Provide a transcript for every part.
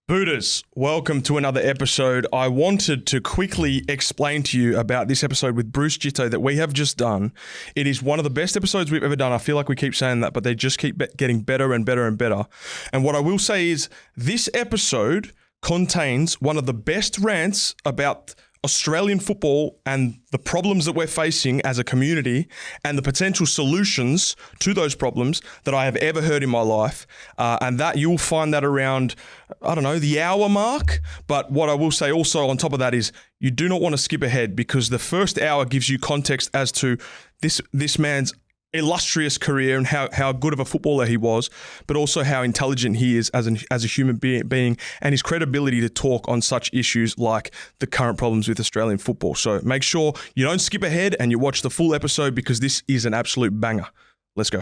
Booters, welcome to another episode. I wanted to quickly explain to you about this episode with Bruce Djite that we have just done. It is one of the best episodes we've ever done. I feel like we keep saying that, but they just keep getting better and better and better. And what I will say is this episode contains one of the best rants about Australian football and the problems that we're facing as a community and the potential solutions to those problems that I have ever heard in my life. And that you'll find that around, I don't know, the hour mark. But what I will say also on top of that is you do not want to skip ahead because the first hour gives you context as to this man's illustrious career and how good of a footballer he was, but also how intelligent he is as a human being and his credibility to talk on such issues like the current problems with Australian football. So make sure you don't skip ahead and you watch the full episode because this is an absolute banger. Let's go.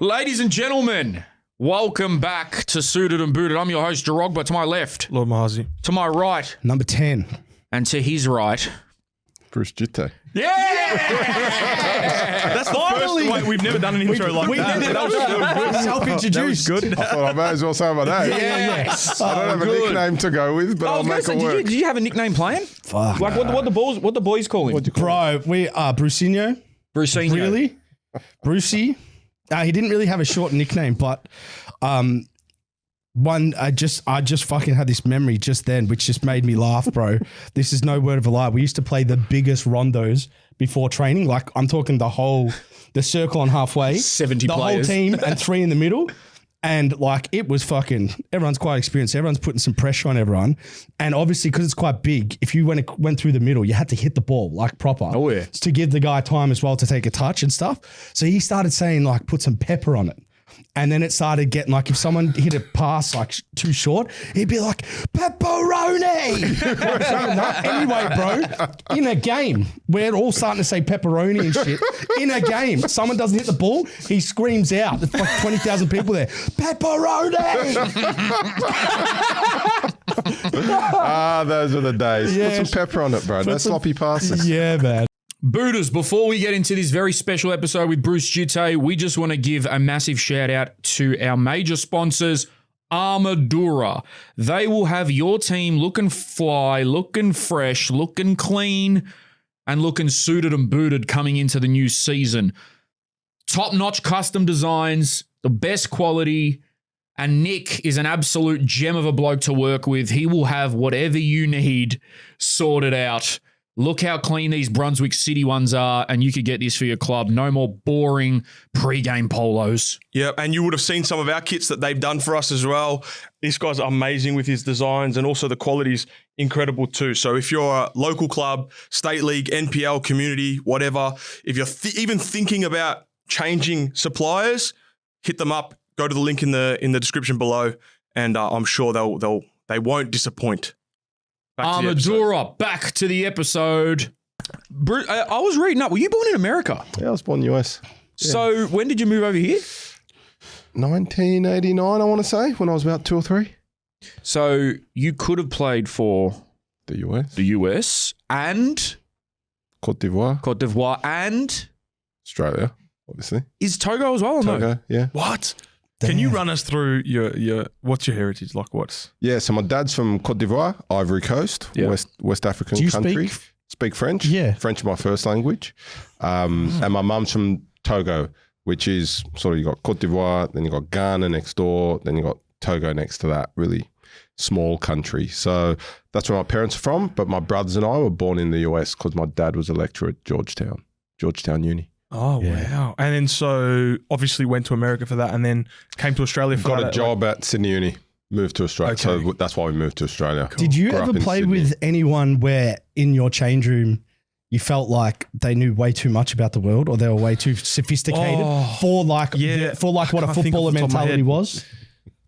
Ladies and gentlemen, welcome back to Suited and Booted. I'm your host, Jarogba. To my left, Lord Mahazi. to my right, Number 10. and to his right. Bruce Djite. Yeah! That's finally the first. We've never done an intro like that. That was self-introduced. Good. I thought I may as well say my name. Yes. I don't have a nickname to go with, but I'll make it work. Did you have a nickname plan? Fuck. Like what the boys call him? Bro, we are Brucinho. Brucinho. Really? Brucey. He didn't really have a short nickname, but I just fucking had this memory just then, which just made me laugh, bro. This is no word of a lie. We used to play the biggest rondos before training. Like I'm talking the circle on halfway, 70 the players. whole team and 3 in the middle. And like it was everyone's quite experienced. Everyone's putting some pressure on everyone. And obviously because it's quite big, if you went through the middle, you had to hit the ball like proper. Oh, yeah. To give the guy time as well to take a touch and stuff. So he started saying like put some pepper on it. And then it started getting like if someone hit a pass like too short, he'd be like, pepperoni. Anyway, bro, in a game, we're all starting to say pepperoni and shit. In a game, someone doesn't hit the ball, he screams out. There's like 20,000 people there. Pepperoni. Those were the days. Yeah. Put some pepper on it, bro. No sloppy passes. Yeah, man. Booters, before we get into this very special episode with Bruce Djite, we just want to give a massive shout out to our major sponsors, Armadura. They will have your team looking fly, looking fresh, looking clean, and looking suited and booted coming into the new season. Top-notch custom designs, the best quality, and Nick is an absolute gem of a bloke to work with. He will have whatever you need sorted out. Look how clean these Brunswick City ones are, and you could get this for your club. No more boring pre-game polos. Yeah, and you would have seen some of our kits that they've done for us as well. This guy's amazing with his designs, and also the quality's incredible too. So if you're a local club, state league, NPL, community, whatever, if you're even thinking about changing suppliers, hit them up. Go to the link in the description below, and I'm sure they won't disappoint. Armadura, back to the episode. I was reading up. Were you born in America? Yeah, I was born in the US. So when did you move over here? 1989, I want to say, when I was about 2 or 3. So you could have played for The US. the US and Cote d'Ivoire. And Australia, obviously. is Togo as well or no? Togo, yeah. What? Can you run us through your what's your heritage like? Yeah, so my dad's from Cote d'Ivoire, Ivory Coast, Yeah. West African Do you country. Speak French. Yeah. French is my first language. And my mum's from Togo, which is sort of, you got Cote d'Ivoire, then you got Ghana next door, then you got Togo next to that, really small country. So that's where my parents are from. But my brothers and I were born in the US because my dad was a lecturer at Georgetown Uni. Oh, wow. And then so obviously went to America for that and then came to Australia for Got that. a job at Sydney Uni, moved to Australia. Okay. So that's why we moved to Australia. Did you Grew up ever in play Sydney. with anyone where in your change room you felt like they knew way too much about the world or they were way too sophisticated for what a can't think footballer off the top of my mentality head. was?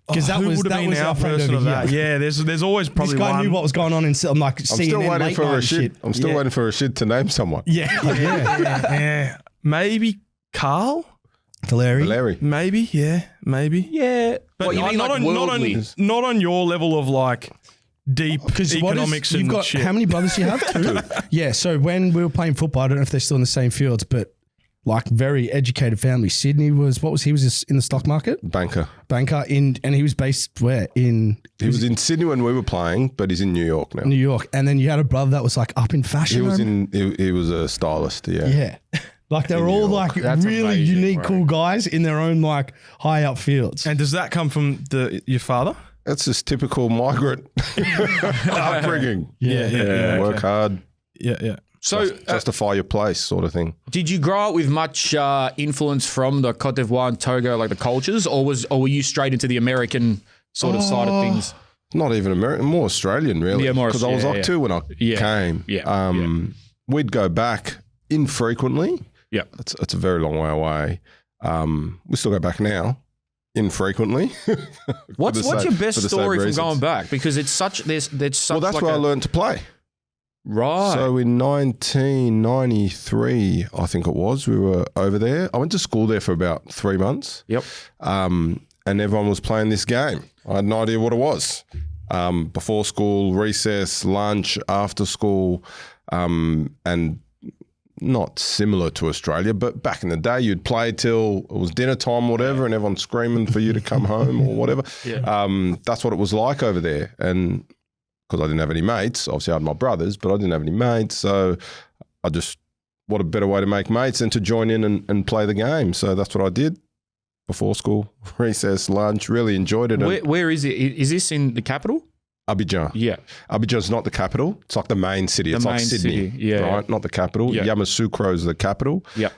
Because Who would have been our friend person over of that? here. Yeah, there's always This probably guy one. knew what was going on in CNN I'm still waiting late for night Rashid. shit. I'm still waiting for Rashid to name someone. Yeah. Yeah. Maybe Carl? Valeri. Maybe, yeah, maybe. Yeah. But What, you mean not like on worldly? not on your level of like deep Because economics you've and got shit. how many brothers do you have? Two. Yeah. So when we were playing football, I don't know if they're still in the same fields, but like very educated family. Sydney was he was just in the stock market Banker. banker and he was based where in He was in Sydney when we were playing, but he's in New York now. New York, and then you had a brother that was like up in fashion. He was a stylist. Yeah. Yeah. Like they're all like That's really amazing, unique, bro. cool guys in their own like high up fields. And does that come from your father? That's just typical migrant upbringing. Yeah. Work hard, Yeah. So, justify your place, sort of thing. did you grow up with much influence from the Cote d'Ivoire and Togo, like the cultures, or were you straight into the American sort of side of things? Not even American, more Australian, really. Yeah, more because I was Australia, like two when I came. Yeah. We'd go back infrequently. Yeah. It's a very long way away. We still go back now, infrequently. What's your best for the same story from reasons. going back? Because it's such there's such Well, that's like where I learned to play. Right. So in 1993, I think it was, we were over there. I went to school there for about 3 months. Yep. And everyone was playing this game. I had no idea what it was. Before school, recess, lunch, after school, and not similar to Australia, but back in the day, you'd play till it was dinner time, whatever, and everyone's screaming for you to come home or whatever. Yeah. That's what it was like over there. And because I didn't have any mates, obviously I had my brothers, but I didn't have any mates. So what a better way to make mates than to join in and play the game. So that's what I did before school, recess, lunch, really enjoyed it. Where is it? Is this in the capital? Abidjan. Yeah. Abidjan's not the capital. It's like the main city. It's like main Sydney, city, yeah. right? Not the capital. Yeah. Yamoussoukro is the capital. Yeah.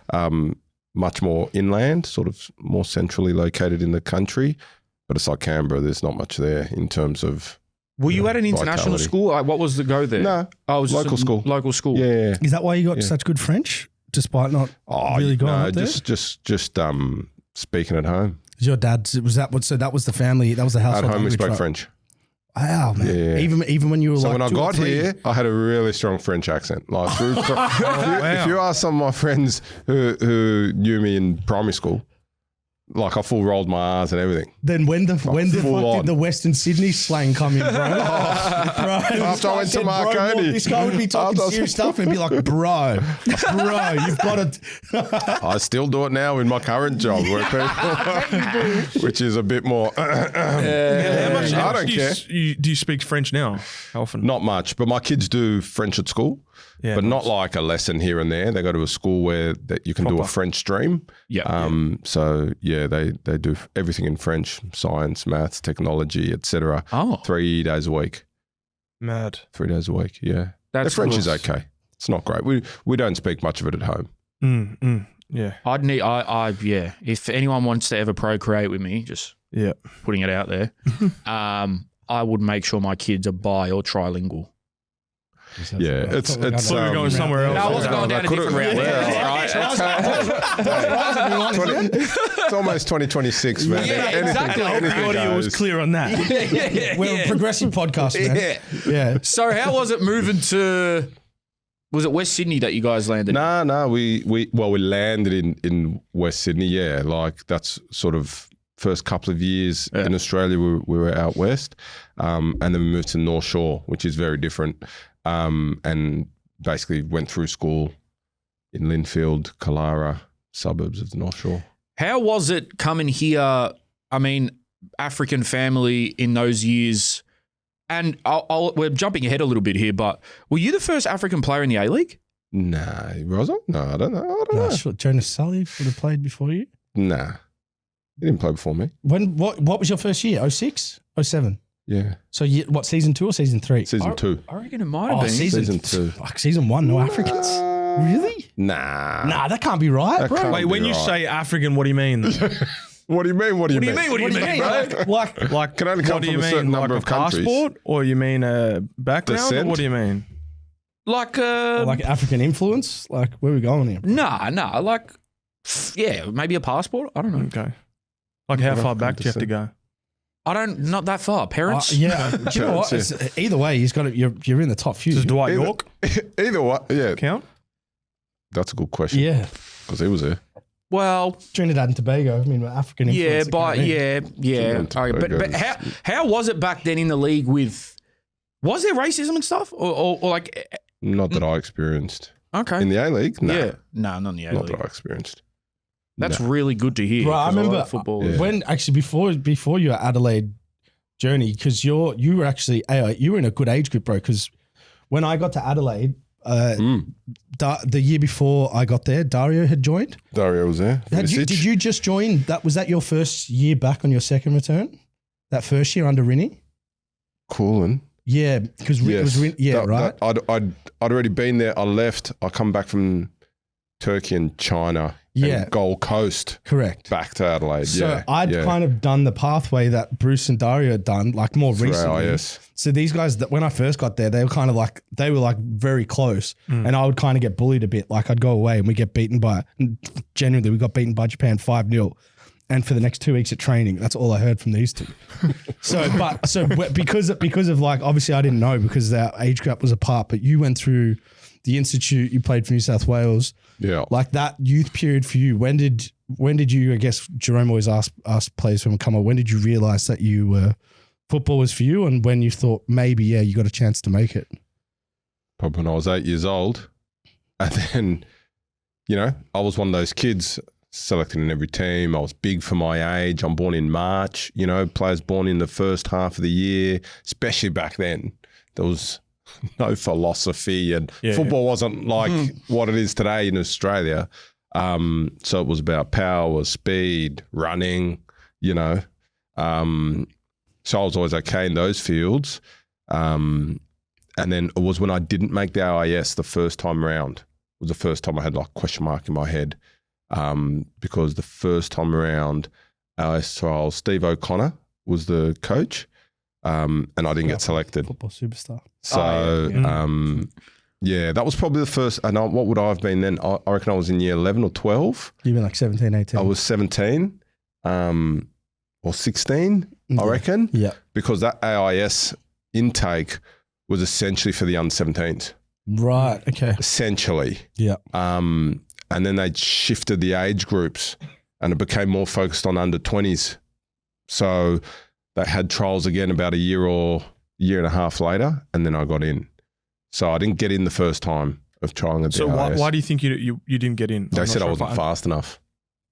Much more inland, sort of more centrally located in the country. But it's like Canberra. There's not much there in terms of Were you at an international vitality. school? Like, what was the go there? No, Oh, it was just local school. Local school. Yeah. Is that why you got such good French, despite not really going up there? just speaking at home. Is your dad? Was that what? So that was the family. That was the household. At home we language, spoke right? French. Wow, man. Yeah. Even when you were So like when I 2 or got 3? here, I had a really strong French accent. Like, if you ask some of my friends who knew me in primary school, like I full rolled my R's and everything. Then when the fuck on. did the Western Sydney slang come in, bro? Bro, After I went to Bro, Marconi. this guy would be talking After I- serious stuff and be like, bro, you've got to. I still do it now in my current job, where people, which is a bit more. How much I don't do care. do you speak French now? How often? Not much, but my kids do French at school, but not like a lesson here and there. They go to a school where that you can do a Proper. French stream. Yeah. So yeah, they do everything in French: science, maths, technology, etc. Oh. 3 days a week. Mad. 3 days a week. Yeah, That's their French cool. is okay. It's not great. We don't speak much of it at home. Yeah. I'd need, yeah. If anyone wants to ever procreate with me, just Yeah. putting it out there, I would make sure my kids are bi or trilingual. Yeah, it's So we're going somewhere else. No, I wasn't going down a different route. It's almost 2026, man. Yeah, Anything- exactly. I hope the anything audio was goes. clear on that. We're a progressive podcast, man. Yeah. Yeah. So how was it moving to? Was it West Sydney that you guys landed? No, we landed in West Sydney. Yeah, like that's sort of first couple of years in Australia. We were out west, and then we moved to North Shore, which is very different. And basically went through school in Linfield, Kalara, suburbs of the North Shore. How was it coming here? I mean, African family in those years. And we're jumping ahead a little bit here, but were you the first African player in the A-League? Nah, was I? No, I don't know. No, sure. Jonas Sully would have played before you. Nah, he didn't play before me. What was your first year? 06? 07? Yeah, So what, season 2 or season 3? season 2. I reckon it might have been. Season 2. Fuck, season 1, no Africans? Really? Nah. Nah, that can't be right, That bro. can't Wait, when you Right. say African, what do you mean? What do you mean? What do you mean? What do you mean, bro? Like, Can only come what do you from a mean? certain Like number a of countries. passport, or you mean a background, Descent? or what do you mean? Like, Like African influence? Like, where are we going here? nah, like, yeah, maybe a passport. I don't know. Okay. Like, how far back do you have to go? Not that far. Parents? Yeah. Do you know what? Parents, It's- either way, you're in the top few. Does Dwight Either- York Either way, yeah, count? that's a good question. Yeah. Because he was there. Well, Trinidad and Tobago. I mean, African influence. yeah, that but came in. yeah. Trinidad and Okay, but Tobago how was it back then in the league with Was there racism and stuff? Or like, Not that I experienced. okay. In the A-League? No. Yeah. No, not in the Not A-League. that I experienced. That's really good to hear. Bro, I 'cause remember like football. Yeah. when actually before your Adelaide journey, because you were actually you were in a good age group, bro. Because when I got to Adelaide, the year before I got there, Dario had joined. Dario was there. Did you just join? Was that your first year back on your second return? That first year under Rinnie? Coolin? Yeah, because it was right. I'd already been there. I left. I come back from Turkey and China. Yeah. And Gold Coast. Correct. Back to Adelaide. So I'd kind of done the pathway that Bruce and Dario had done, like more recently. AIS. So these guys, that when I first got there, they were kind of like very close, and I would kind of get bullied a bit. Like I'd go away and we get beaten by. Genuinely, we got beaten by Japan 5-0. And for the next 2 weeks at training, that's all I heard from these two. Because of like, obviously I didn't know because our age gap was apart, but you went through the institute, you played for New South Wales. Yeah. Like that youth period for you, when did you, I guess Jerome always asks players when we come on, when did you realize that football was for you, and when you thought maybe, you got a chance to make it? Probably when I was 8 years old. And then, I was one of those kids selected in every team. I was big for my age. I'm born in March, players born in the first half of the year, especially back then. There was no philosophy and football wasn't like what it is today in Australia. So it was about power, speed, running, So I was always okay in those fields. And then it was when I didn't make the AIS the first time around. It was the first time I had like a question mark in my head. Because the first time around AIS trials, Steve O'Connor was the coach. And I didn't get selected. Football superstar. So, that was probably the first. And what would I have been then? I reckon I was in year 11 or 12. You've been like 17, 18. I was 17 or 16, I reckon. Yeah. Because that AIS intake was essentially for the under-17s. Right, okay. Essentially. Yeah. And then they shifted the age groups and it became more focused on under-20s. So they had trials again about a year and a half later, and then I got in. So I didn't get in the first time of trialing at the So AIS. why do you think you didn't get in? They said I wasn't fast enough.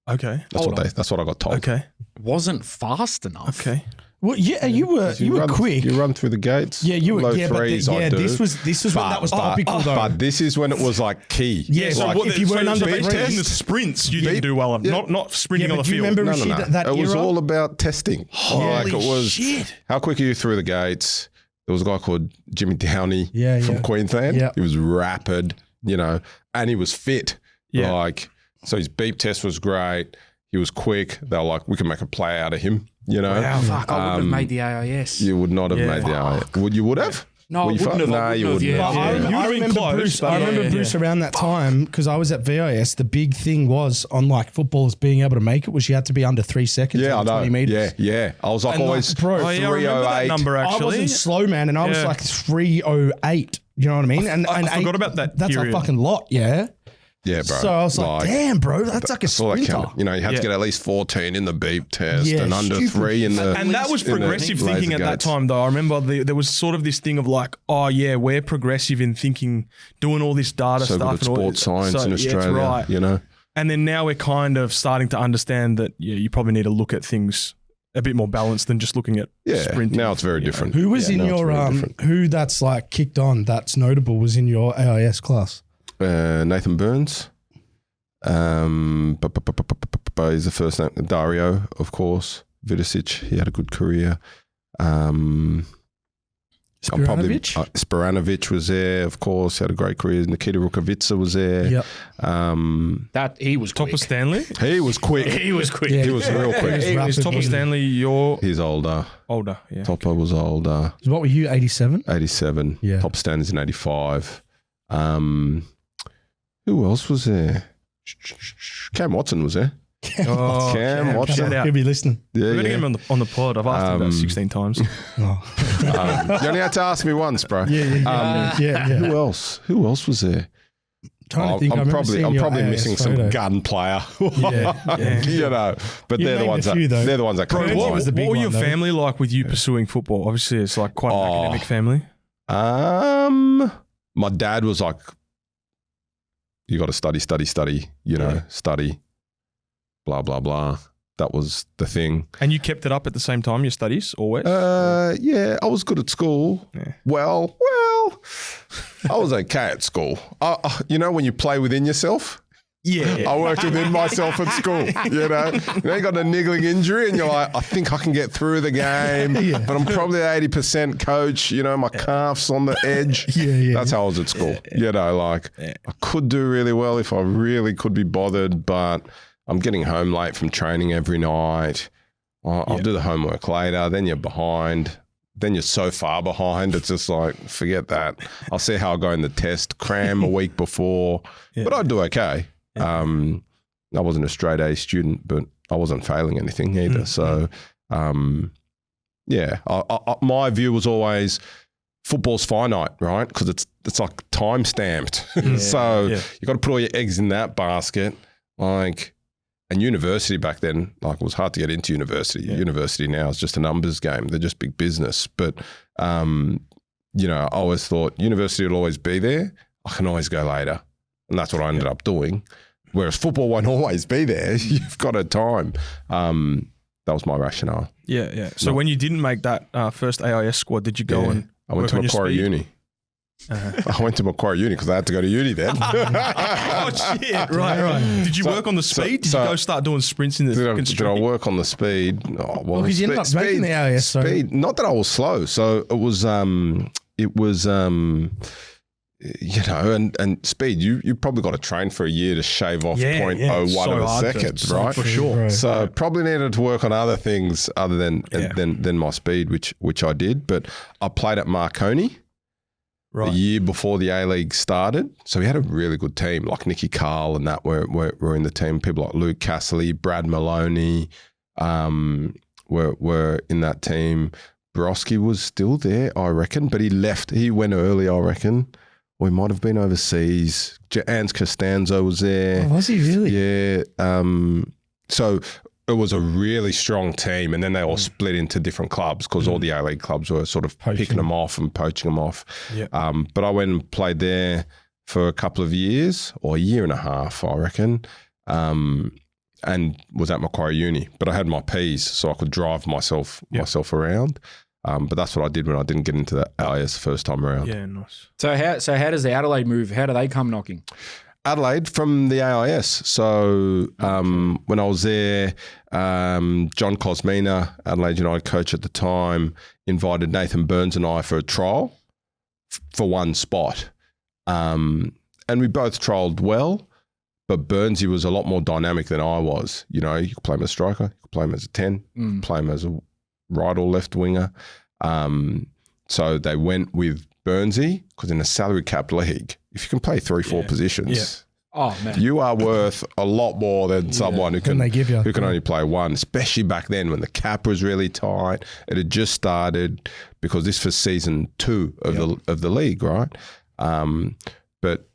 Okay. That's what I got told. Okay. Wasn't fast enough. Okay. Well, yeah, you were quick. You run through the gates. Yeah, you were. Low Yeah, threes, I do. this was when that was topical though. But this is when it was like key. Yeah, so like, if you weren't under in three, the sprints, you didn't do well on. Not sprinting on the do you field. remember no. Rashid, that It was era? all about testing. Holy it was shit. how quick are you through the gates? There was a guy called Jimmy Downey from Queensland. Yeah. He was rapid, and he was fit. Yeah. So his beep test was great. He was quick. They were like, we can make a play out of him, Wow, fuck, I wouldn't have made the AIS. You would not have made the AIS. You would have? No, I wouldn't have. No, you wouldn't have. I remember Bruce around that time because I was at VIS. The big thing was on like footballers being able to make it was you had to be under 3 seconds. Yeah, I under know. 20 meters. Yeah. I was like And always like, bro, Oh, yeah, I remember that 308. number I actually. wasn't slow, man, and I was Yeah. like 308. You know what I mean? And I eight- forgot about that That's period. a fucking lot, yeah. Yeah, bro. So I was like, damn, bro, that's like a That's all that sprinter. counted. You had to get at least 14 in the beep test Yeah, and under stupid. 3 in the. And that was in the progressive laser thinking at that gates. time, though. I remember there was sort of this thing of like, oh yeah, we're progressive in thinking, doing all this data So stuff good at and all sports science in yeah, it's Australia, right. And then now we're kind of starting to understand that you probably need to look at things a bit more balanced than just looking at sprinting. Now it's very different. Who was in now it's your very different. who that's like kicked on that's notable was in your AIS class? Nathan Burns. He's the first name. Dario, of course. Vidicic, he had a good career. Sporanovic was there, of course. Had a great career. Nikita Rukavica was there. Yep. That he was quick. Topper Stanley? He was quick. He was quick. Yeah. He was real quick. Is Topper Stanley your He's older. older? Yeah. Topper was older. What were you, 87? 87. Yeah. Top standards in 85. Who else was there? Cam Watson was there. Oh, Cam Watson. Shout out. He'll be listening. Yeah, We're going to get him on the pod. I've asked him about 16 times. Oh. You only had to ask me once, bro. Yeah. Who else? Who else was there? Trying to think. I I'm remember seeing your probably AIS missing photo. some gun player. Yeah. But You they're the named ones a few, though. they're the ones that come Bro, to what mind. was the big what were one, your though? family like with you pursuing football? Obviously, it's like quite an academic family. My dad was like, you got to study, study, study, blah, blah, blah. That was the thing. And you kept it up at the same time, your studies, always? Yeah, I was good at school. Yeah. Well, I was okay at school. When you play within yourself? Yeah. I worked within myself at school, you got a niggling injury and you're like, I think I can get through the game, but I'm probably 80% coach, my calf's on the edge. That's how I was at school. I could do really well if I really could be bothered, but I'm getting home late from training every night. I'll do the homework later. Then you're behind. Then you're so far behind. It's just like, forget that. I'll see how I go in the test, cram a week before, but I'd do okay. I wasn't a straight A student, but I wasn't failing anything either. So, my view was always football's finite, right? Because it's like time stamped. So you got to put all your eggs in that basket. And university back then, it was hard to get into university. University now is just a numbers game. They're just big business. But, I always thought university will always be there. I can always go later. And that's what I ended up doing. Whereas football won't always be there. You've got a time. That was my rationale. Yeah. So when you didn't make that first AIS squad, did you go and I went to Macquarie Uni. I went to Macquarie Uni because I had to go to uni then. Oh, shit. Right. Did you work on the speed? Did you go start doing sprints in the Did I work on the speed? Oh, well, because you ended up making the AIS. Speed. Not that I was slow. So it was and speed, you probably got to train for a year to shave off 0.01 of a second, right? For sure. Right. So probably needed to work on other things other than my speed, which I did. But I played at Marconi the year before the A-League started. So we had a really good team, like Nicky Carl and that were in the team. People like Luke Cassilly, Brad Maloney were in that team. Broski was still there, I reckon, but he left. He went early, I reckon. We might have been overseas. Ans Costanzo was there. Oh, was he really? Yeah. So it was a really strong team, and then they all split into different clubs because all the A-League clubs were sort of picking them off and poaching them off. Yeah. But I went and played there for a couple of years, or a year and a half, I reckon, and was at Macquarie Uni. But I had my Ps, so I could drive myself around. But that's what I did when I didn't get into the AIS the first time around. Yeah, nice. So how does the Adelaide move? How do they come knocking? Adelaide from the AIS. So when I was there, John Cosmina, Adelaide United coach at the time, invited Nathan Burns and I for a trial for one spot. And we both trialled well, but Burnsy was a lot more dynamic than I was. You could play him as a striker, you could play him as a 10, you could play him as a right or left winger. So they went with Burnsy because in a salary cap league, if you can play 3-4 positions, oh man, you are worth a lot more than someone who can only play one, especially back then when the cap was really tight. It had just started because this was season 2 of the league, right? But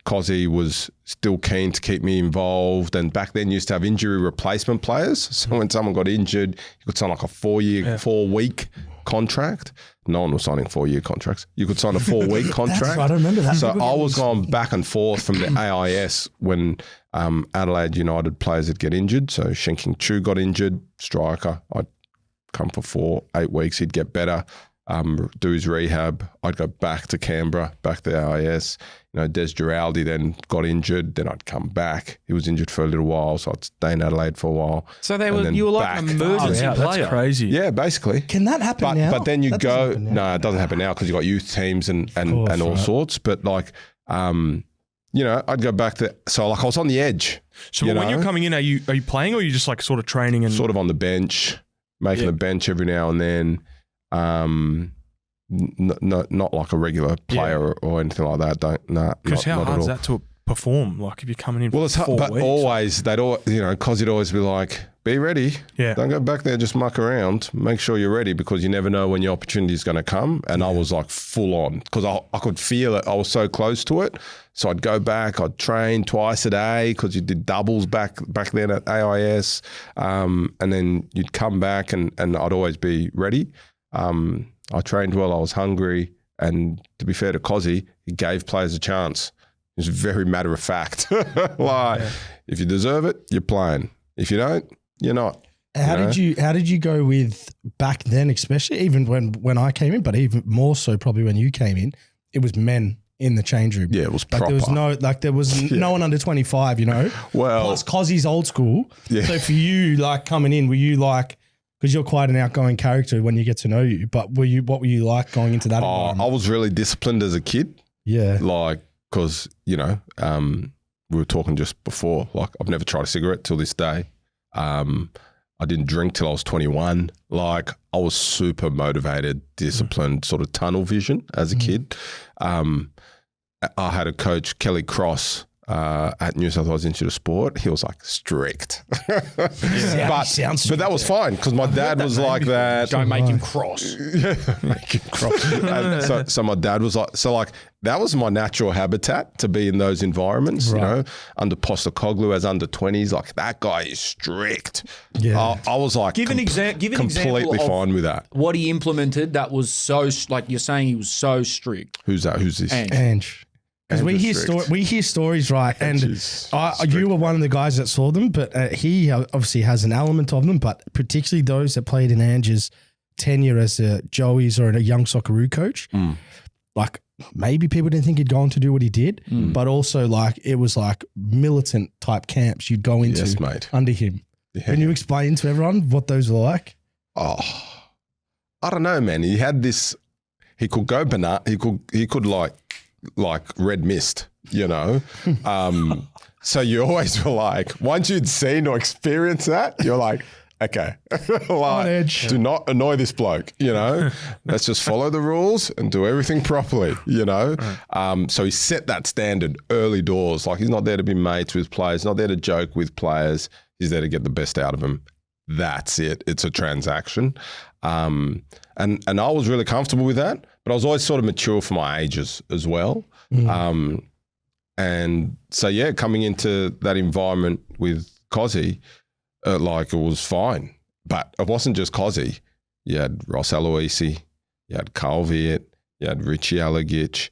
Cozzy was still keen to keep me involved, and back then you used to have injury replacement players. So when someone got injured, you could sign like a 4-week contract. No one was signing 4-year contracts. You could sign a 4-week contract. That's right, I remember that. So I was going back and forth from the AIS when Adelaide United players would get injured. So Shenking Chu got injured, striker. I'd come for 8 weeks. He'd get better, do his rehab. I'd go back to Canberra, back to the AIS. Des Giraldi then got injured. Then I'd come back. He was injured for a little while, so I'd stay in Adelaide for a while. So you were like an emergency player. That's crazy. Yeah, basically. Can that happen now? But then you go, no, it doesn't happen now because you've got youth teams and all sorts. But I'd go back to, so I was on the edge. So when you're coming in, are you playing or are you just like sort of training and sort of on the bench, making the bench every now and then? Not like a regular player or anything like that. Because how hard is that to perform? Like if you're coming in, well, it's hard, but always because you'd always be like, be ready. Yeah. Don't go back there, just muck around. Make sure you're ready because you never know when your opportunity is going to come. And I was like full on because I could feel it. I was so close to it. So I'd go back. I'd train twice a day because you did doubles back then at AIS. And then you'd come back and I'd always be ready. I trained well. I was hungry. And to be fair to Cozzy, he gave players a chance. It was very matter of fact. If you deserve it, you're playing. If you don't, you're not. How did you go with back then, especially even when I came in, but even more so probably when you came in, it was men in the change room. Yeah, it was like proper. there was no one under 25, Well, plus Cozzy's old school. Yeah. So for you, like coming in, were you like, because you're quite an outgoing character when you get to know you, but what were you like going into that environment? I was really disciplined as a kid. Yeah. Like, because, we were talking just before, like I've never tried a cigarette till this day. I didn't drink till I was 21. Like I was super motivated, disciplined, sort of tunnel vision as a kid. I had a coach, Kelly Cross, at New South Wales Institute of Sport. He was like strict. But that was fine because my dad was like that. Don't make him cross. Make him cross. And so my dad was like, that was my natural habitat to be in those environments, under Postecoglou as under 20s. Like that guy is strict. Yeah. I was like, Give an example completely of fine with that. what he implemented that was so, like you're saying he was so strict. Who's that? Who's this? Ange. Because we hear stories, right? And you were one of the guys that saw them, but he obviously has an element of them, but particularly those that played in Ange's tenure as a Joey's or a young Socceroo coach. Like maybe people didn't think he'd go on to do what he did, but also like it was like militant type camps you'd go into under him. Yeah. Can you explain to everyone what those were like? Oh, I don't know, man. He had this, he could go banana, he could like red mist, so you always were like, once you'd seen or experienced that, you're like, okay, on edge. Do not annoy this bloke, let's just follow the rules and do everything properly, so he set that standard early doors. Like he's not there to be mates with players, not there to joke with players. He's there to get the best out of them. That's it. It's a transaction. And I was really comfortable with that, but I was always sort of mature for my ages as well. And so, coming into that environment with Cozzy, like it was fine, but it wasn't just Cozzy. You had Ross Aloisi, you had Carl Viet, you had Richie Alagic,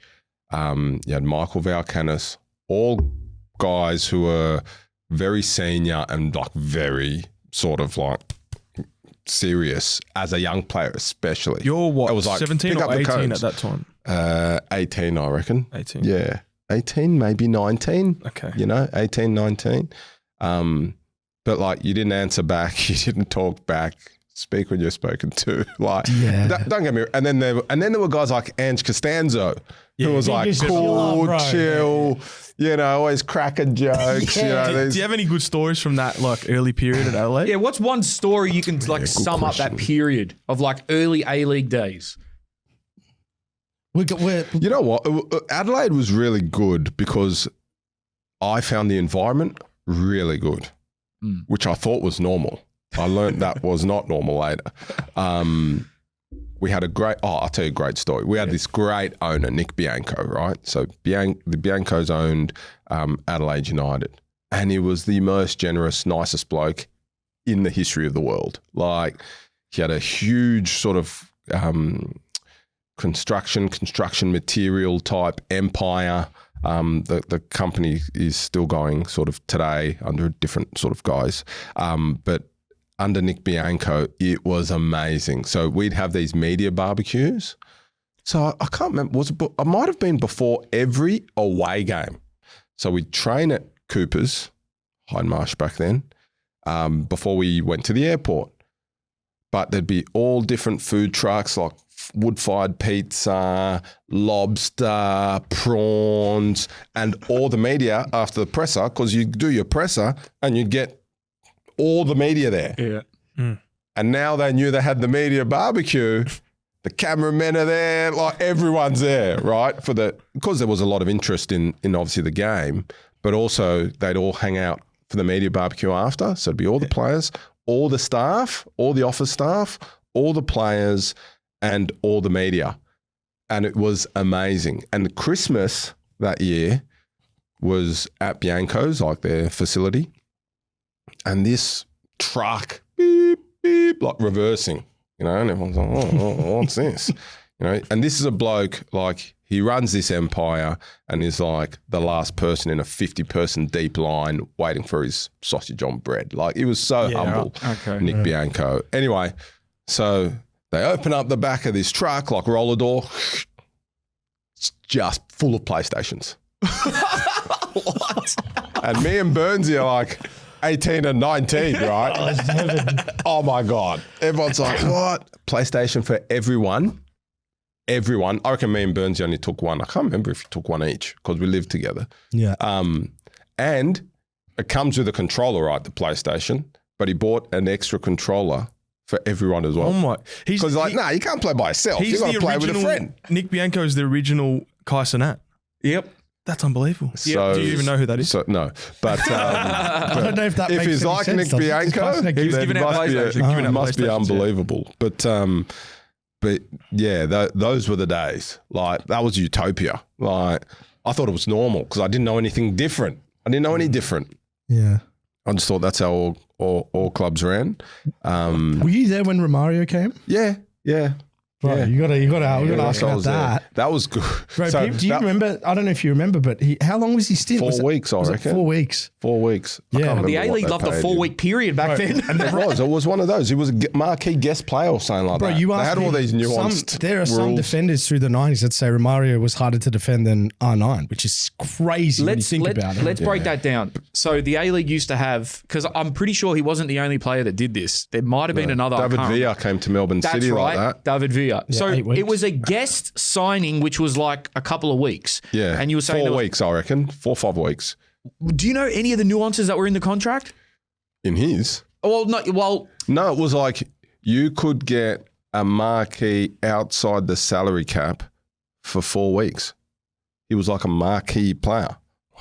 you had Michael Valkanis, all guys who were very senior and like very sort of like serious as a young player, especially. You're what, it was like, 17 or 18 at that time? 18, I reckon. 18. Yeah. 18, maybe 19. Okay. 18, 19. But like you didn't answer back, you didn't talk back, speak when you're spoken to. Like, don't get me. And then there were guys like Ange Costanzo, who was like cool, chill, always cracking jokes. Do you have any good stories from that like early period at Adelaide? Yeah, what's one story you can like sum up that period of like early A-League days? You know what? Adelaide was really good because I found the environment really good, which I thought was normal. I learned that was not normal later. We had I'll tell you a great story. We had this great owner, Nick Bianco, right? So the Biancos owned Adelaide United, and he was the most generous, nicest bloke in the history of the world. Like he had a huge sort of construction material type empire. The company is still going sort of today under different sort of guys. But under Nick Bianco, it was amazing. So we'd have these media barbecues. So I can't remember, I might have been before every away game. So we'd train at Cooper's, Hindmarsh back then, before we went to the airport. But there'd be all different food trucks like wood-fired pizza, lobster, prawns, and all the media after the presser, because you do your presser and you get all the media there. Yeah. And now they knew they had the media barbecue. The cameramen are there, like everyone's there, right? Because there was a lot of interest in obviously the game, but also they'd all hang out for the media barbecue after. So it'd be all the players, all the staff, all the office staff, all the players, and all the media. And it was amazing. And Christmas that year was at Bianco's, like their facility. And this truck, beep, beep, like reversing, and everyone's like, oh, what's this? You know, and this is a bloke like he runs this empire and is like the last person in a 50-person deep line waiting for his sausage on bread. Like he was so humble, Nick Bianco. Anyway, so they open up the back of this truck, like roller door. It's just full of PlayStations. What? And me and Burnsy are like 18 and 19, right? Oh my God. Everyone's like, what? PlayStation for everyone. Everyone. I reckon me and Burnsy only took one. I can't remember if he took one each because we lived together. Yeah. And it comes with a controller, right? The PlayStation. But he bought an extra controller for everyone as well. Oh my! Because you can't play by yourself. You got to play with a friend. Nick Bianco is the original Kai Cenat. Yep. That's unbelievable. So, do you even know who that is? So, no, but I don't know if that makes he's any like sense, Nick Bianco, He was giving out PlayStation. it must be unbelievable. But yeah, those were the days. Like that was utopia. Like I thought it was normal because I didn't know anything different. I didn't know any different. Yeah. I just thought that's how all clubs ran. Were you there when Romario came? Yeah. Bro, Yeah. you gotta ask about that. That was good. Bro, do you remember? I don't know if you remember, but how long was he stint? 4 weeks, I reckon. 4 weeks. 4 weeks. Yeah. I can't The The remember what A-League they loved a paid 4-week period back then. him. It was one of those. He was a marquee guest player or something like Bro, that. you They asked had all me these nuanced there are some rules. defenders through the 90s that say Romario was harder to defend than R9, which is crazy when you think about it. Let's break that down. So the A-League used to have, because I'm pretty sure he wasn't the only player that did this. There might have been another. I David can't Villa came to Melbourne That's City right, like that. David Villa. So 8 weeks. it was a guest signing, which was like a couple of weeks. Yeah. And you were saying 4 weeks, I reckon. 4 or 5 weeks. Do you know any of the nuances that were in the contract? In his? Well, No, it was like you could get a marquee outside the salary cap for 4 weeks. He was like a marquee player.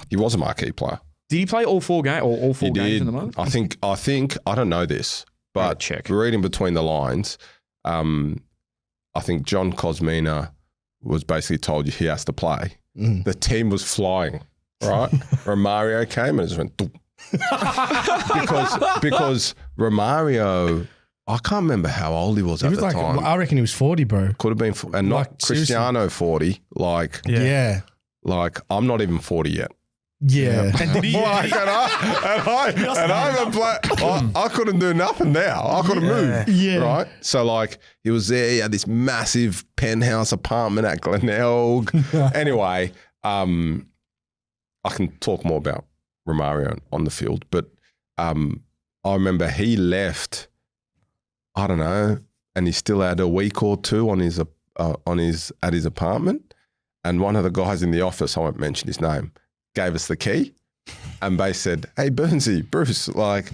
He was a marquee player. did he play all 4 games or all 4 games in the month? I think I don't know this, but check. reading between the lines, I think John Cosmina was basically told he has to play. The team was flying, right? Romario came and it just went doop. because Romario, I can't remember how old he was He at was the like, time. I reckon he was 40, bro. Could have been, and Like, not Cristiano 40. Like Yeah. I'm not even 40 yet. Yeah. And did he? Like, I couldn't do nothing now. I couldn't move. Yeah. Right. So like he was there. He had this massive penthouse apartment at Glenelg. Anyway, I can talk more about Romario on the field, but I remember he left. I don't know, and he still had a week or two on his at his apartment, and one of the guys in the office, I won't mention his name, gave us the key, and they said, "Hey, Bruce, like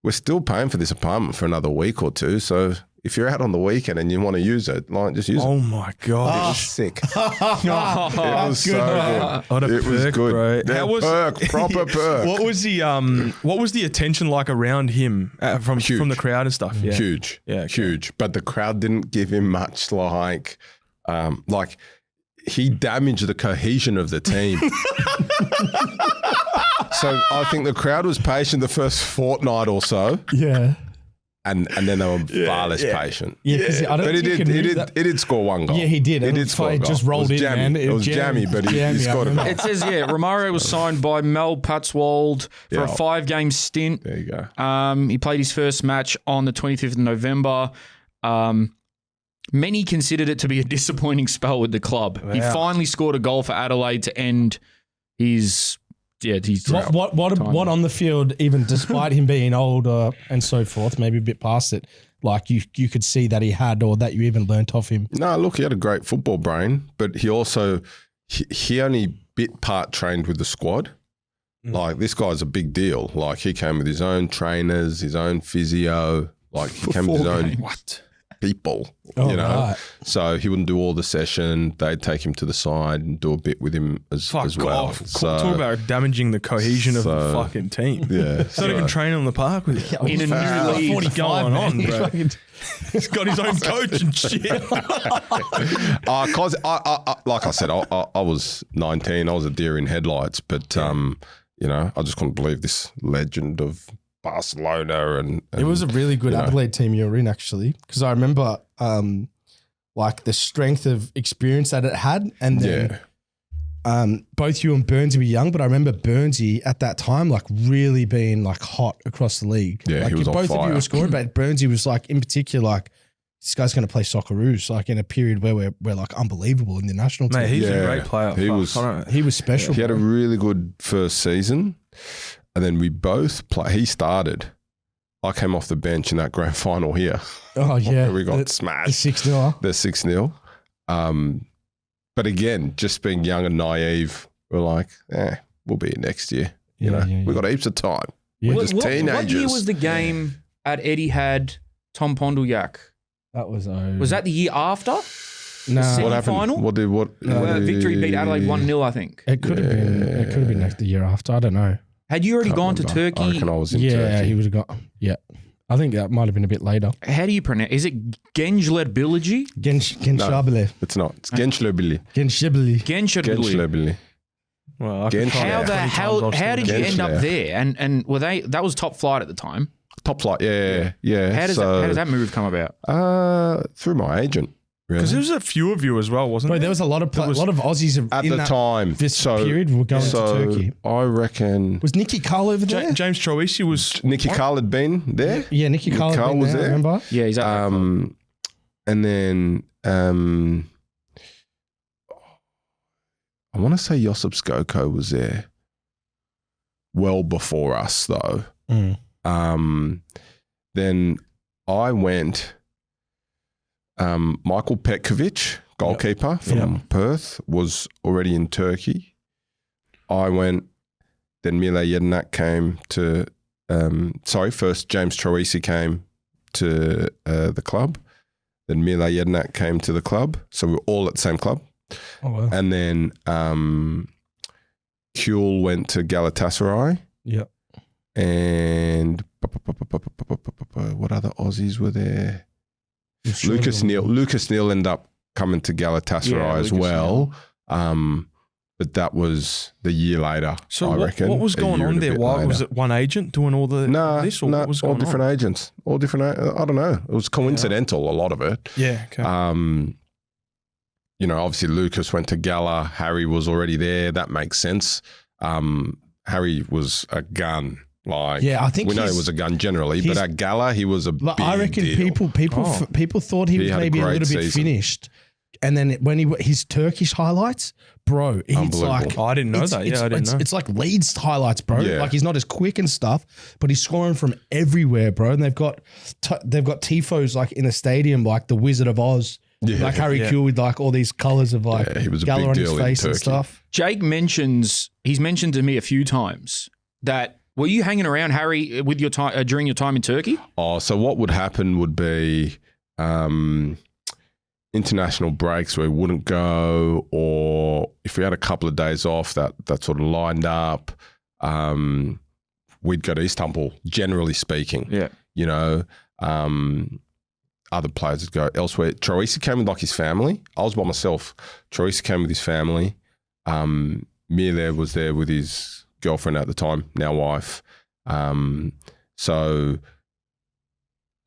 we're still paying for this apartment for another week or two, so if you're out on the weekend and you want to use it, like just use it." Oh my god! It was sick. It It was so good. What a It was perk, good. bro. Yeah, How was proper perk? What was the attention like around him from the crowd and stuff? Yeah. Huge, Yeah, okay. huge. But the crowd didn't give him much. Like he damaged the cohesion of the team. So I think the crowd was patient the first fortnight or so, Yeah. and then they were far less patient. Yeah, because I don't But think he did score one goal. Yeah, he did. He It did was score a funny, goal. just rolled it was in, jammy. man. It was jammy, but he Jammy, scored a I goal. It says, Romario was signed by Mel Patzwald for a 5-game stint. There you go. He played his first match on the 25th of November. Many considered it to be a disappointing spell with the club. He finally scored a goal for Adelaide to end his drought. What on the field, even despite him being older and so forth, maybe a bit past it, like you could see that he had, or that you even learnt off him. No, look, he had a great football brain, but he also he only bit part trained with the squad. Like this guy's a big deal. Like he came with his own trainers, his own physio. Like he came with his own people, you know. Right. So he wouldn't do all the session. They'd take him to the side and do a bit with him as well. So, Talk about damaging the cohesion of the fucking team. yeah, He's not even training on the park with you. In a new league. 40 going on, bro. He's got his own coach and shit. Cause I like I said, I was 19. I was a deer in headlights, but you know, I just couldn't believe this legend of Barcelona and It was a really good Adelaide team you were in, actually, because I remember like the strength of experience that it had. And then both you and Burnsy were young, but I remember Burnsy at that time like really being like hot across the league. Yeah, like he was on both of fire. you were scoring, but Burnsy was like in particular like this guy's going to play Socceroos like in a period where we're like unbelievable in the national team. Mate, he's Yeah, a great player. he was- He was special. He had a bro. really good first season, and then we both play. He started. I came off the bench in that grand final here. Oh yeah, We got the smashed. 6-0. The 6-0. But again, just being young and naive, we're like, we'll be here next year. You know, we got heaps of time. Yeah. We're just What teenagers. year was the game at Etihad, Tom Pondulyak? That was Was that the year after? no? Semi- What happened? final? What did what? Victory beat Adelaide 1-0, I think. It could have been. It could have been next the year after. I don't know. Had you already Can't gone to remember. I Turkey? reckon I was in Yeah, Turkey. he would have got. Yeah, I think that might have been a bit later. How do you pronounce? Is it Gençlerbirliği? Genshabili. It's not. It's Gençlerbirliği. Genshibili. Gençlerbirliği. Gençlerbirliği. Well, I Genç- could try How it the 20 hell? times, How did you end up Gençler. there? And were they? That was top flight at the time. Top flight. Yeah. How does that move come about? Through my agent. Really. Because there was a few of you as well, wasn't Bro, there? there was a lot of Aussies At in the that time. this period were going to Turkey. I reckon Was Nicky Carl over there? James Troisi was. Nicky Carl had been there. Yeah, Nicky Carl had Carl been was there, there. remember? Yeah, he's at that club. And then I want to say Josip Skoko was there well before us, though. Then I went. Michael Petkovic, goalkeeper from Perth, was already in Turkey. I went. Then Mile Jedinak came to. First James Troisi came to the club. Then Mile Jedinak came to the club. So we were all at the same club. Oh, wow. And then Kewell went to Galatasaray. Yeah. And what other Aussies were there? Lucas Neal ended up coming to Galatasaray as Lucas well. But that was the year later, So I what, reckon. what was a going year on and a there? bit Why later. was it one agent doing all the this, or what was all going different on? agents. All different. I don't know. It was coincidental, a lot of it. Yeah. Okay. Obviously Lucas went to Gala. Harry was already there. That makes sense. Harry was a gun. Yeah, I think we know he he's- was a gun generally, but he's- at Gala he was a But big I reckon deal. people thought he was had a maybe a great little bit season. finished. And then when his Turkish highlights, bro, it's Unbelievable. like Oh, I didn't know it's- that. it's- Yeah, I didn't it's, know. It's like Leeds highlights, bro. Yeah. Like he's not as quick and stuff, but he's scoring from everywhere, bro. And they've got tifos like in a stadium, like the Wizard of Oz, Yeah. like Harry Kewell with like all these colors of like Yeah, he was a Gala big on his deal in face and Turkey. stuff. Jake he's mentioned to me a few times that were you hanging around Harry with your time during your time in Turkey? Oh, so what would happen would be international breaks where we wouldn't go, or if we had a couple of days off that sort of lined up, we'd go to Istanbul, generally speaking. Yeah. Other players would go elsewhere. Troisi came with like his family. I was by myself. Troisi came with his family. Mile was there with his girlfriend at the time, now wife. So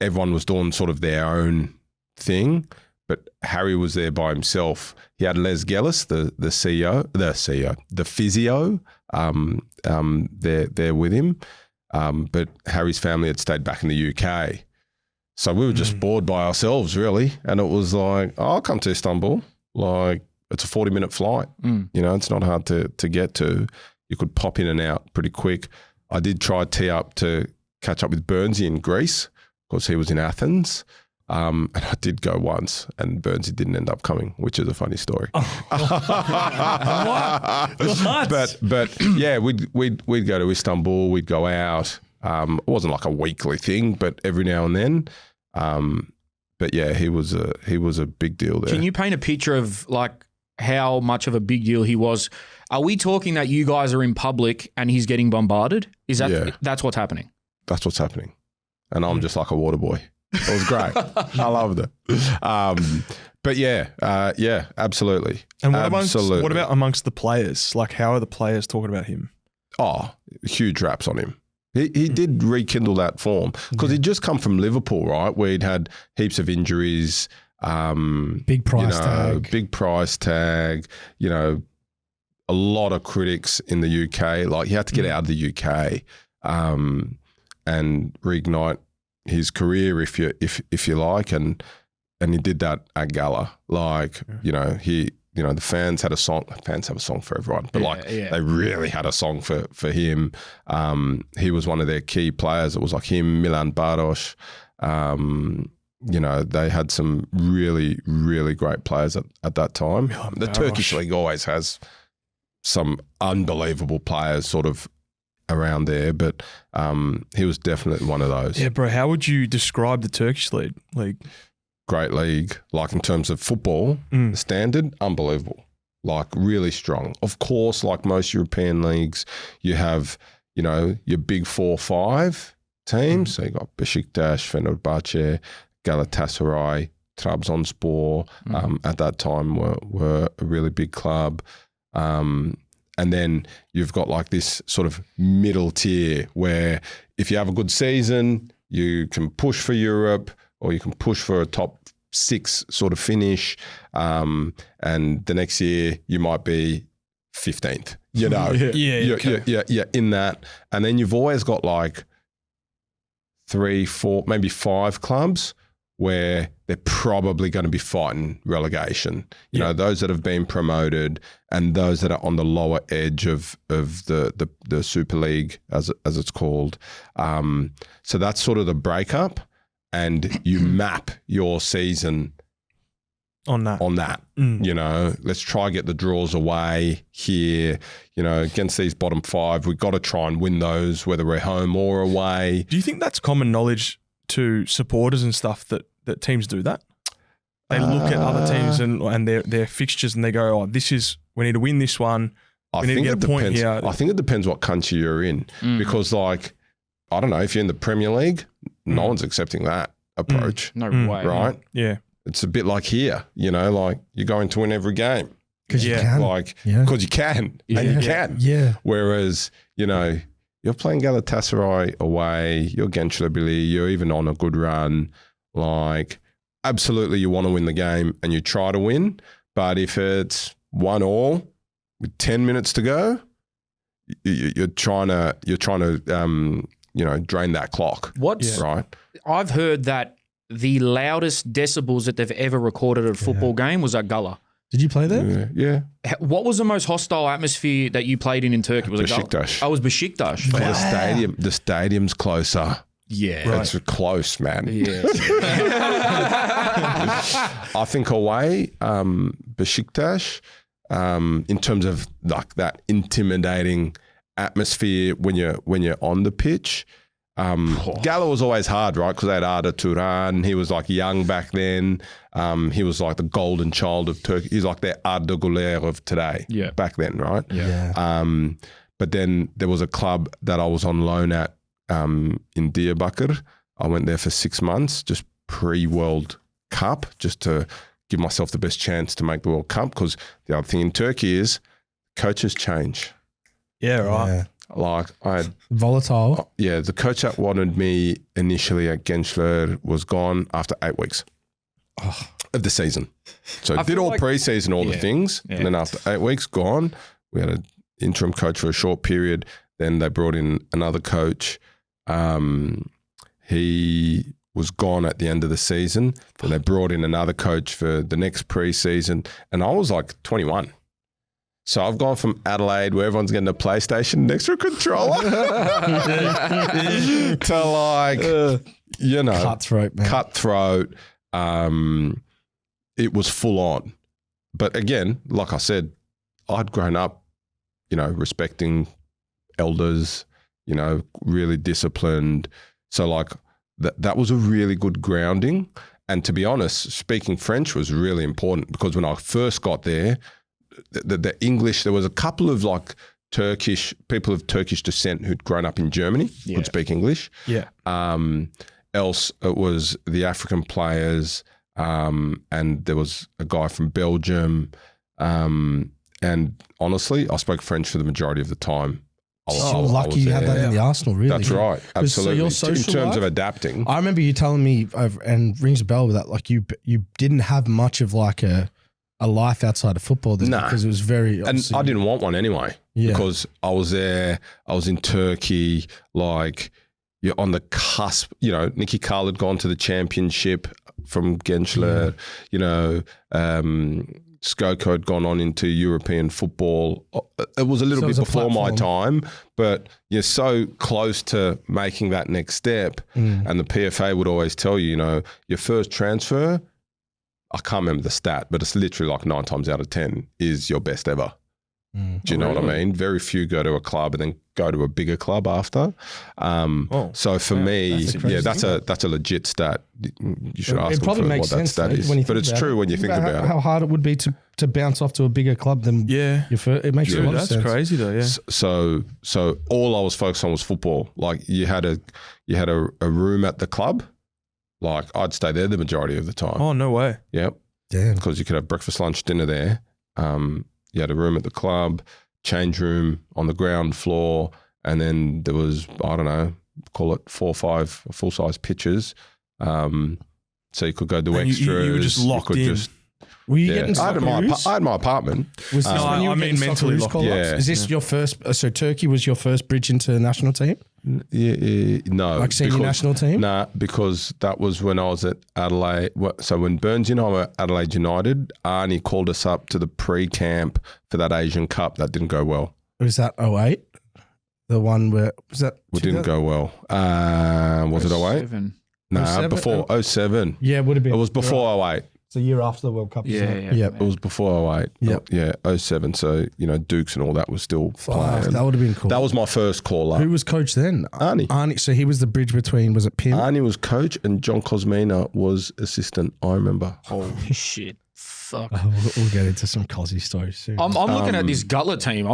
everyone was doing sort of their own thing, but Harry was there by himself. He had Les Gellis, the physio, there with him. But Harry's family had stayed back in the UK. So we were just bored by ourselves, really. And it was like, I'll come to Istanbul. Like, it's a 40-minute flight. It's not hard to get to. You could pop in and out pretty quick. I did try tee up to catch up with Burnsy in Greece because he was in Athens. And I did go once, and Burnsy didn't end up coming, which is a funny story. But yeah, we'd go to Istanbul. We'd go out. It wasn't like a weekly thing, but every now and then. But yeah, he was a big deal there. Can you paint a picture of like how much of a big deal he was? Are we talking that you guys are in public and he's getting bombarded? Is that that's what's happening? That's what's happening. And I'm just like a water boy. It was great. I loved it. But yeah, absolutely. And what about amongst the players? Like, how are the players talking about him? Oh, huge raps on him. He did rekindle that form because he'd just come from Liverpool, right, where he'd had heaps of injuries. Big price tag. Big price tag. You know, a lot of critics in the UK. Like, he had to get out of the UK and reignite his career, if you like, and he did that at Gala. Like, you know, the fans had a song. Fans have a song for everyone, but they really had a song for him. He was one of their key players. It was like him, Milan Baros. You know, they had some really, really great players at that time. The Turkish league always has some unbelievable players sort of around there, but he was definitely one of those. Yeah, bro. How would you describe the Turkish league? Great league, like in terms of football, the standard, unbelievable, like really strong. Of course, like most European leagues, you have, you know, your big 4-5 teams. So you got Besiktas, Fenerbahce, Galatasaray, Trabzonspor. At that time were a really big club. And then you've got like this sort of middle tier where if you have a good season, you can push for Europe, or you can push for a top 6 sort of finish, and the next year you might be 15th. You know, yeah, in that, and then you've always got like 3, 4, maybe 5 clubs where they're probably going to be fighting relegation. You know, those that have been promoted and those that are on the lower edge of the Super League, as it's called. So that's sort of the breakup. And you map your season on that. You know, let's try get the draws away here. You know, against these bottom 5, we've got to try and win those, whether we're home or away. Do you think that's common knowledge to supporters and stuff that teams do that? They look at other teams and their fixtures and they go, we need to win this one. We need to get a point here. I think it depends what country you're in, because like, I don't know, if you're in the Premier League, no one's accepting that approach. No way. Right? Yeah. It's a bit like here, you know, like you're going to win every game. Because you can. Like, because you can. And you can. Yeah. Whereas, you know, you're playing Galatasaray away, you're Gençlerbirliğ, you're even on a good run. Like, absolutely you want to win the game and you try to win. But if it's 1-1 with 10 minutes to go, you're trying to you know, drain that clock. Right? I've heard that the loudest decibels that they've ever recorded at a football game was at Gala. Did you play there? Yeah. What was the most hostile atmosphere that you played in Turkey? Was Besiktas. It was Besiktas. Wow. The stadium's closer. Yeah. Right. It's close, man. Yeah. I think away, Besiktas, in terms of like that intimidating atmosphere when you're on the pitch. Gala was always hard, right? Because they had Arda Turan. He was like young back then. He was like the golden child of Turkey. He's like the Arda Güler of today. Yeah. Back then, right? Yeah. But then there was a club that I was on loan at in Diyarbakir. I went there for 6 months, just pre-World Cup, just to give myself the best chance to make the World Cup. Because the other thing in Turkey is coaches change. Yeah, right. Yeah. Like I had Volatile. Yeah, the coach that wanted me initially at Gençler was gone after 8 weeks of the season. So I did all pre-season, all the things, and then after 8 weeks, gone. We had an interim coach for a short period. Then they brought in another coach. He was gone at the end of the season. Then they brought in another coach for the next pre-season, and I was like 21. So I've gone from Adelaide, where everyone's getting a PlayStation next to a controller, to like, you know, Cutthroat, man. Cutthroat. It was full on. But again, like I said, I'd grown up, you know, respecting elders, you know, really disciplined. So like that was a really good grounding. And to be honest, speaking French was really important, because when I first got there, the English, there was a couple of like Turkish people of Turkish descent who'd grown up in Germany, could speak English. Yeah. Else it was the African players, and there was a guy from Belgium. And honestly, I spoke French for the majority of the time You're lucky you had that in the Arsenal, really. That's right. Absolutely. So your in social terms of life? adapting. I remember you telling me, and rings a bell with that, like you didn't have much of like a life outside of football then because it was very... And I didn't want one anyway because I was there, I was in Turkey, like you're on the cusp, you know, Nicky Carl had gone to the championship from Gençler, you know, Skoko had gone on into European football. It was a little bit before my time, but you're so close to making that next step. And the PFA would always tell you, you know, your first transfer, I can't remember the stat, but it's literally like 9 times out of 10 is your best ever. Do you know what I mean? Very few go to a club and then go to a bigger club after. So for me, that's a legit stat. You should ask them for what that stat is. But it's true when you think about it. How hard it would be to bounce off to a bigger club than your first. It makes a lot of sense. That's crazy though. Yeah. So all I was focused on was football. Like you had a room at the club. Like I'd stay there the majority of the time. Oh, no way. Yep. Damn. Because you could have breakfast, lunch, dinner there. You had a room at the club, change room on the ground floor, and then there was, I don't know, call it 4 or 5 full-size pitches. So you could go do extras. You were just locked in. Were you getting I had my apartment. Was this when you were getting mentally locked? Yeah. Is this your first? So Turkey was your first bridge into the national team? No. Like senior national team? Nah, because that was when I was at Adelaide. So when Burns and I were at Adelaide United, Arnie called us up to the pre-camp for that Asian Cup. That didn't go well. Was that 08? The one where was that? It didn't go well. Was it 08? No, 07? before 07. Yeah, it would have been. It was before 08. It's a year after the World Cup. Yeah. It was before 08. Yep. Yeah, 07. So, you know, Dukes and all that was still playing. That would have been cool. That was my first call up. Who was coach then? Arnie. So he was the bridge between, was it Pim? Arnie was coach and John Cosmina was assistant, I remember. Holy shit. Fuck. We'll get into some Cosy stories soon. I'm looking at this Gutler team.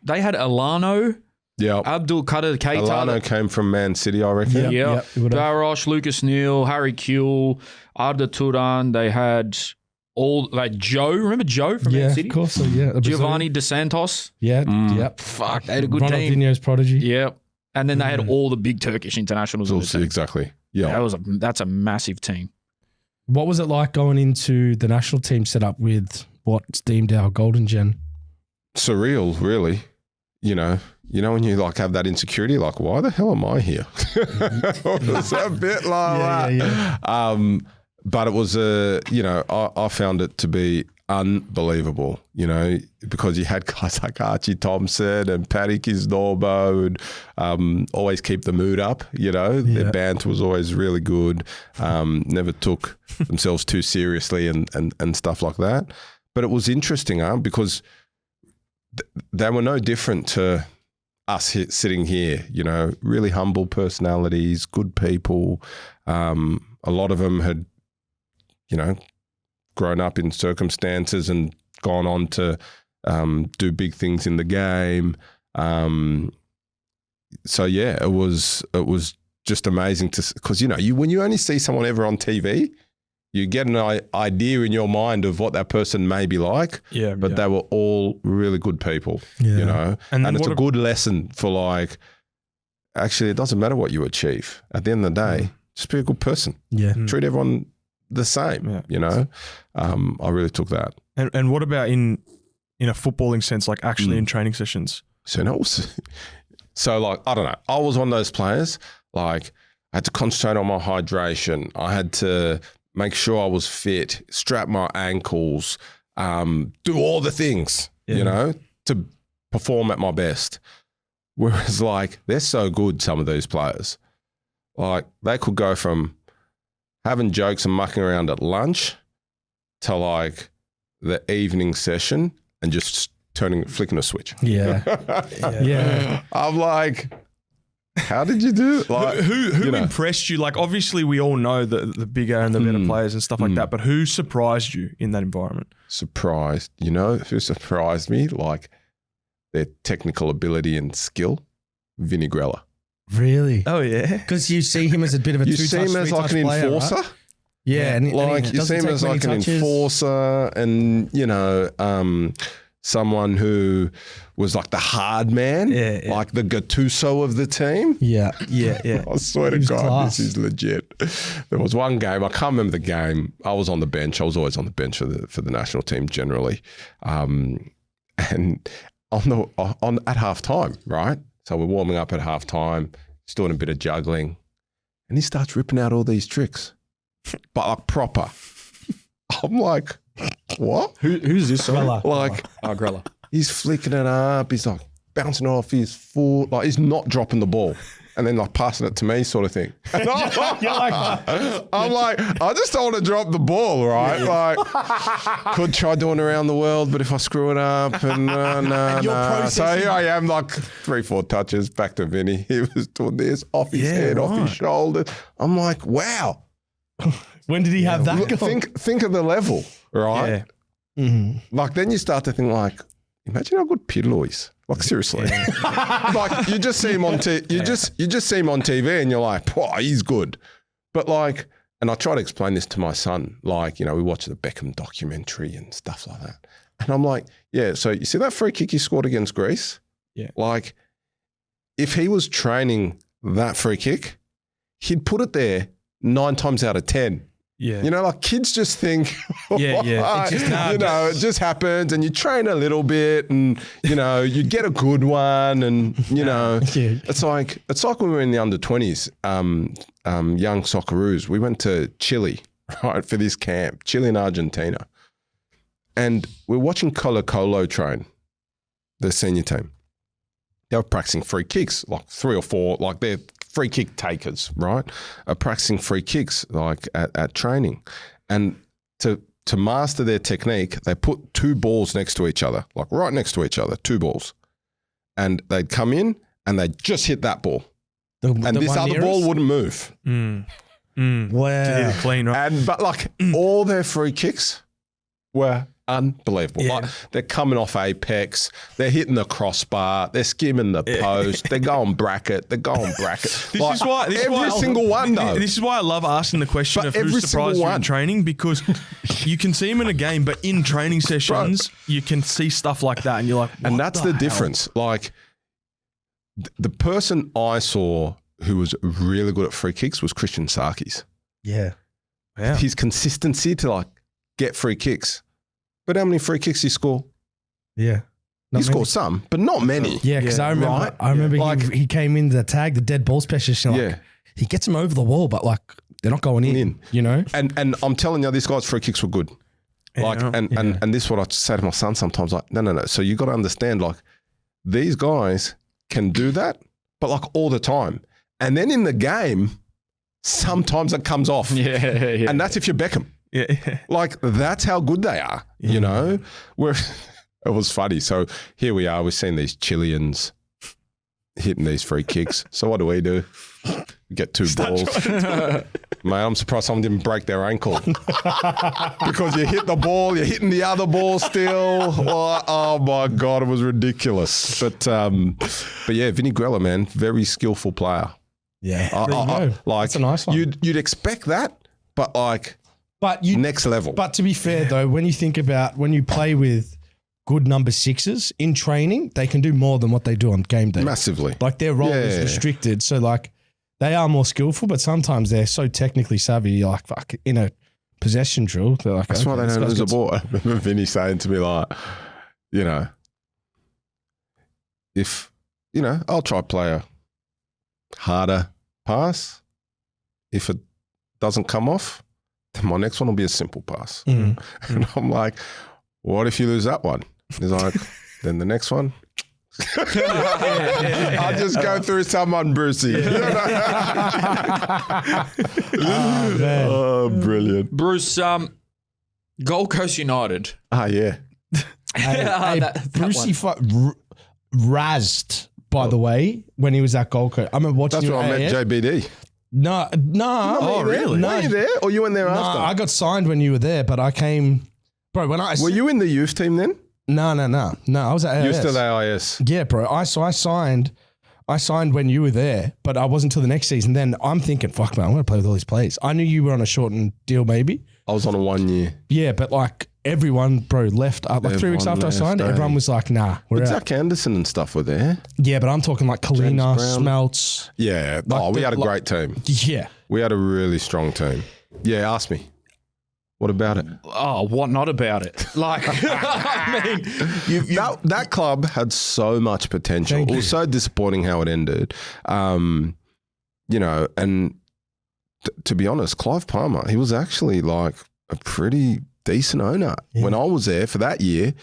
They had Alano, Yeah. Abdul Qadir Keita. Alano came from Man City, I reckon. Yeah. Barosh, Lucas Neal, Harry Kewell, Arda Turan. They had all like Joe. Remember Joe from Man City? Of course. So, yeah. Giovanni De Santos. Yeah. Yep. Fuck, they had a good team. Ronaldinho's prodigy. Yep. And then they had all the big Turkish internationals on the team. Exactly. Yeah. That's a massive team. What was it like going into the national team setup with what's deemed our golden gen? Surreal, really. You know when you like have that insecurity, like, why the hell am I here? It's a bit like that. Yeah. But it was I found it to be unbelievable, you know, because you had guys like Archie Thompson and Paddy Kisnorbo and always keep the mood up, you know. Their banter was always really good, never took themselves too seriously and stuff like that. But it was interesting, because they were no different to us sitting here, you know, really humble personalities, good people. A lot of them had, you know, grown up in circumstances and gone on to do big things in the game. So yeah, it was just amazing because you know when you only see someone ever on TV, you get an idea in your mind of what that person may be like. Yeah, but they were all really good people. Yeah. You know, and it's a good lesson for like. Actually, it doesn't matter what you achieve. At the end of the day, just be a good person. Yeah, treat everyone the same, you know. I really took that. And what about in a footballing sense, like actually in training sessions? So like, I don't know. I was one of those players, like I had to concentrate on my hydration. I had to make sure I was fit, strap my ankles, do all the things, you know, to perform at my best. Whereas like, they're so good, some of these players. Like they could go from having jokes and mucking around at lunch to like the evening session and just flicking a switch. Yeah. I'm like, how did you do it? Like, who impressed you? Like, obviously we all know the bigger and the better players and stuff like that, but who surprised you in that environment? Surprised, you know, who surprised me? Like their technical ability and skill, Vinny Grella. Really? Oh yeah, because you see him as a bit of a you see him as like an enforcer. Right? Yeah, and like you see him as like an enforcer, and you know, someone who was like the hard man, like the Gattuso of the team. Yeah. I swear to God, class. this is legit. There was one game, I can't remember the game. I was on the bench. I was always on the bench for the national team generally. And at halftime, right? So we're warming up at halftime, just doing a bit of juggling. And he starts ripping out all these tricks, but like proper. I'm like, what? Who's this? Grella. Like, Grella. he's flicking it up. He's like bouncing off his foot. Like he's not dropping the ball. And then like passing it to me sort of thing. And I'm like, I just don't want to drop the ball, right? Like, could try doing it around the world, but if I screw it up and no. So here I am, like 3-4 touches back to Vinny. He was doing this off his head, off his shoulder. I'm like, wow. When did he have that? Think of the level, right? Yeah. Like then you start to think like, imagine how good Pirlo is. Like seriously, like you just see him on you just see him on TV and you're like, wow, he's good. But like, and I try to explain this to my son. Like, we watch the Beckham documentary and stuff like that. And I'm like, yeah. So you see that free kick he scored against Greece? Yeah. Like, if he was training that free kick, he'd put it there 9 times out of 10. Yeah. Like kids just think, Yeah. it just happens and you train a little bit and, you get a good one and, it's like when we were in the under 20s, young Socceroos, we went to Chile, right, for this camp, Chile and Argentina. And we're watching Colo-Colo train, the senior team. They were practicing free kicks, like 3 or 4, like they're free kick takers, right? Are practicing free kicks like at training. And to master their technique, they put 2 balls next to each other, like right next to each other, 2 balls. And they'd come in and they'd just hit that ball. And this other ball wouldn't move. Wow. To hit it clean, right? But like all their free kicks were unbelievable. Yeah. Like they're coming off apex, they're hitting the crossbar, they're skimming the post, they're going bracket. This is why every single one though. This is why I love asking the question But of every who's surprised single you in one. training, because you can see him in a game, but in training sessions you can see stuff like that, and you're like, And what that's the the hell? difference. Like the person I saw who was really good at free kicks was Christian Sarkis. Yeah. Wow. His consistency to like get free kicks. But how many free kicks he score? Yeah. He scored some, but not many. Yeah, because Yeah, I remember Like- he came in the tag, the dead ball specialist. And like, he gets them over the wall, but like they're not going in. And I'm telling you, this guy's free kicks were good. Like, Yeah. and this is what I say to my son sometimes, like, no. So you got to understand, like, these guys can do that, but like all the time. And then in the game, sometimes it comes off. Yeah. And that's if you're Beckham. Yeah. Like, that's how good they are, Where it was funny. So here we are, we've seen these Chileans hitting these free kicks. So what do? We get 2 balls. Mate, I'm surprised someone didn't break their ankle. Because you hit the ball, you're hitting the other ball still. Oh my God, it was ridiculous. But yeah, Vinny Grella, man, very skillful player. Yeah. Like, That's a nice one. You'd expect that, but like next level. But to be fair though, when you think about when you play with good number 6s in training, they can do more than what they do on game day. Massively. Like their role is restricted. So like they are more skillful, but sometimes they're so technically savvy, you're like, fuck, in a possession drill, they're like, that's why they don't lose a ball. I remember Vinny saying to me like, if, I'll try play a harder pass. If it doesn't come off, then my next one will be a simple pass. And I'm like, what if you lose that one? He's like, then the next one. I'll just go through someone, Brucey. Oh, brilliant. Bruce, Gold Coast United. Yeah. Brucey razzed, by the way, when he was at Gold Coast. I remember watching That's where I met JBD. No. Oh, really? No, Were you there or you went there no, after? I got signed when you were there, but I came, bro. Were you in the youth team then? No. I was at AIS. You were still AIS. Yeah, bro. I signed when you were there, but I wasn't until the next season. Then I'm thinking, fuck man, I'm going to play with all these players. I knew you were on a shortened deal maybe. I was on a 1 year. Yeah, but like everyone, bro, left. Like 3 weeks Everyone after I signed, left, everyone was like, nah, we're But out. Zach Anderson and stuff were there. Yeah, but I'm talking like Kalina, Brown. Smelts. Yeah. We had a great team. Yeah. We had a really strong team. Yeah, ask me. What about it? Oh, what not about it? Like, I mean, That club had so much potential. Thank It was so disappointing how it ended. And to be honest, Clive Palmer, he was actually like a pretty decent owner. Yeah. When I was there for that year,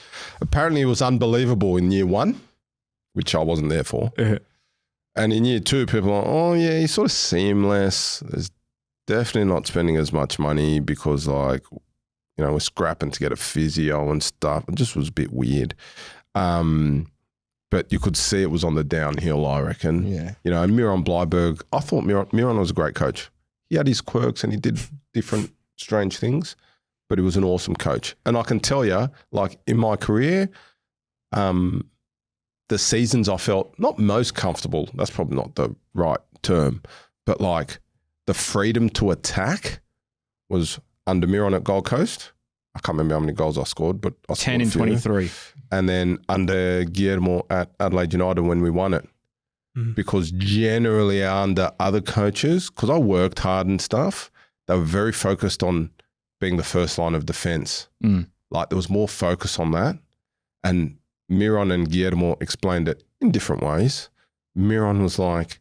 apparently it was unbelievable in year 1, which I wasn't there for. And in year 2, people are like, oh yeah, he's sort of seamless. There's definitely not spending as much money because we're scrapping to get a physio and stuff. It just was a bit weird. But you could see it was on the downhill, I reckon. Yeah. And Miron Bleiberg, I thought Miron was a great coach. He had his quirks and he did different strange things, but he was an awesome coach. And I can tell you, like in my career, the seasons I felt not most comfortable, that's probably not the right term, but like the freedom to attack was under Miron at Gold Coast. I can't remember how many goals I scored, but I scored 10 a and few. 23. And then under Guillermo at Adelaide United when we won it. Because generally under other coaches, because I worked hard and stuff, they were very focused on being the first line of defense. Like there was more focus on that. And Miron and Guillermo explained it in different ways. Miron was like,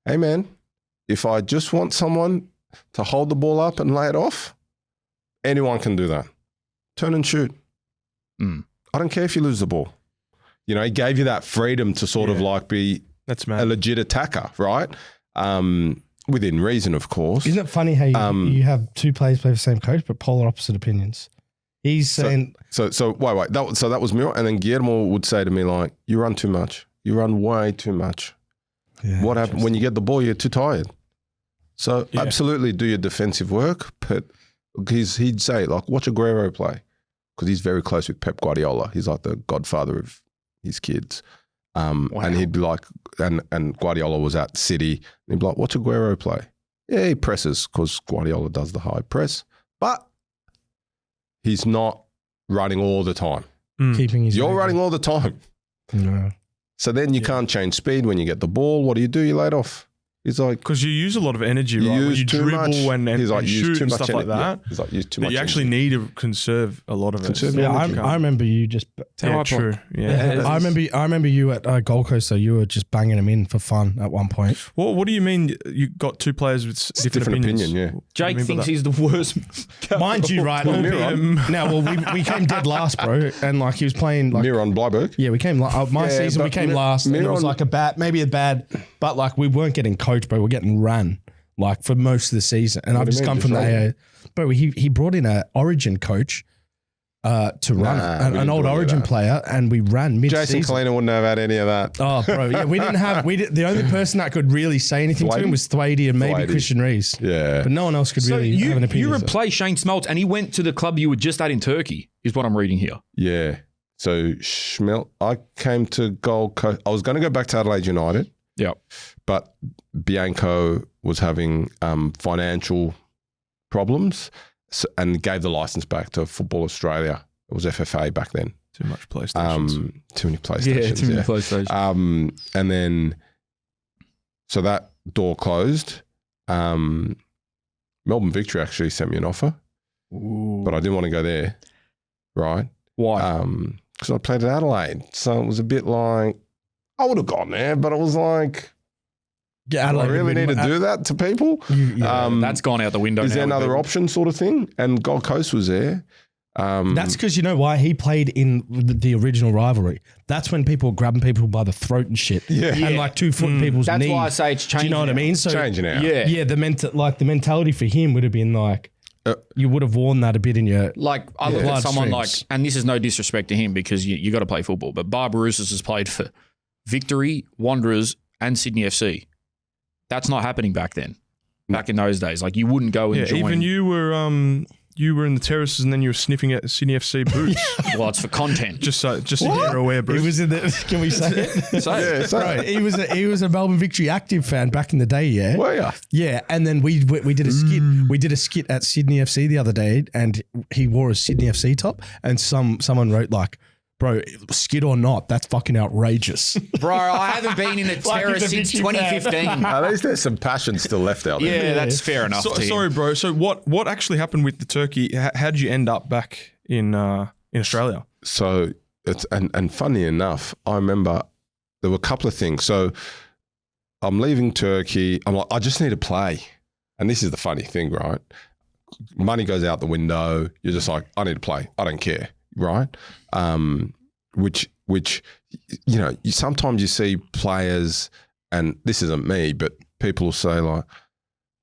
hey man, if I just want someone to hold the ball up and lay it off, anyone can do that. Turn and shoot. I don't care if you lose the ball. He gave you that freedom to sort of like be That's a mad. legit attacker, right? Within reason, of course. Isn't it funny how you have 2 players play for the same coach, but polar opposite opinions? He's saying... So wait. That was Miro. And then Guillermo would say to me like, you run too much. You run way too much. Yeah, What happened? When you get the ball, you're too tired. So absolutely do your defensive work, but he'd say like, watch Aguero play. Because he's very close with Pep Guardiola. He's like the godfather of his kids. And he'd be like, and Guardiola was at City, and he'd be like, watch Aguero play. Yeah, he presses because Guardiola does the high press, but he's not running all the time. keeping his... You're running all the time. No. So then you can't change speed when you get the ball. What do? You lay it off. He's like, Because you use a lot of energy, you right? When use you too dribble much. and He's like, use shoot too and much stuff like energy. that. Yeah. He's like, use too That much you actually energy. need to conserve a lot of it. Conserve Yeah, energy. I remember you just... Yeah, true. Yeah. I remember you at Gold Coast, so you were just banging them in for fun at one point. What do you mean you got 2 players with different opinions? opinion, yeah. What do you Jake mean by thinks that? he's the worst. Mind you, right? Now, we came dead last, bro, and like he was playing like... Miron Bleiberg. Yeah, we came my Yeah, season. We but came last. And it was Miron- like a bad, but like we weren't getting coached, bro. We're getting ran like for most of the season. And I've do you just mean? come Just from the run? AA. Bro, he brought in an Origin coach to run Nah, it, we an didn't old do any of Origin that. player, and we ran mid-season. Jason Kalina wouldn't have had any of that. Oh, bro, yeah, we didn't have. The only person that could really say anything to him was Thwaitie and maybe Thwaitie. Christian Rees. Yeah. But no one else could So really have an you opinion. replaced Shane Smeltz and he went to the club you were just at in Turkey, is what I'm reading here. Yeah. So Schmelt, I came to Gold Coast. I was going to go back to Adelaide United, Yeah. but Bianco was having financial problems and gave the license back to Football Australia. It was FFA back then. Too much PlayStations. Too many PlayStations. PlayStation. And then, so that door closed. Melbourne Victory actually sent me an offer, but I didn't want to go there, right? Why? Because I played at Adelaide. So it was a bit like, I would have gone there, but it was like, do I really need to do that to people? That's gone out the window now. Is there with another people. option sort of thing? And Gold Coast was there. That's because you know why he played in the original rivalry. That's when people were grabbing people by the throat and shit, and like 2 foot people's That's knees. why I say it's Do changing. you know what I mean? So changing out. Yeah. yeah, the mentality for him would have been like you would have worn that a bit in your Like, I look at someone like, Bloodstreams. and this is no disrespect to him because you got to play football, but Barbarouses has played for Victory, Wanderers, and Sydney FC. That's not happening back then. Back in those days. Like, you wouldn't go and join. Even you were you were in the terraces and then you were sniffing at Sydney FC boots. Well, it's for content. just so you're aware, Bruce. He was in the. Can we say it? Yeah, He was a Melbourne Victory Active fan back in the day. Yeah. Were ya? Yeah, and then we did a skit. We did a skit at Sydney FC the other day, and he wore a Sydney FC top, and someone wrote like, "Bro, skit or not, that's fucking outrageous." Bro, I haven't been in a terrace since 2015. At least there's some passion still left out there. Yeah, that's fair enough. Sorry, bro. So what actually happened with the turkey? How did you end up back in Australia? So it's and funny enough, I remember there were a couple of things. So I'm leaving Turkey. I'm like, I just need to play. And this is the funny thing, right? Money goes out the window. You're just like, I need to play. I don't care, right? Which you know, sometimes you see players, and this isn't me, but people will say like,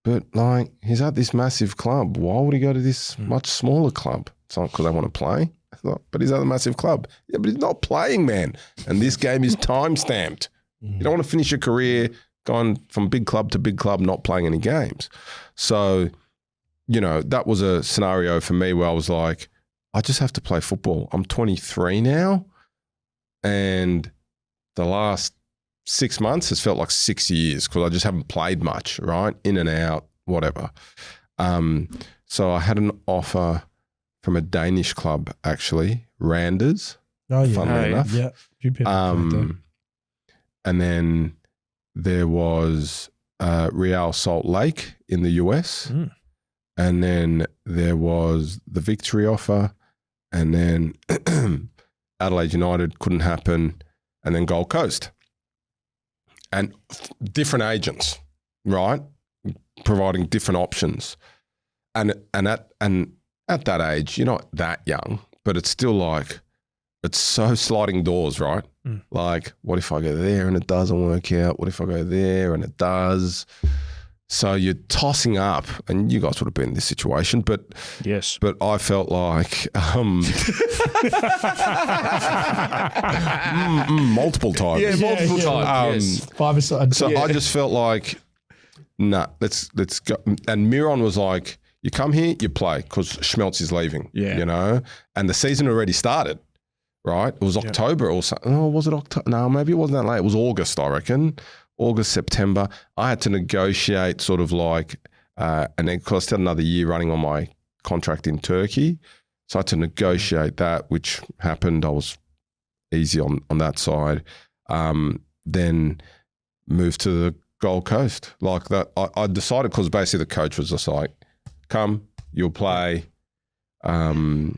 but like he's at this massive club. Why would he go to this much smaller club? It's not because they want to play. But he's at a massive club. Yeah, but he's not playing, man. And this game is time stamped. You don't want to finish your career going from big club to big club, not playing any games. So, you know, that was a scenario for me where I was like, I just have to play football. I'm 23 now, and the last 6 months has felt like 6 years because I just haven't played much, right? In and out, whatever. So I had an offer from a Danish club, actually, Randers. Oh yeah, Funnily enough. Yeah. Few people played there. And then there was Real Salt Lake in the US. And then there was the Victory offer. And then Adelaide United couldn't happen. And then Gold Coast. And different agents, right? Providing different options. And at that age, you're not that young, but it's still like, it's so sliding doors, right? Like, what if I go there and it doesn't work out? What if I go there and it does? So you're tossing up, and you guys would have been in this situation, but yes, but I felt like multiple times. Yeah, multiple times. Yes. 5 aside. So I just felt like, nah, let's go. And Miron was like, you come here, you play, because Schmelz is leaving, you know? And the season already started, right? It was October or something. Oh, was it October? No, maybe it wasn't that late. It was August, I reckon. August, September. I had to negotiate sort of like, and then because I still had another year running on my contract in Turkey. So I had to negotiate that, which happened. I was easy on that side. Then moved to the Gold Coast. Like that, I decided because basically the coach was just like, come, you'll play. There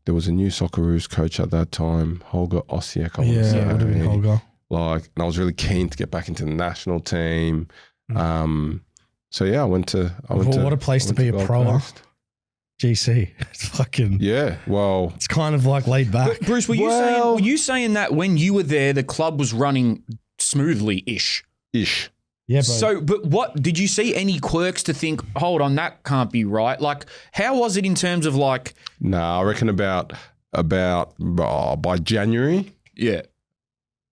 was a new Socceroos coach at that time, Holger Osiek. Yeah, it would have been Holger. Like, and I was really keen to get back into the national team. So yeah, I went to. What a place to be a pro. GC, it's fucking Well, it's kind of like laid back. Bruce, were you saying that when you were there, the club was running smoothly ish? Yeah, bro. So, but what did you see any quirks to think? Hold on, that can't be right. Like, how was it in terms of like? I reckon about by January. Yeah.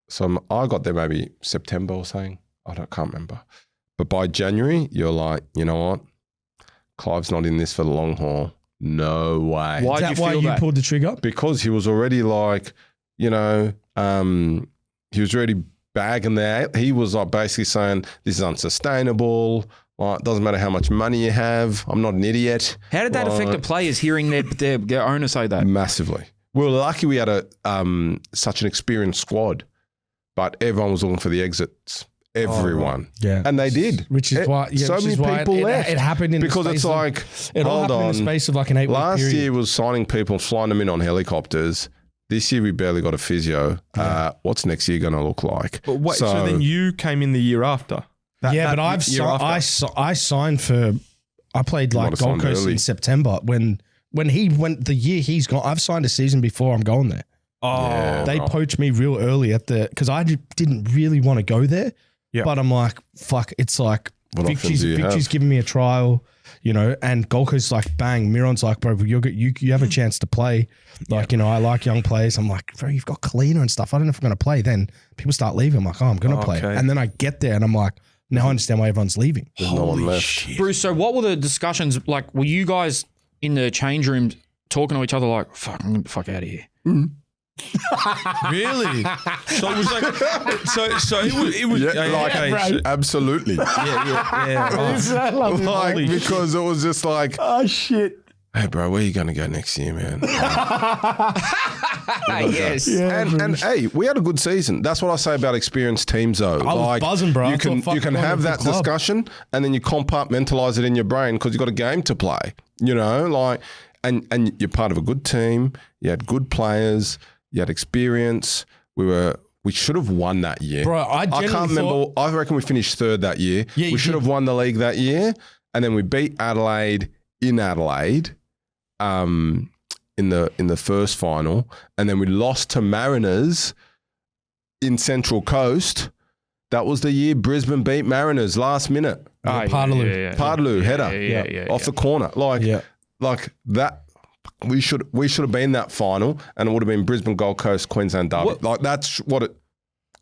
So I got there maybe September or something. Can't remember. But by January, you're like, you know what? Clive's not in this for the long haul. No way. Is that why you pulled the trigger? Because he was already like, you know, he was already bagging that. He was like basically saying, this is unsustainable. Like, it doesn't matter how much money you have. I'm not an idiot. How did that affect the players hearing their owner say that? Massively. We were lucky we had such an experienced squad. But everyone was looking for the exits. Everyone. Yeah. And they did. Which is why so many people left. It happened in because the space it's like, it all happened in the space of like an 8 week period. Last year was signing people, flying them in on helicopters. This year we barely got a physio. What's next year going to look like? But wait, so then you came in the year after. But I signed for. I played like Gold Coast in September when he went the year he's gone. I've signed a season before I'm going there. Oh, they poached me real early because I didn't really want to go there. Yeah. But I'm like, fuck, it's like Victory's giving me a trial, you know, and Gold Coast's like, bang, Miron's like, bro, you have a chance to play. Like, you know, I like young players. I'm like, bro, you've got Kalina and stuff. I don't know if I'm going to play. Then people start leaving. I'm like, oh, I'm going to play. And then I get there and I'm like, Now I understand why everyone's leaving. There's no one left. Shit. Bruce, so what were the discussions like? Were you guys in the change room talking to each other like, fuck, I'm going to get the fuck out of here? Really? So it was like, so it was Yeah, like, okay, so- absolutely. yeah. Right. I love Like, Holy because it was just like, Oh shit. hey, bro, where are you going to go next year, man? Yes. And hey, we had a good season. That's what I say about experienced teams, though. I was buzzing, bro. I You can thought, fuck, you can I'm have going that to the club. discussion, and then you compartmentalize it in your brain because you got a game to play. You know, like, and you're part of a good team. You had good players. You had experience. We should have won that year, Bro, I can't genuinely remember. I reckon we finished third that year. Yeah, you we should did. have won the league that year, and then we beat Adelaide in Adelaide. In the first final, and then we lost to Mariners in Central Coast. That was the year Brisbane beat Mariners last minute. Partaloo. Pardaloo header Yeah. off the corner. Like that. We should have been that final, and it would have been Brisbane, Gold Coast, Queensland Derby. What- Like that's what it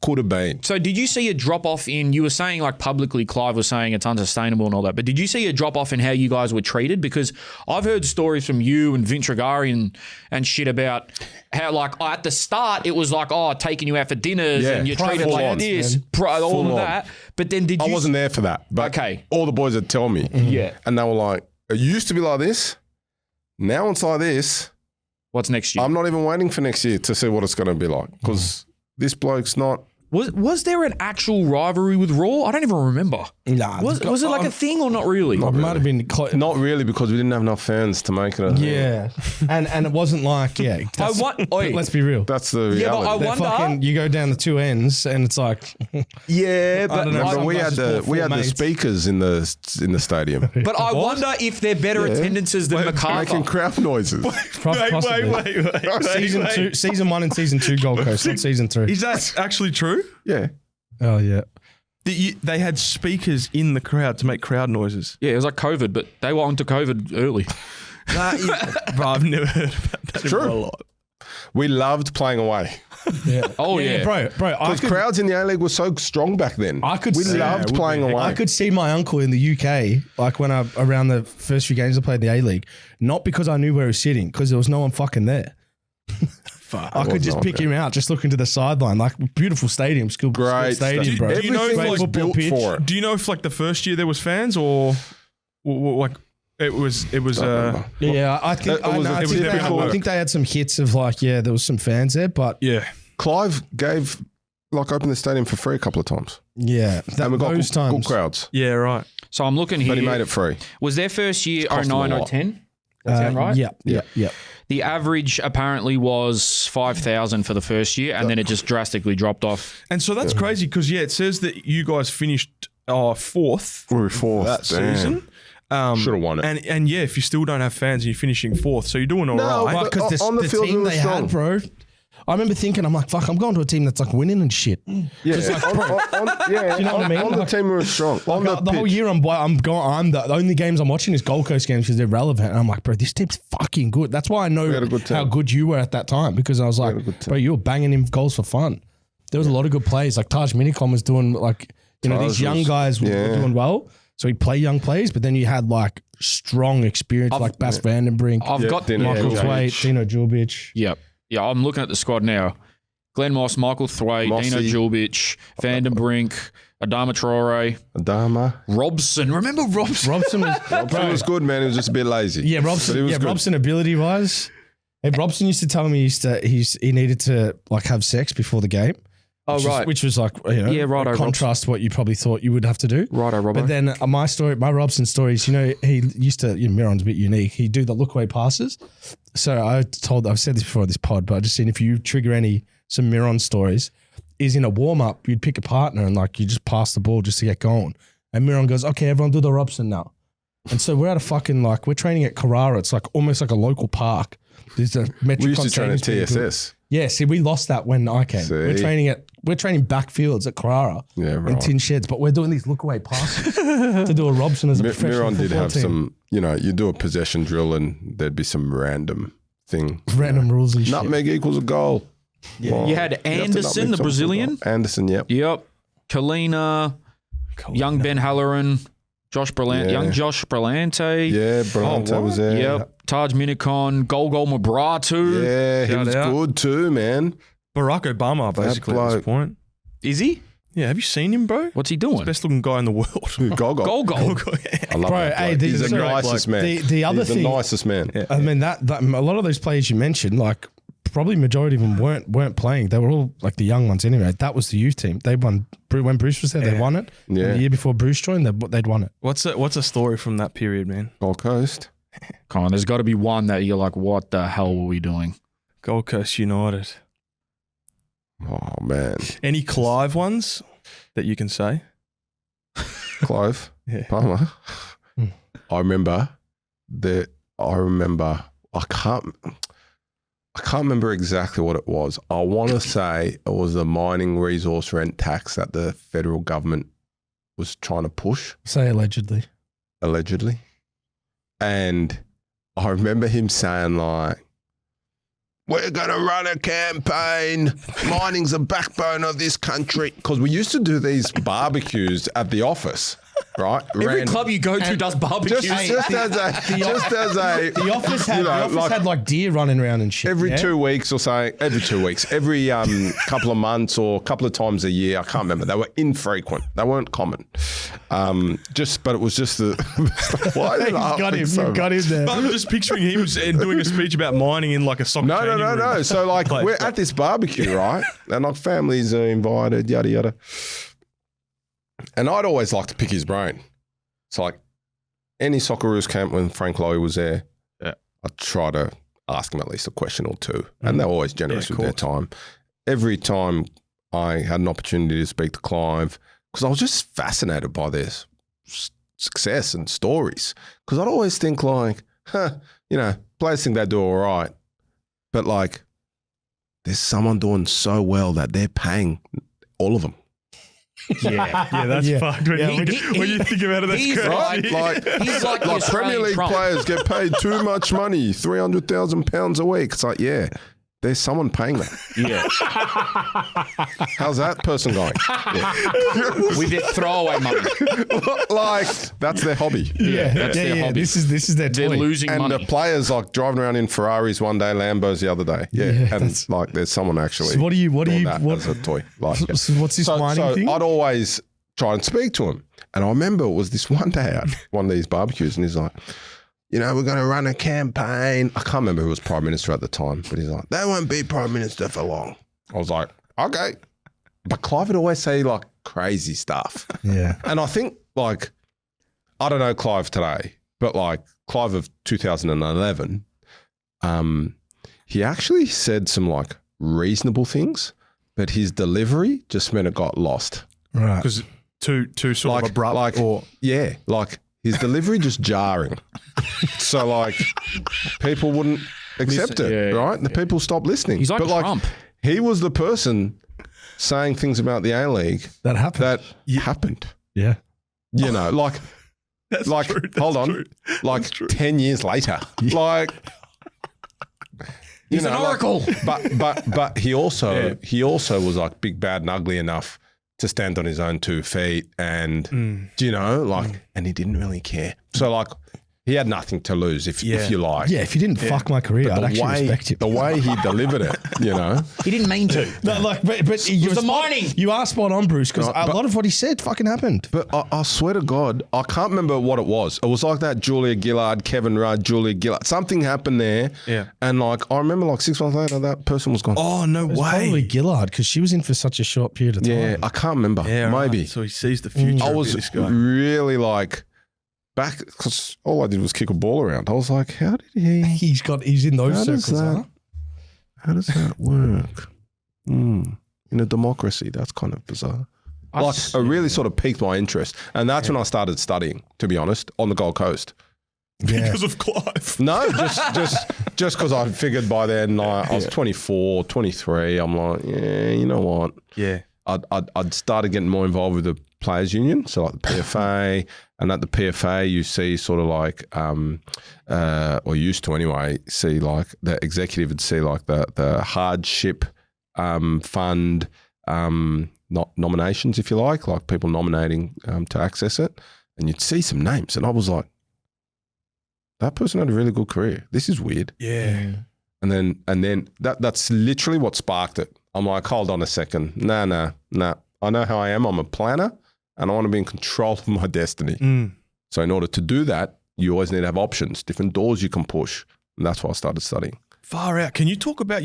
could have been. So did you see a drop off in, you were saying like publicly, Clive was saying it's unsustainable and all that, but did you see a drop off in how you guys were treated? Because I've heard stories from you and Vince Regari and shit about how like at the start it was like, oh, taking you out for dinners Yeah, and you're private treated like lawns, this, man. all Full of on. that. But then did you... I wasn't there for that, but Okay. all the boys would tell me. Yeah. And they were like, it used to be like this. Now it's like this. What's next year? I'm not even waiting for next year to see what it's going to be like because this bloke's not. Was there an actual rivalry with Raw? I don't even remember. Nah, Was it like a thing or not really? It might have been. Not really because we didn't have enough fans to make it. Yeah, and it wasn't like that's- want- but oi. let's be real. That's the Yeah, but reality. I They're wonder. fucking, you go down the two ends, and it's like, Yeah, I don't know. Remember, Some we guys had just the bought we four had the mates. speakers in the stadium But I wonder if they're better attendances than MacArthur. making crowd noises. possibly. Season 1 and season 2 Gold Coast, not season 3. Is that actually true? Yeah, Oh yeah. They had speakers in the crowd to make crowd noises. Yeah, it was like COVID, but they were onto COVID early. Bro, I've never heard about that. True. In my life. we loved playing away Yeah. Oh, yeah. bro. I because could, crowds in the A League were so strong back then. We see- loved playing away. I could see my uncle in the UK, like when around the first few games I played in the A League, not because I knew where he was sitting, because there was no one fucking there. I could just pick him out, just looking to the sideline, like beautiful stadium, school Great stadium, stuff. bro. Do you know Everything if, was like, built pitch? for it. Do you know if like the first year there was fans or like it was remember. Yeah, I think It was a typical- I think they had some hits of like, yeah, there was some fans there, but yeah. Clive opened the stadium for free a couple of times, yeah, and we got those good times. crowds. Yeah, right. So I'm looking here. But he made it free. Was their first year Cost them a 09, lot. 010? That sound right? Yeah. The average apparently was 5,000 for the first year, and then it just drastically dropped off. And so that's crazy because it says that you guys finished fourth We were fourth that season. Should have won it. And yeah, if you still don't have fans and you're finishing fourth, so you're doing all No, right. but- Because on the the field we team were they strong. had, bro. I remember thinking, I'm like, fuck, I'm going to a team that's like winning and shit. Yeah, you know what I mean? on the team we were strong. On Like, the the whole pitch. year I'm the only games I'm watching is Gold Coast games because they're relevant. And I'm like, bro, this team's fucking good. That's why I know had a good team. how good you were at that time, because I was like, bro, you were banging in goals for fun. There was a lot of good plays. Like Taj Minicom was doing like, these Taj young was- guys were doing well. So he'd play young plays, but then you had like strong experience like Bas Vandenbrink, I've got Dino Michael Djite. Thwaite, Dino Djulbic. Yep. Yeah, I'm looking at the squad now. Glenn Moss, Michael Thwaite, Mossy. Dino Djulbic, Vandenbrink, Adama Traore, Adama. Robson. Remember Robson? Robson was, Robson was good, man. He was just a bit lazy. yeah, But he Robson. was Yeah, good. Robson ability wise. And Robson used to tell me he needed to like have sex before the game. Oh, right. Which was like, Yeah, righto, a contrast to what you probably thought you would have to do. Righto, Robbo. But then my Robson stories, he used to, Miron's a bit unique. He'd do the look away passes. So I've said this before on this pod, but I just seen if you trigger some Miron stories, is in a warm up, you'd pick a partner and like you just pass the ball just to get going. And Miron goes, okay, everyone do the Robson now. And so we're at a fucking we're training at Carrara. It's like almost like a local park. There's a We Metricon used to train at training school. TSS. Yeah, see, we lost that when I came. See? We're training backfields at Carrara Yeah, in right. tin sheds, but we're doing these look away passes to do a Robson as a professional Miron did football have team. some, you do a possession drill and there'd be some random thing. Random rules and shit. Nutmeg equals a goal. You had have to Anderson, nutmeg the someone for a Brazilian. goal. Anderson, yep. Yep. Kalina. Cool. Young Ben Halloran, Josh Brillante, Yeah. young Josh Brillante. Yeah, Brillante was there. Yep. Taj Minikon, Golgol Mabratu. Yeah, he Shout was out. good too, man. Barack Obama, basically, at this bloke. point. Is he? Yeah, have you seen him, bro? What's he doing? Best looking guy in the world. Golgol. Golgol. I love Bro, that hey, bloke. He's the- the sorry, nicest man. the other He's thing- the nicest man. Yeah. I mean that a lot of those players you mentioned, like probably majority of them weren't playing. They were all like the young ones anyway. That was the youth team. They won when Bruce was there. They won it. Yeah. And the year before Bruce joined, they'd won it. What's a story from that period, man? Gold Coast. Come on, there's got to be one that you're like, what the hell were we doing? Gold Coast United. Oh man, Any Clive ones that you can say? Clive Yeah. Palmer. Hmm. I remember. I can't remember exactly what it was. I want to say it was the mining resource rent tax that the federal government was trying to push, Say allegedly. allegedly. And I remember him saying like, we're going to run a campaign. Mining's the backbone of this country. Because we used to do these barbecues at the office, right? Every club you go to does barbecue. just as a The office had you know, the office like had like deer running around and shit. every yeah? 2 weeks or so, every couple of months or a couple of times a year. I can't remember. They were infrequent. They weren't common. But it was just the. Why did I Got him. think so You got him there. I'm just picturing him doing a speech about mining in like a soccer No. changing room. So like Place. we're at this barbecue, right? And like families are invited, yada yada. And I'd always like to pick his brain. So like any Socceroos camp when Frank Lowy was there, Yeah. I'd try to ask him at least a question or two. And they're always generous Yeah, with of their time. Every time I had an opportunity to speak to Clive, because I was just fascinated by their success and stories. Because I'd always think like, players think they do all right. But like, there's someone doing so well that they're paying all of them. Yeah. Yeah, that's Yeah. fucked. When, Yeah, you, he- when you think about it, that's he's crazy. Right? He's like the Premier Australian League Trump. players get paid too much money, £300,000 a week. It's like, yeah, there's someone paying that. Yeah. How's that person going? With their throwaway money. Like, that's their hobby. Yeah, that's their hobby. This is their They're toy. losing And money. the players like driving around in Ferraris one day, Lambos the other day. Yeah, Yeah, and that's- like there's someone actually. So what do you doing that as a toy? Like, yeah. So what's this mining so thing? I'd always try and speak to him. And I remember it was this one day at one of these barbecues, and he's like, we're going to run a campaign. I can't remember who was Prime Minister at the time, but he's like, they won't be Prime Minister for long. I was like, okay. But Clive would always say like crazy stuff. Yeah. And I think like, I don't know Clive today, but like Clive of 2011, he actually said some like reasonable things, but his delivery just meant it got lost. Right. Because too sort of abrupt. like his delivery just jarring. So like people wouldn't accept it, yeah, right? The people stopped listening. He's like but Trump. he was the person saying things about the A-League That happened. that happened. Yeah. Like that's like true. That's hold on, true. like That's true. 10 years later, like He's an oracle. But he also was like big, bad, and ugly enough to stand on his own 2 feet, and and he didn't really care. So like he had nothing to lose if you like. Yeah, if you didn't fuck my career, I'd actually respect you. The way he delivered it, He didn't mean to. No, like, but you the mining. You are spot on, Bruce, because No, a but- lot of what he said fucking happened. But I swear to God, I can't remember what it was. It was like that Julia Gillard, Kevin Rudd, Julia Gillard. Something happened there. Yeah. And like, I remember like 6 months later, that person was gone. Oh, no It was probably way. Gillard, because she was in for such a short period of time. Yeah, I can't remember. Yeah, right. Maybe. So he sees the future. I of was this guy. really like back because all I did was kick a ball around. I was like, how did he? He's in those How does circles, that- huh? How does that work? In a democracy, that's kind of bizarre. Like, it really sort of piqued my interest, and that's when I started studying. To be honest, on the Gold Coast. Yeah. Because of Clive. No, just because I figured by then I was 24, 23. I'm like, yeah, you know what? Yeah. I'd started getting more involved with the players' union, so like the PFA, and at the PFA you see sort of like, or used to anyway, see like the executive would see like the hardship fund, nominations, if you like people nominating to access it, and you'd see some names, and I was like, that person had a really good career. This is weird. Yeah. And then that's literally what sparked it. I'm like, hold on a second. Nah. I know how I am. I'm a planner, and I want to be in control of my destiny. So in order to do that, you always need to have options, different doors you can push. And that's why I started studying. Far out. Can you talk about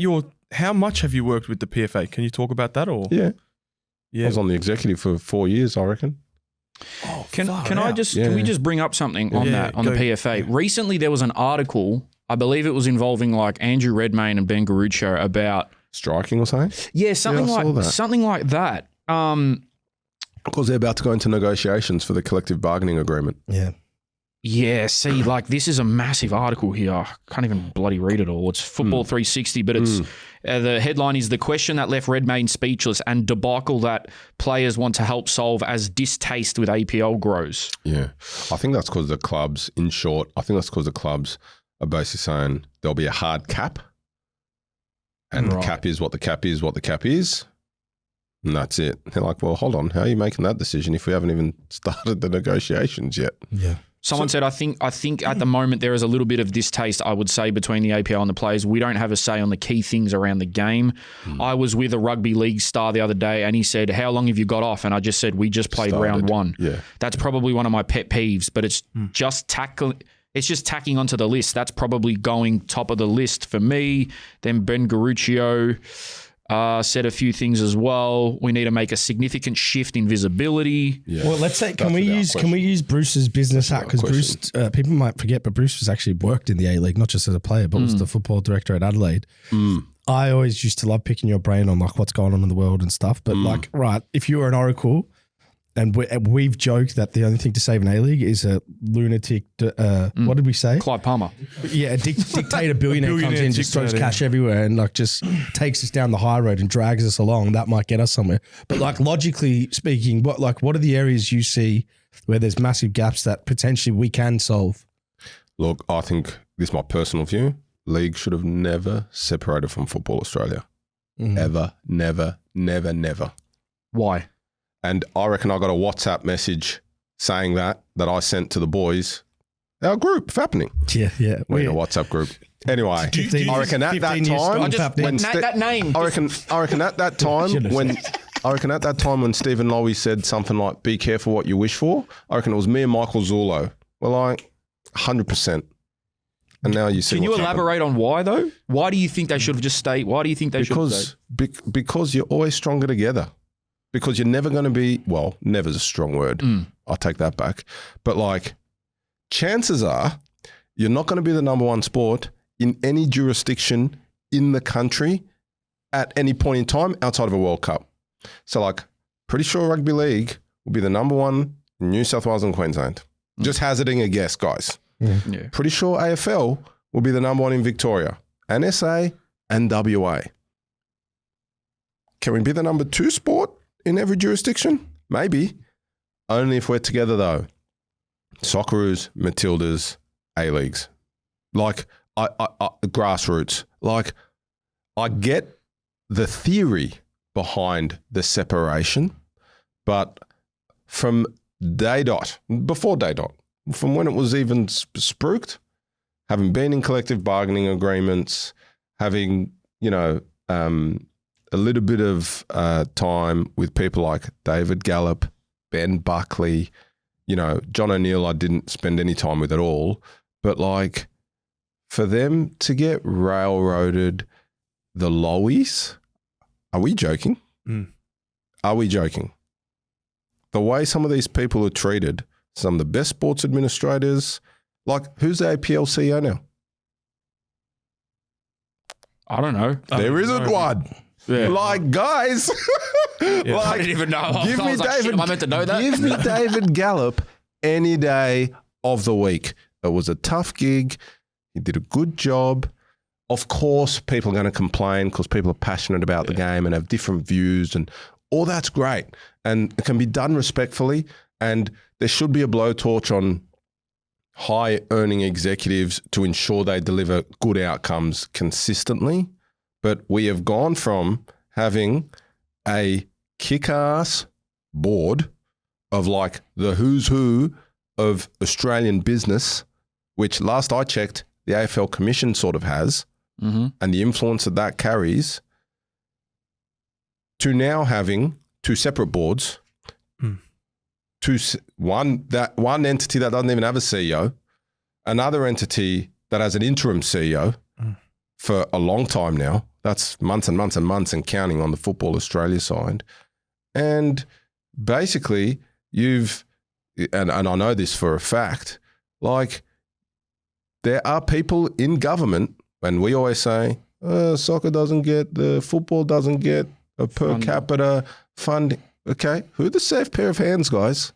how much have you worked with the PFA? Can you talk about that or? Yeah. Yeah. I was on the executive for 4 years, I reckon. Oh, Can Yeah. we just bring up something on Yeah, that, on the go. PFA? Recently there was an article, I believe it was involving like Andrew Redmayne and Ben Garuccio about Striking or something? something I saw like that. something like that. Because they're about to go into negotiations for the collective bargaining agreement. Yeah. Yeah, see, like this is a massive article here. I can't even bloody read it all. It's Football 360, but it's the headline is "The question that left Redmayne speechless and debacle that players want to help solve as distaste with APL grows." Yeah. I think that's because the clubs, in short, the clubs are basically saying there'll be a hard cap, and Right. the cap is what the cap is, what the cap is. And that's it. They're like, well, hold on. How are you making that decision if we haven't even started the negotiations yet? Yeah. Someone said, I think at the moment there is a little bit of distaste, I would say, between the APL and the players. We don't have a say on the key things around the game. I was with a rugby league star the other day and he said, how long have you got off? And I just said, we just played round one. Yeah. That's probably one of my pet peeves, but it's just tacking onto the list. That's probably going top of the list for me. Then Ben Garuccio said a few things as well. We need to make a significant shift in visibility. Yeah. Well, let's say, can That's we without use question. Bruce's business hat? Because question. Bruce, people might forget, but Bruce was actually worked in the A-League, not just as a player, but was the football director at Adelaide. I always used to love picking your brain on like what's going on in the world and stuff. But like, right, if you were an Oracle, and we've joked that the only thing to save an A-League is a lunatic, what did we say? Clive Palmer. Yeah, a dictator billionaire comes in, just throws dictator. cash everywhere and like just takes us down the high road and drags us along. That might get us somewhere. But like logically speaking, what are the areas you see where there's massive gaps that potentially we can solve? Look, I think this is my personal view. League should have never separated from Football Australia. Ever, never. Why? And I reckon I got a WhatsApp message saying that I sent to the boys. Our group, Fappening. Yeah. We're in a WhatsApp group. Anyway, I reckon at that 15 years time, strong, when that name. I reckon at that time when Stephen Lowy said something like, "Be careful what you wish for," I reckon it was me and Michael Zullo. We're like 100%. And now you see. Can you what's happened. elaborate on why though? Why do you think they should have just stayed? Why do you think they should have stayed? Because you're always stronger together. Because you're never going to be, well, never's a strong word. I'll take that back. But like, chances are you're not going to be the number one sport in any jurisdiction in the country at any point in time outside of a World Cup. So like, pretty sure rugby league will be the number one in New South Wales and Queensland. Just hazarding a guess, guys. Yeah. Pretty sure AFL will be the number one in Victoria and SA and WA. Can we be the number two sport in every jurisdiction? Maybe. Only if we're together though. Socceroos, Matildas, A-Leagues. Like, I grassroots. Like, I get the theory behind the separation, but from day dot, before day dot, from when it was even spruiked, having been in collective bargaining agreements, having, a little bit of time with people like David Gallup, Ben Buckley, John O'Neill I didn't spend any time with at all. But like, for them to get railroaded, the Lowies, are we joking? Are we joking? The way some of these people are treated, some of the best sports administrators, like who's the APL CEO now? I don't know. There isn't one. Yeah. Like, guys, I like, didn't even know. give I me was like, shit, David. am I meant to know that? Give me David Gallup any day of the week. It was a tough gig. He did a good job. Of course, people are going to complain because people are passionate about the game and have different views, and all that's great. And it can be done respectfully. And there should be a blowtorch on high-earning executives to ensure they deliver good outcomes consistently. But we have gone from having a kick-ass board of like the who's who of Australian business, which last I checked, the AFL Commission sort of has, and the influence that carries, to now having two separate boards, one entity that doesn't even have a CEO, another entity that has an interim CEO for a long time now. That's months and months and months and counting on the Football Australia side. And basically and I know this for a fact, like there are people in government, and we always say, soccer doesn't get, the football doesn't get a per capita funding. Okay, who are the safe pair of hands, guys?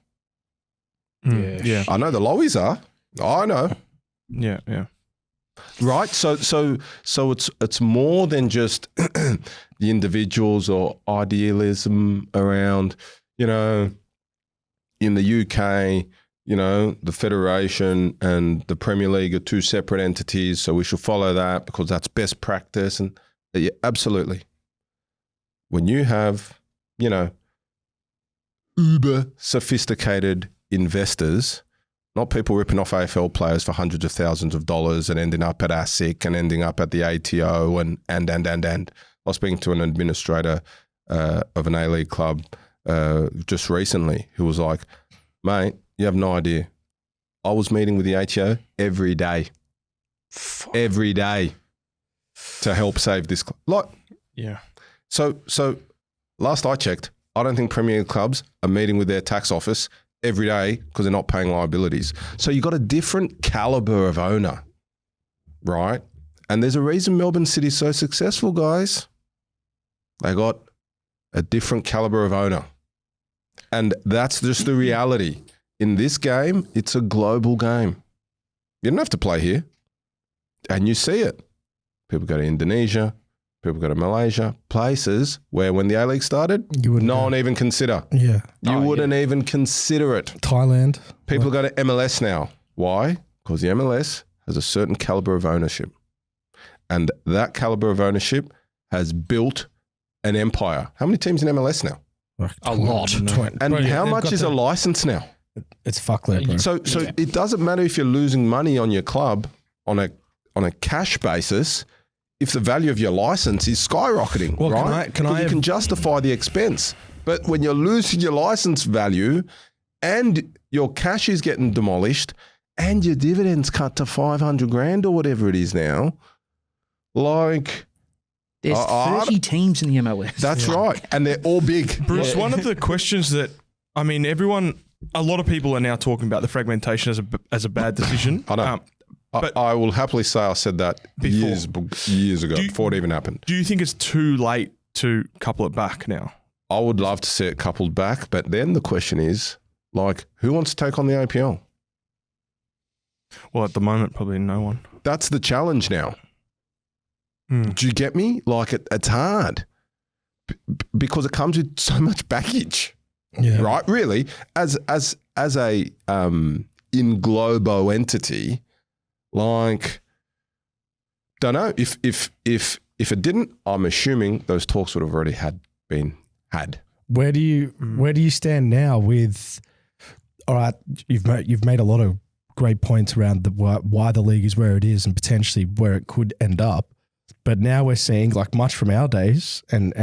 Yeah. I know the Lowies are. I know. Yeah. Right. So it's more than just the individuals or idealism around, in the UK, the Federation and the Premier League are two separate entities, so we should follow that because that's best practice. And yeah, absolutely. When you have, uber sophisticated investors, not people ripping off AFL players for hundreds of thousands of dollars and ending up at ASIC and ending up at the ATO and. I was speaking to an administrator of an A-League club just recently who was like, mate, you have no idea. I was meeting with the ATO every day to help save this club. So last I checked, I don't think Premier League clubs are meeting with their tax office every day because they're not paying liabilities. So you got a different caliber of owner, right? And there's a reason Melbourne City's so successful, guys. They got a different caliber of owner. And that's just the reality. In this game, it's a global game. You don't have to play here. And you see it. People go to Indonesia, people go to Malaysia, places where when the A-League started, no one even consider. Yeah. You wouldn't even consider it. Thailand. People go to MLS now. Why? Because the MLS has a certain caliber of ownership. And that caliber of ownership has built an empire. How many teams in MLS now? A lot. And how much is a license now? It's fuckload, bro. So it doesn't matter if you're losing money on your club on a cash basis if the value of your license is skyrocketing, Well, right? you can justify the expense. But when you're losing your license value and your cash is getting demolished and your dividends cut to 500 grand or whatever it is now, like... There's 30 teams in the MLS. That's right. And they're all big. Bruce, one of the questions that, a lot of people are now talking about the fragmentation as a bad decision. I know. But I will happily say I said that years ago, before it even happened. Do you think it's too late to couple it back now? I would love to see it coupled back, but then the question is, like, who wants to take on the APL? Well, at the moment, probably no one. That's the challenge now. Do you get me? Like, it's hard because it comes with so much baggage, right? Really, as a in globo entity, like, don't know if it didn't. I'm assuming those talks would have already been had. Where do you stand now with? All right, you've made a lot of great points around why the league is where it is and potentially where it could end up. But now we're seeing, like, much from our days and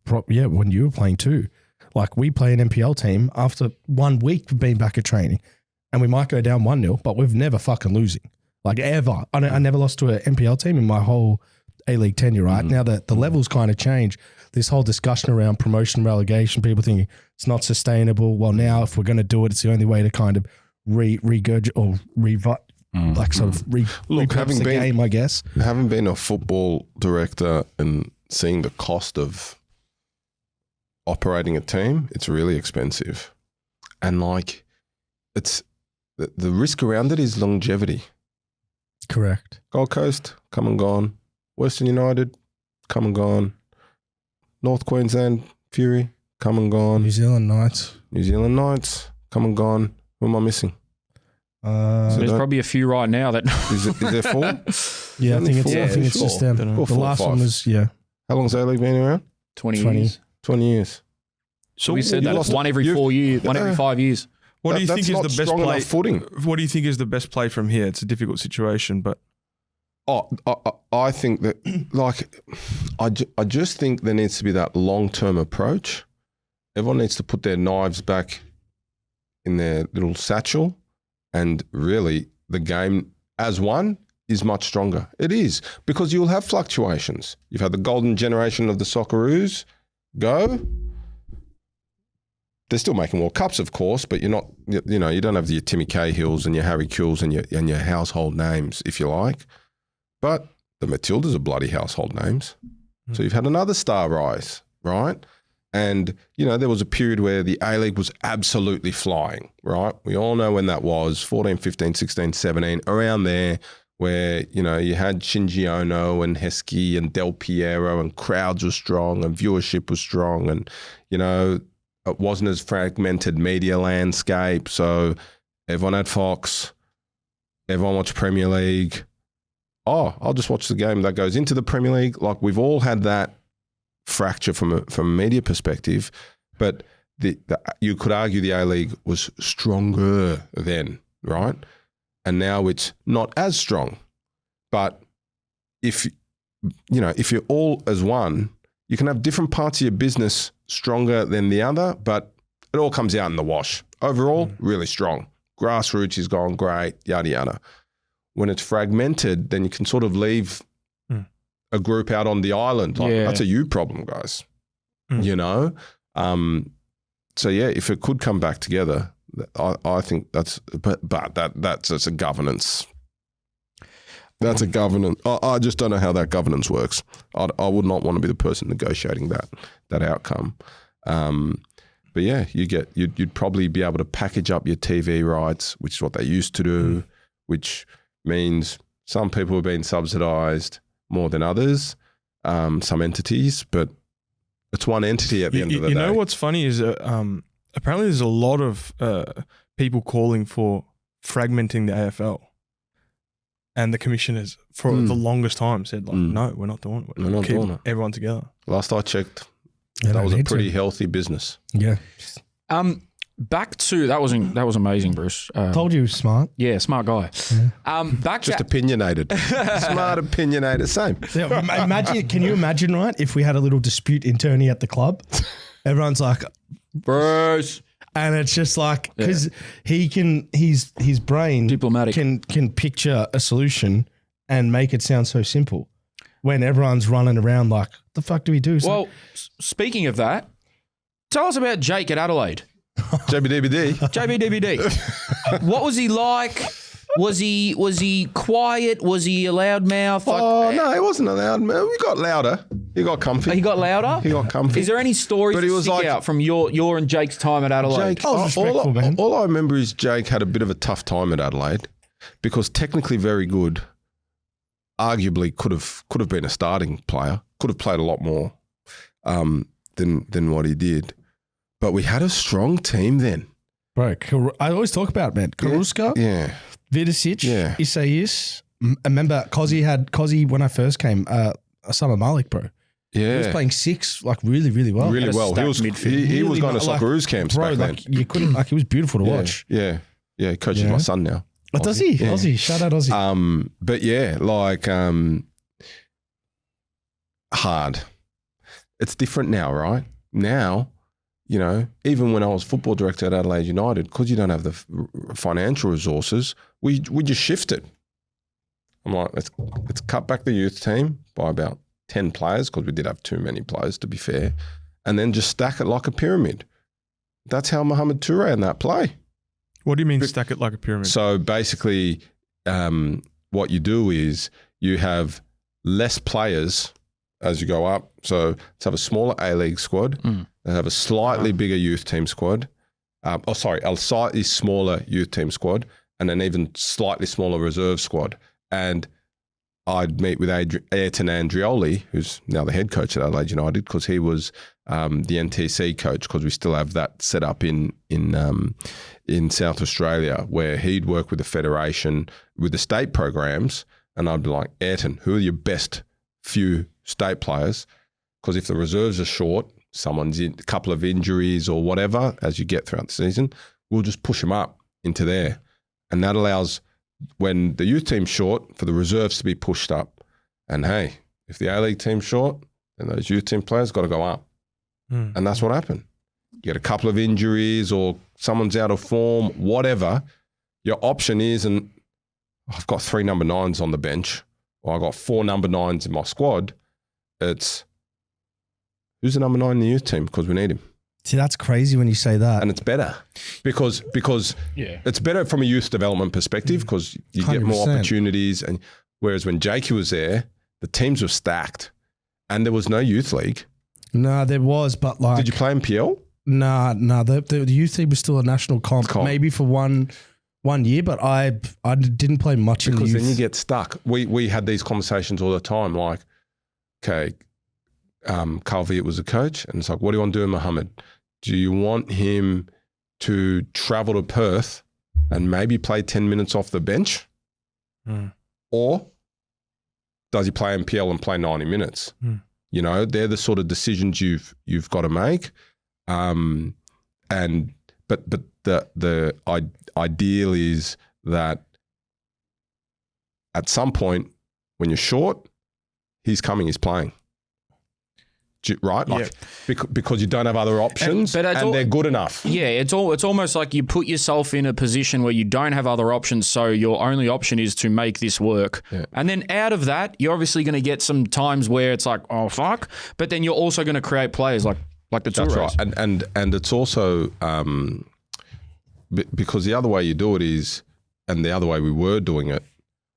when you were playing too, like, we play an NPL team after 1 week of being back at training and we might go down 1-0, but we've never fucking losing, like, ever. I never lost to an NPL team in my whole A-League tenure, right? Now that the levels kind of change, this whole discussion around promotion, relegation, people thinking it's not sustainable. Well, now if we're going to do it, it's the only way to kind of regurgitate or Look, having the been game, I guess. Having been a football director and seeing the cost of operating a team, it's really expensive. And like, it's the risk around it is longevity. Correct. Gold Coast, come and gone. Western United, come and gone. North Queensland Fury, come and gone. New Zealand Knights, come and gone. Who am I missing? There's probably a few right now that is there 4? Yeah, I think it's just them. The last one was How long's A-League been around? 20 years. 20 years. So We said you that lost it's one every 4 years, one every 5 years. What do you think That's is not the best strong play? enough footing. What do you think is the best play from here? It's a difficult situation, but I think that, like, I just think there needs to be that long-term approach. Everyone needs to put their knives back in their little satchel, and really the game as one is much stronger. It is, because you'll have fluctuations. You've had the golden generation of the Socceroos go. They're still making World Cups, of course, but you're not, you know, you don't have your Timmy Cahills and your Harry Kewells and your household names, if you like. But the Matildas are bloody household names. So you've had another star rise, right? And, you know, there was a period where the A-League was absolutely flying, right? We all know when that was, 14, 15, 16, 17, around there, where, you know, you had Shinji Ono and Heskey and Del Piero, and crowds were strong and viewership was strong, and, you know, it wasn't as fragmented media landscape. So everyone had Fox, everyone watched Premier League. Oh, I'll just watch the game that goes into the Premier League. Like, we've all had that fracture from a media perspective, but you could argue the A-League was stronger then, right? And now it's not as strong. But if you're all as one, you can have different parts of your business stronger than the other, but it all comes out in the wash. Overall, really strong. Grassroots is going great, yada, yada. When it's fragmented, then you can sort of leave a group out on the island. Like, that's a you problem, guys. You know? So, yeah, if it could come back together, I think that's a governance. That's a governance. I just don't know how that governance works. I would not want to be the person negotiating that outcome. But yeah, you'd probably be able to package up your TV rights, which is what they used to do, which means some people have been subsidised more than others, some entities, but it's one entity at the end of the day. You know what's funny is apparently there's a lot of people calling for fragmenting the AFL. And the commissioners, for the longest time, said, like, no, we're not doing it. We're not doing it. Everyone together. Last I checked, that was a pretty healthy business. Yeah. Back to that was amazing, Bruce. Told you, smart. Yeah, smart guy. Back Just to opinionated. Smart, opinionated, same. Yeah, can you imagine, right, if we had a little dispute internally at the club? Everyone's like, Bruce. and it's just like, because his brain Diplomatic. can picture a solution and make it sound so simple when everyone's running around like, the fuck do we do? Well, speaking of that, tell us about Jake at Adelaide. JBDBD. JBDBD. What was he like? Was he quiet? Was he a loudmouth? No, he wasn't a loud man. We got louder. He got comfy. He got louder? He got comfy. Is there any stories But he that was stick like- out from your and Jake's time at Adelaide? Jake, I was respectful, man. all I remember is Jake had a bit of a tough time at Adelaide because technically very good, arguably could have been a starting player, could have played a lot more than what he did. But we had a strong team then. Bro, I always talk about, man, Karuska, Yeah. Vidicic, Yeah. Isaias. I remember Cozzy when I first came, Osama Malik, bro. He was Yeah. playing six, like, really, really well. Really well. He was Really going to like, Socceroos camps Bro, back then. like, you couldn't, like, it was beautiful to watch. Yeah. He coaches Yeah. my son now. Oh, does he? Yeah. Aussie. Shout out Aussie. But yeah, like hard. It's different now, right? Now, you know, even when I was football director at Adelaide United, because you don't have the financial resources, we just shifted. I'm like, let's cut back the youth team by about 10 players because we did have too many players, to be fair, and then just stack it like a pyramid. That's how Mohamed Touré and that play. What do you mean stack it like a pyramid? So basically, what you do is you have less players as you go up. So let's have a smaller A-League squad and have a slightly bigger youth team squad. A slightly smaller youth team squad and an even slightly smaller reserve squad. And I'd meet with Ayrton Andrioli, who's now the head coach at Adelaide United, because he was the NTC coach, because we still have that set up in South Australia, where he'd work with the federation with the state programs, and I'd be like, Ayrton, who are your best few state players? Because if the reserves are short, someone's in a couple of injuries or whatever as you get throughout the season, we'll just push them up into there. And that allows, when the youth team's short, for the reserves to be pushed up. And hey, if the A-League team's short, then those youth team players got to go up. And that's what happened. You get a couple of injuries or someone's out of form, whatever. Your option is, and I've got 3 number 9s on the bench, or I've got 4 number 9s in my squad. It's who's the number 9 in the youth team because we need him. See, that's crazy when you say that. And it's better because it's better from a youth development perspective because you get more 100%. opportunities. And whereas when Djite was there, the teams were stacked and there was no youth league. No, there was, but like... Did you play NPL? Nah, the youth team was still a national comp. Maybe for one year, but I didn't play much in the youth. Because then you get stuck. We had these conversations all the time like, okay, Carl Viet was the coach and it's like, what do you want to do with Mohammed? Do you want him to travel to Perth and maybe play 10 minutes off the bench? Or does he play NPL and play 90 minutes? You know, they're the sort of decisions you've got to make. But the ideal is that at some point when you're short, he's coming, he's playing. Right? Like, because you don't have other options and they're good enough. Yeah, it's almost like you put yourself in a position where you don't have other options, so your only option is to make this work. Yeah. And then out of that, you're obviously going to get some times where it's like, oh, fuck. But then you're also going to create players like the Toure's. That's right. And it's also because the other way you do it is, and the other way we were doing it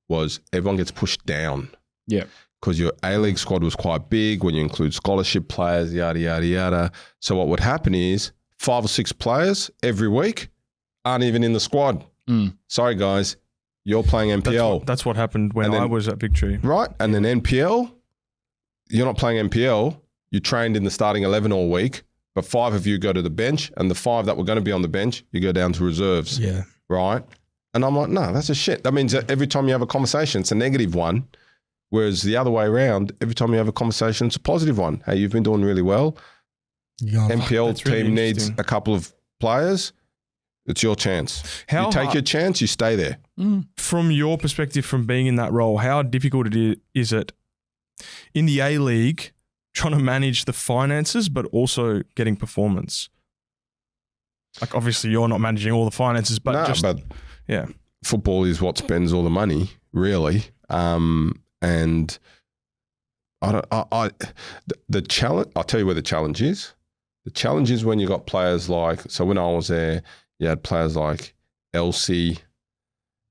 was everyone gets pushed down. Yeah. Because your A-League squad was quite big when you include scholarship players, yada, yada, yada. So what would happen is 5 or 6 players every week aren't even in the squad. Sorry, guys, you're playing NPL. That's what happened when I was at Victory. Right. And then NPL, you're not playing NPL. You trained in the starting 11 all week, but 5 of you go to the bench and the 5 that were going to be on the bench, you go down to reserves. Yeah. Right. And I'm like, no, that's a shit. That means that every time you have a conversation, it's a negative one. Whereas the other way around, every time you have a conversation, it's a positive one. Hey, you've been doing really well. NPL team needs a couple of players. It's your chance. You take your chance, you stay there. From your perspective, from being in that role, how difficult is it in the A-League trying to manage the finances but also getting performance? Like obviously you're not managing all the finances, but football is what spends all the money, really. And the challenge, I'll tell you where the challenge is. The challenge is when you got players like, so when I was there, you had players like Elsie,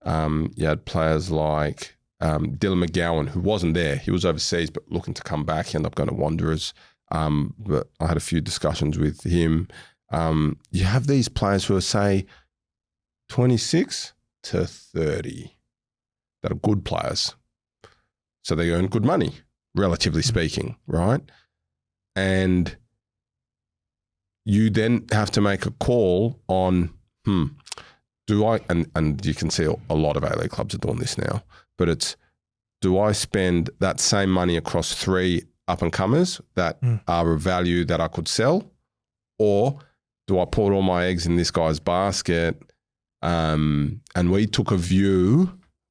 you had players like Dylan McGowan, who wasn't there. He was overseas, but looking to come back. He ended up going to Wanderers. But I had a few discussions with him. You have these players who are, say, 26 to 30 that are good players. So they earn good money, relatively speaking, right? And you then have to make a call on, do I, and you can see a lot of A-League clubs are doing this now, but it's, do I spend that same money across 3 up-and-comers that are of value that I could sell? Or do I put all my eggs in this guy's basket? And we took a view,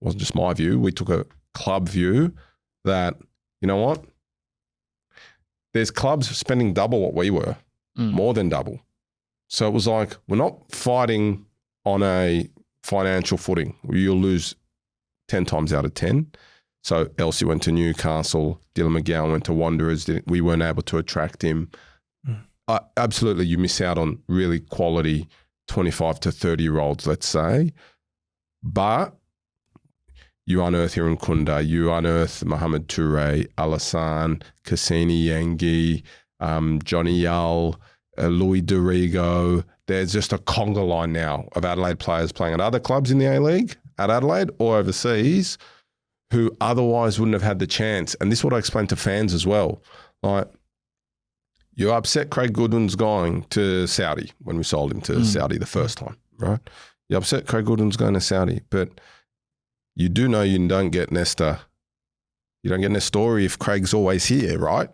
it wasn't just my view, we took a club view that, you know what? There's clubs spending double what we were, more than double. So it was like, we're not fighting on a financial footing. You'll lose 10 times out of 10. So Elsie went to Newcastle, Dylan McGowan went to Wanderers. We weren't able to attract him. Absolutely, you miss out on really quality 25 to 30-year-olds, let's say. But you unearth Hiran Kunda, you unearth Mohamed Toure, Alassane, Cassini Yengi, Johnny Yull, Louis Dorigo. There's just a conga line now of Adelaide players playing at other clubs in the A-League, at Adelaide or overseas, who otherwise wouldn't have had the chance. And this is what I explained to fans as well. Like, you're upset Craig Goodwin's going to Saudi when we sold him to Saudi the first time, right? You're upset Craig Goodwin's going to Saudi, but you do know you don't get Nesta. You don't get Nestori if Craig's always here, right?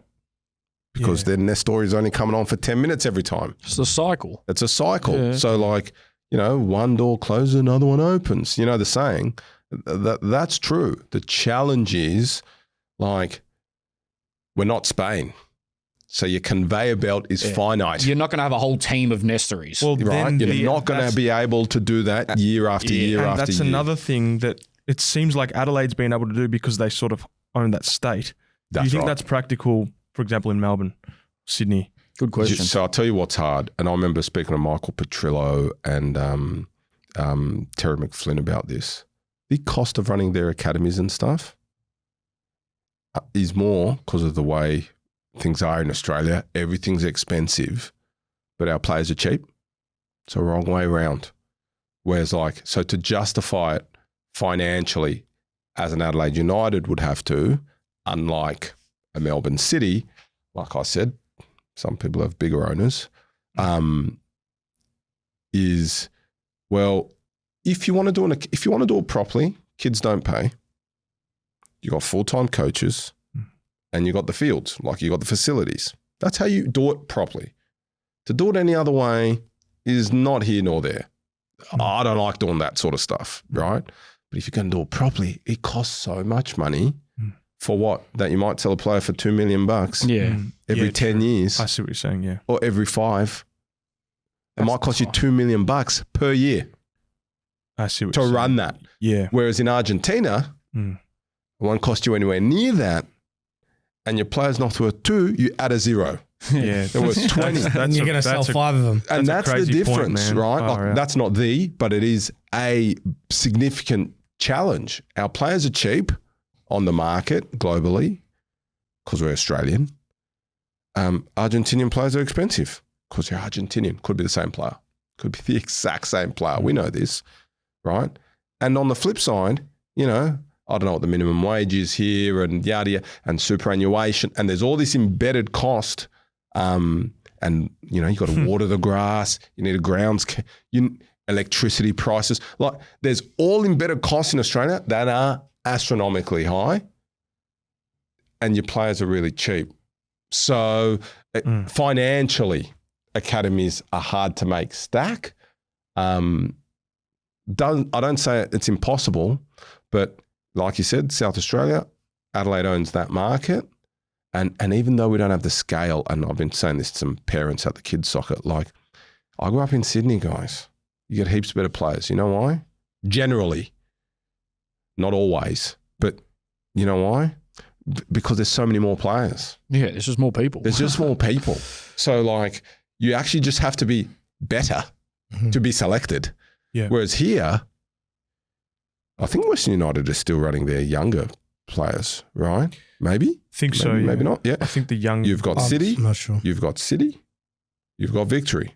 because then their story is only coming on for 10 minutes every time. It's a cycle. It's a cycle. Yeah. So like, one door closes, another one opens. You know the saying. That's true. The challenge is like, we're not Spain. So your conveyor belt is finite. You're not going to have a whole team of Nestories. Well, Right? then You're not going to be able to do that year after year and after that's year. another thing that it seems like Adelaide's been able to do because they sort of own that state. Do you think that's practical, for example, in Melbourne, Sydney? Good question. So I'll tell you what's hard. And I remember speaking to Michael Petrillo and Terry McFlynn about this. The cost of running their academies and stuff is more because of the way things are in Australia. Everything's expensive, but our players are cheap. It's a wrong way around. Whereas so to justify it financially as an Adelaide United would have to, unlike a Melbourne City, like I said, some people have bigger owners, is, well, if you want to do it properly, kids don't pay. You got full-time coaches and you got the fields, like you got the facilities. That's how you do it properly. To do it any other way is not here nor there. I don't like doing that sort of stuff, right? But if you're going to do it properly, it costs so much money for what? That you might sell a player for $2 million every 10 years. I see what you're saying, yeah. Or every 5. It might cost you $2 million per year I see what to you're saying. run that. Yeah. Whereas in Argentina, it won't cost you anywhere near that. And your player's not worth 2, you add a 0. Yeah. It was 20. And you're going to sell 5 of them. And that's the crazy point, difference, man. right? Far Like, out. that's not but it is a significant challenge. Our players are cheap on the market globally because we're Australian. Argentinian players are expensive because they're Argentinian. Could be the same player. Could be the exact same player. We know this, right? And on the flip side, I don't know what the minimum wage is here and yada, yada, and superannuation. And there's all this embedded cost. And, you got to water the grass. You need electricity prices. Like there's all embedded costs in Australia that are astronomically high. And your players are really cheap. So financially, academies are hard to make stack. I don't say it's impossible, but like you said, South Australia, Adelaide owns that market. And even though we don't have the scale, and I've been saying this to some parents at the kids' soccer, like I grew up in Sydney, guys. You get heaps better players. You know why? Generally, not always, but you know why? Because there's so many more players. Yeah, there's just more people. There's just more people. So like you actually just have to be better to be selected. Yeah. Whereas here, I think Western United is still running their younger players, right? Maybe? Think so, Maybe, yeah. maybe not. Yeah. I think the young... You've got City. I'm not sure. You've got City. You've got Victory.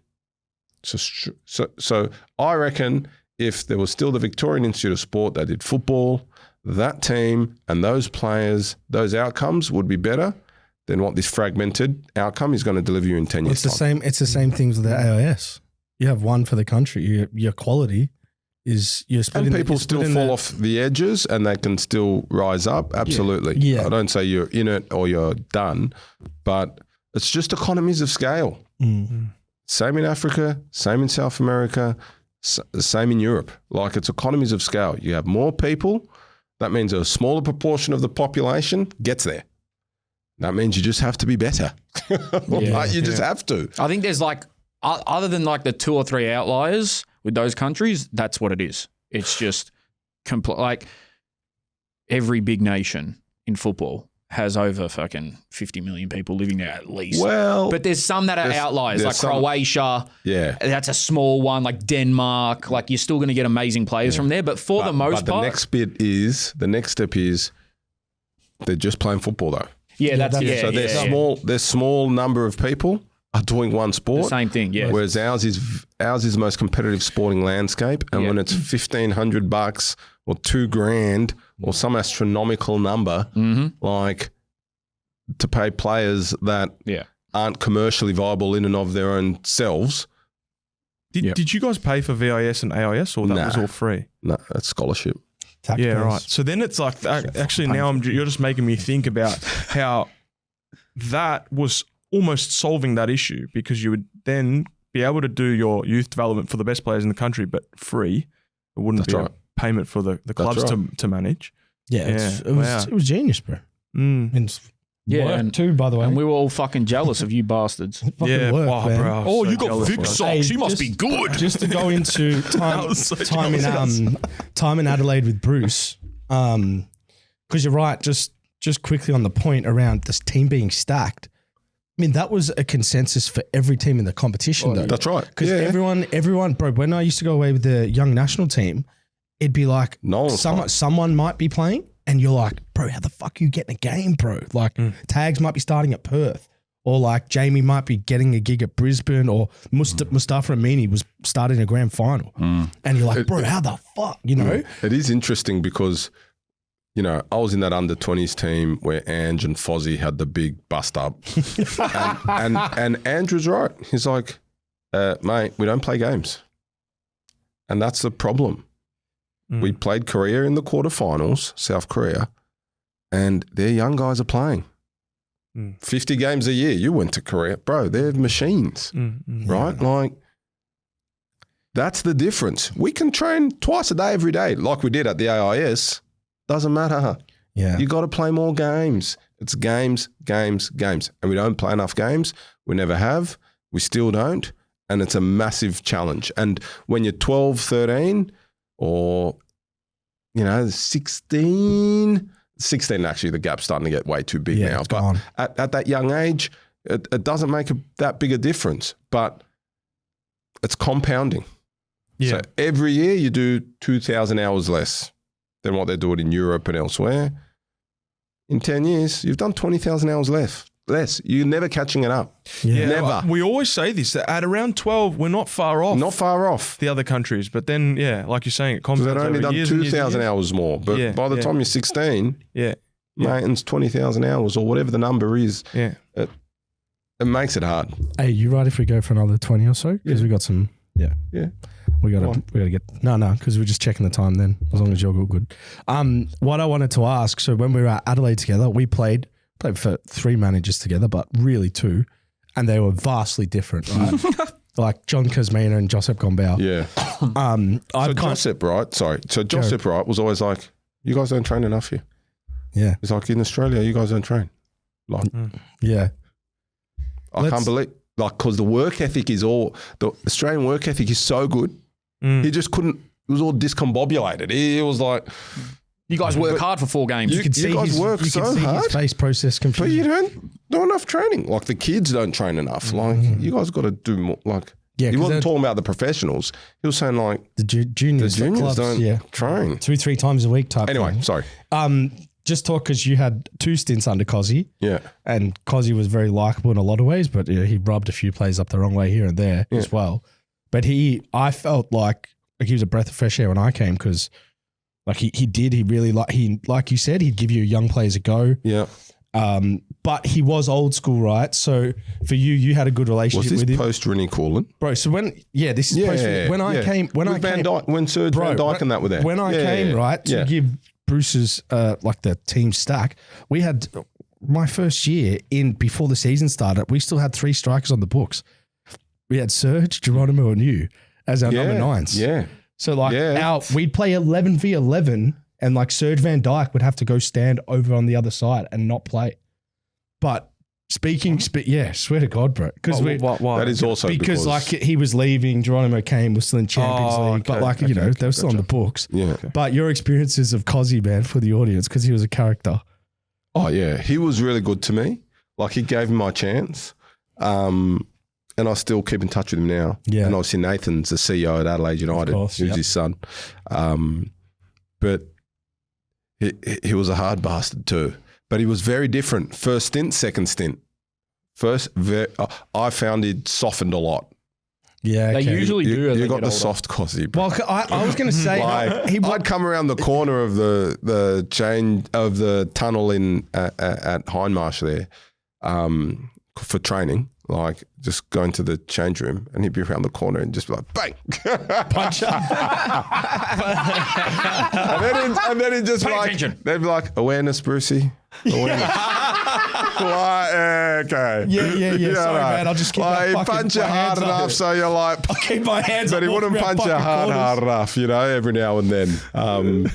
So I reckon if there was still the Victorian Institute of Sport that did football, that team and those players, those outcomes would be better than what this fragmented outcome is going to deliver you in 10 years' time. It's the same things with the AIS. You have one for the country. Your quality is you're splitting. And people you're still splitting fall the- off the edges and they can still rise up. Absolutely. Yeah. I don't say you're in it or you're done, but it's just economies of scale. Same in Africa, same in South America, same in Europe. Like it's economies of scale. You have more people. That means a smaller proportion of the population gets there. That means you just have to be better. You just have to. I think there's other than the 2 or 3 outliers with those countries, that's what it is. It's just every big nation in football has over fucking 50 million people living there at least. Well, But there's some that are outliers, like Croatia. Yeah. That's a small one, like Denmark. Like you're still going to get amazing players from there. But for the most but part. the next step is they're just playing football though. So their small number of people are doing one sport. The same thing, yeah. Whereas ours is the most competitive sporting landscape. And when it's $1,500 or $2,000 or some astronomical number, like to pay players that aren't commercially viable in and of their own selves. Did you guys pay for VIS and AIS or that was all free? No, that's scholarship. Yeah, right. So then it's like, actually now you're just making me think about how that was almost solving that issue because you would then be able to do your youth development for the best players in the country, but free. It wouldn't That's be right. a payment for the clubs to manage. Yeah, Wow. it was genius, bro. Mm. And Yeah, worked and- too, by the way. And we were all fucking jealous of you bastards. Fucking Yeah, worked, wow, man. bro. I was so jealous, bro. socks. He must be good. Just to go into time in Adelaide with Bruce, because you're right. Just quickly on the point around this team being stacked. I mean, that was a consensus for every team in the competition, though. That's right. Because everyone, bro. When I used to go away with the young national team, it'd be like No one's playing. someone might be playing, and you're like, bro, how the fuck are you getting a game, bro? Like Tags might be starting at Perth. Or like Jamie might be getting a gig at Brisbane, or Mustafa Amini was starting a grand final. And you're like, bro, how the fuck, you know? It is interesting because, you know, I was in that under-20s team where Ange and Fozzie had the big bust up. and Andrew's right. He's like, mate, we don't play games. And that's the problem. We played Korea in the quarterfinals, South Korea, and their young guys are playing. 50 games a year. You went to Korea. Bro, they're machines, right? Like, that's the difference. We can train twice a day, every day, like we did at the AIS. Doesn't matter. Yeah. You got to play more games. It's games, games, games. And we don't play enough games. We never have. We still don't. And it's a massive challenge. And when you're 12, 13 or, you know, 16 actually, the gap's starting to get way too big now. it's But gone. at that young age, it doesn't make that big a difference. But it's compounding. Yeah. So every year you do 2,000 hours less than what they're doing in Europe and elsewhere. In 10 years, you've done 20,000 hours less. You're never catching it up. Yeah. Never. We always say this, that at around 12, we're not far off Not far off. the other countries. But then, yeah, like you're saying, it Because compounds they'd only over done years and years and 2,000 years. hours more. But Yeah, by the yeah. time you're 16, Yeah, mate, it's 20,000 hours or whatever the number is. yeah. It makes it hard. Hey, you right if we go for another 20 or so? Because we got some, Yeah. we got to get, no, because we're just checking the time then, as long as you're all good. What I wanted to ask, so when we were at Adelaide together, we played for 3 managers together, but really 2, and they were vastly different, right? Like John Kazmina and Josep Gombau. Yeah. So Josep, right? Sorry. So Josep, right, was always like, you guys don't train enough here. Yeah. It's like, in Australia, you guys don't train. Like, Yeah. I can't believe, like, because the work ethic is all, the Australian work ethic is so good. He just couldn't, it was all discombobulated. He was like, You guys work hard for 4 games. You guys work you so could see hard. his face process but confusion. you don't do enough training. Like, the kids don't train enough. Like, you guys got to do more. Like, Yeah, he 'cause wasn't they're- talking about the professionals. He was saying, like, The juniors, the juniors clubs, don't train. 2-3 times a week type Anyway, thing. sorry. Just talk because you had 2 stints under Cozzy, Yeah. and Cozzy was very likable in a lot of ways, but he rubbed a few plays up the wrong way here and there as well. But I felt like he was a breath of fresh air when I came because like he really like you said, he'd give you young players a go. Yeah. But he was old school, right? So for you had a good Was relationship this with him. post Rinnie Coolin? Bro, so this is post when I came when Serge Van Dijk and that were there. When I came, right, to give Bruce's like the team stack, we had my first year in before the season started, we still had 3 strikers on the books. We had Serge, Geronimo, and you as our number 9s. Yeah. So like we'd play 11v11 and like Serge Van Dijk would have to go stand over on the other side and not play. But swear to God, bro. Because Why? That is also because like he was leaving, Geronimo came, was still in Champions League, but like they were still on the books. Yeah. But your experiences of Cozzy, man, for the audience, because he was a character. Oh, yeah. He was really good to me. Like, he gave me my chance. And I still keep in touch with him now. Yeah. And obviously Nathan's the CEO at Adelaide United. course, He was his son. But he was a hard bastard too. But he was very different. First stint, second stint. I found he'd softened a lot. Yeah, They usually do. As You they got get the older. soft Cozzy. Well, I was going to say Like, he I'd come around the corner of the chain of the tunnel in at Hindmarsh there for training, like just going to the change room, and he'd be around the corner and just be like, bang, punch up. and then he'd just Pay like, attention. they'd be like, awareness, Brucey, awareness. Okay. Yeah. Sorry, man. I'll just keep my he fucking punch you my hands hard up. enough so you're like, I'll keep my hands but up. he walk wouldn't around punch you fucking corners. hard enough, every now and then.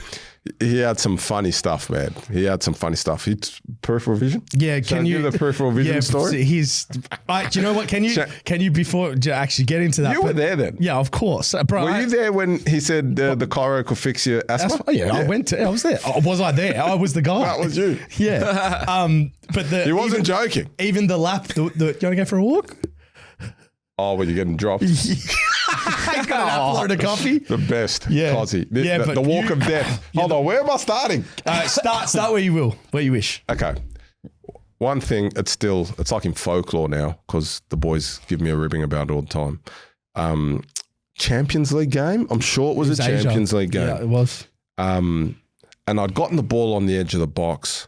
He had some funny stuff, man. He had some funny stuff. He's peripheral vision. Yeah, Shall can I you give the peripheral vision story? Do you know what? Can you before actually get into that? You were there then. Yeah, of course, bro. Were you there when he said the chiro could fix your asthma? I was there. Oh, was I there? I was the guy. That was you. Yeah. But He wasn't joking. even the lap. You want to go for a walk? Oh, when you're getting dropped. I got an apple and a coffee. The best. Yeah. Cozzy. Yeah, but the walk you- of death. Hold on, where am I starting? Start where you will, where you wish. Okay. One thing, it's like in folklore now because the boys give me a ribbing about it all the time. Champions League game. I'm sure it was a Asia. Champions League game. Yeah, it was. And I'd gotten the ball on the edge of the box.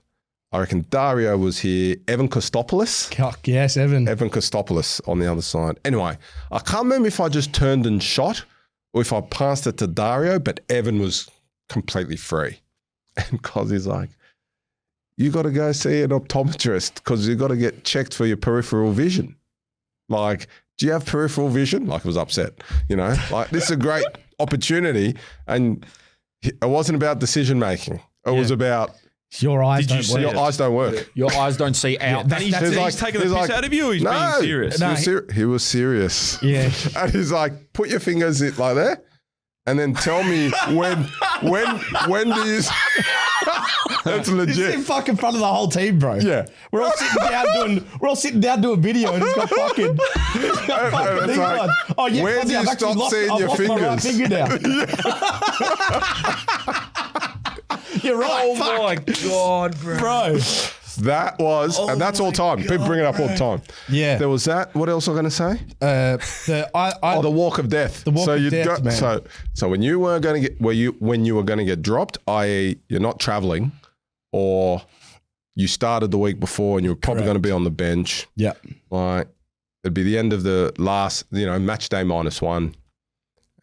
I reckon Dario was here. Evan Kostopoulos. Yes, Evan. Evan Kostopoulos on the other side. Anyway, I can't remember if I just turned and shot or if I passed it to Dario, but Evan was completely free. And Cozzy's like, you got to go see an optometrist because you got to get checked for your peripheral vision. Like, do you have peripheral vision? Like, I was upset, like this is a great opportunity. And it wasn't about decision making. It was about Your eyes Did you don't see work. your eyes don't work. Your eyes don't see out. And he's taking the piss out of you or he's being serious? No, He was serious. Yeah. And he's like, put your fingers in like there and then tell me when do you... That's He's in legit. fucking front of the whole team, bro. Yeah. We're all sitting down doing video and he's got fucking, It's thing like, on. Oh yeah, where do I've you actually stop seeing I've your lost my right fingers? finger now. You're right. Oh my God, bro. bro. That was, and that's all time. People bring it up all the time. Yeah. There was that. What else was I going to say? The walk of death. The walk of death, man. So when you were going to get when you were going to get dropped, i.e., you're not traveling, or you started the week before and you were probably going to be on the bench. Yeah. Like it'd be the end of the last, match day -1,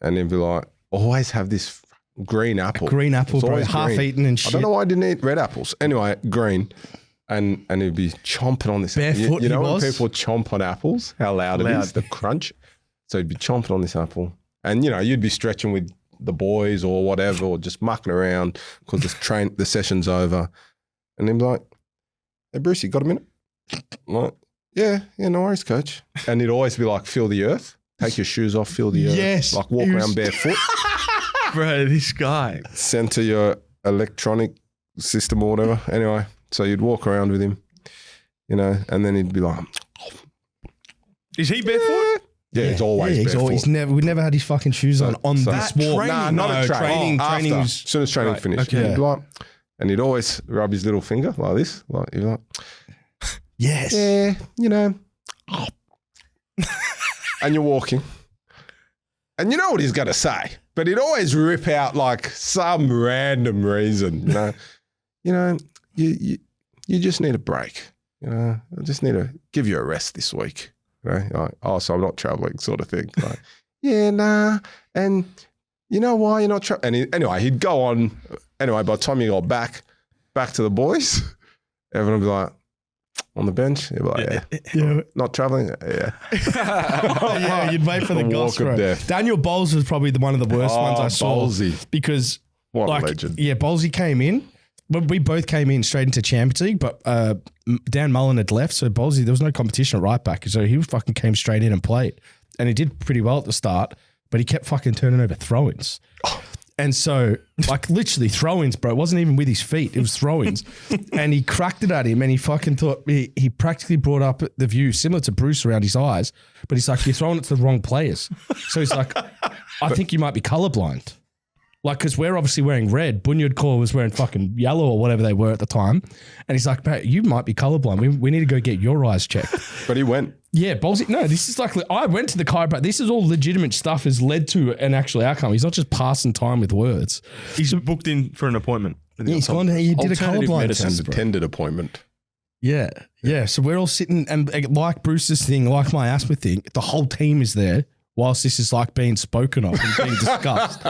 and it'd be like always have this green apple. Green apple, It's bro. always Half green. eaten and I shit. don't know why I didn't eat red apples. Anyway, green. And he'd be chomping on this. Barefoot You know he when was. people chomp on apples, how loud it is, the crunch. So he'd be chomping on this apple. And, you'd be stretching with the boys or whatever, or just mucking around because the session's over. And he'd be like, hey, Bruce, you got a minute? I'm like, yeah, no worries, coach. And he'd always be like, feel the earth. Take your shoes off, feel the earth. Yes. Like walk He was- around barefoot. Bro, this guy. Center your electronic system or whatever. Anyway, so you'd walk around with him, and then he'd be like, Is he barefoot? yeah, he's always barefoot. We never had his fucking shoes on that this walk. training- Nah, not a train. Training After. was As soon as training Right, finished. okay. He'd be like, and he'd always rub his little finger like this. Like, he'd be like, yes. yeah, and you're walking. And you know what he's going to say, but he'd always rip out like some random reason, you just need a break. I just need to give you a rest this week. Like, oh, so I'm not traveling sort of thing. Like, yeah, nah. And you know why you're not traveling? Anyway, he'd go on. Anyway, by the time you got back to the boys, everyone would be like, on the bench? He'd be like, Yeah. not traveling? Yeah. Yeah, you'd wait for the The goss, walk of bro. death. Daniel Bowles was probably one of the worst ones I saw. Ballsy. Because What like, a legend. yeah, Ballsy came in. Well, we both came in straight into Champions League, but Dan Mullen had left, so Ballsy, there was no competition at right back, so he fucking came straight in and played. And he did pretty well at the start, but he kept fucking turning over throw-ins. And so, like, literally throw-ins, bro. It wasn't even with his feet. It was throw-ins. And he cracked it at him, and he fucking thought, he practically brought up the view similar to Bruce around his eyes, but he's like, you're throwing it to the wrong players. So he's like, I think you might be colorblind. Like, because we're obviously wearing red. Bunyard Core was wearing fucking yellow or whatever they were at the time. And he's like, mate, you might be colorblind. We need to go get your eyes checked. But he went. Yeah, Ballsy. No, this is like, I went to the chiropractor. This is all legitimate stuff has led to an actual outcome. He's not just passing time with words. He's booked in for an appointment. He's gone, he did a Alternative colorblind medicine test, bro. attended appointment. Yeah. So we're all sitting, and like Bruce's thing, like my asthma thing, the whole team is there whilst this is like being spoken of and being discussed.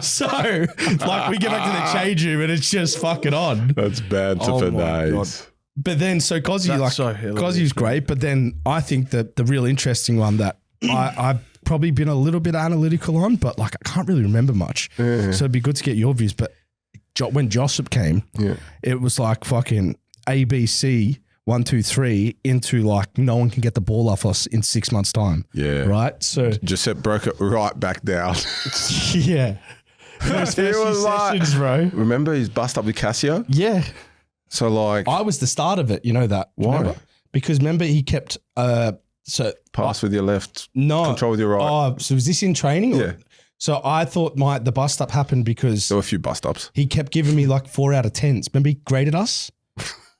So like we get back to the change room and it's just fucking on. That's bad to Oh for my days. But then, so Cosy, That's like, so hilarious, Cosy's great. But then I think that the real interesting one that I've probably been a little bit analytical on, but like I can't really remember much. So it'd be good to get your views. But when Josip came, it was like fucking ABC 1, 2, 3 into like no one can get the ball off us in 6 months' time. Yeah. Right. So Giuseppe broke it right back down. yeah. Those first few sessions, bro. Remember his bust up with Casio? Yeah. So like I was the start of it. You know that. Why? Remember? Because remember he kept pass with your left, no control with your right. Oh, so was this in training? Or? Yeah. So I thought the bust up happened because There were a few bust ups. he kept giving me like 4 out of 10s. Remember he graded us?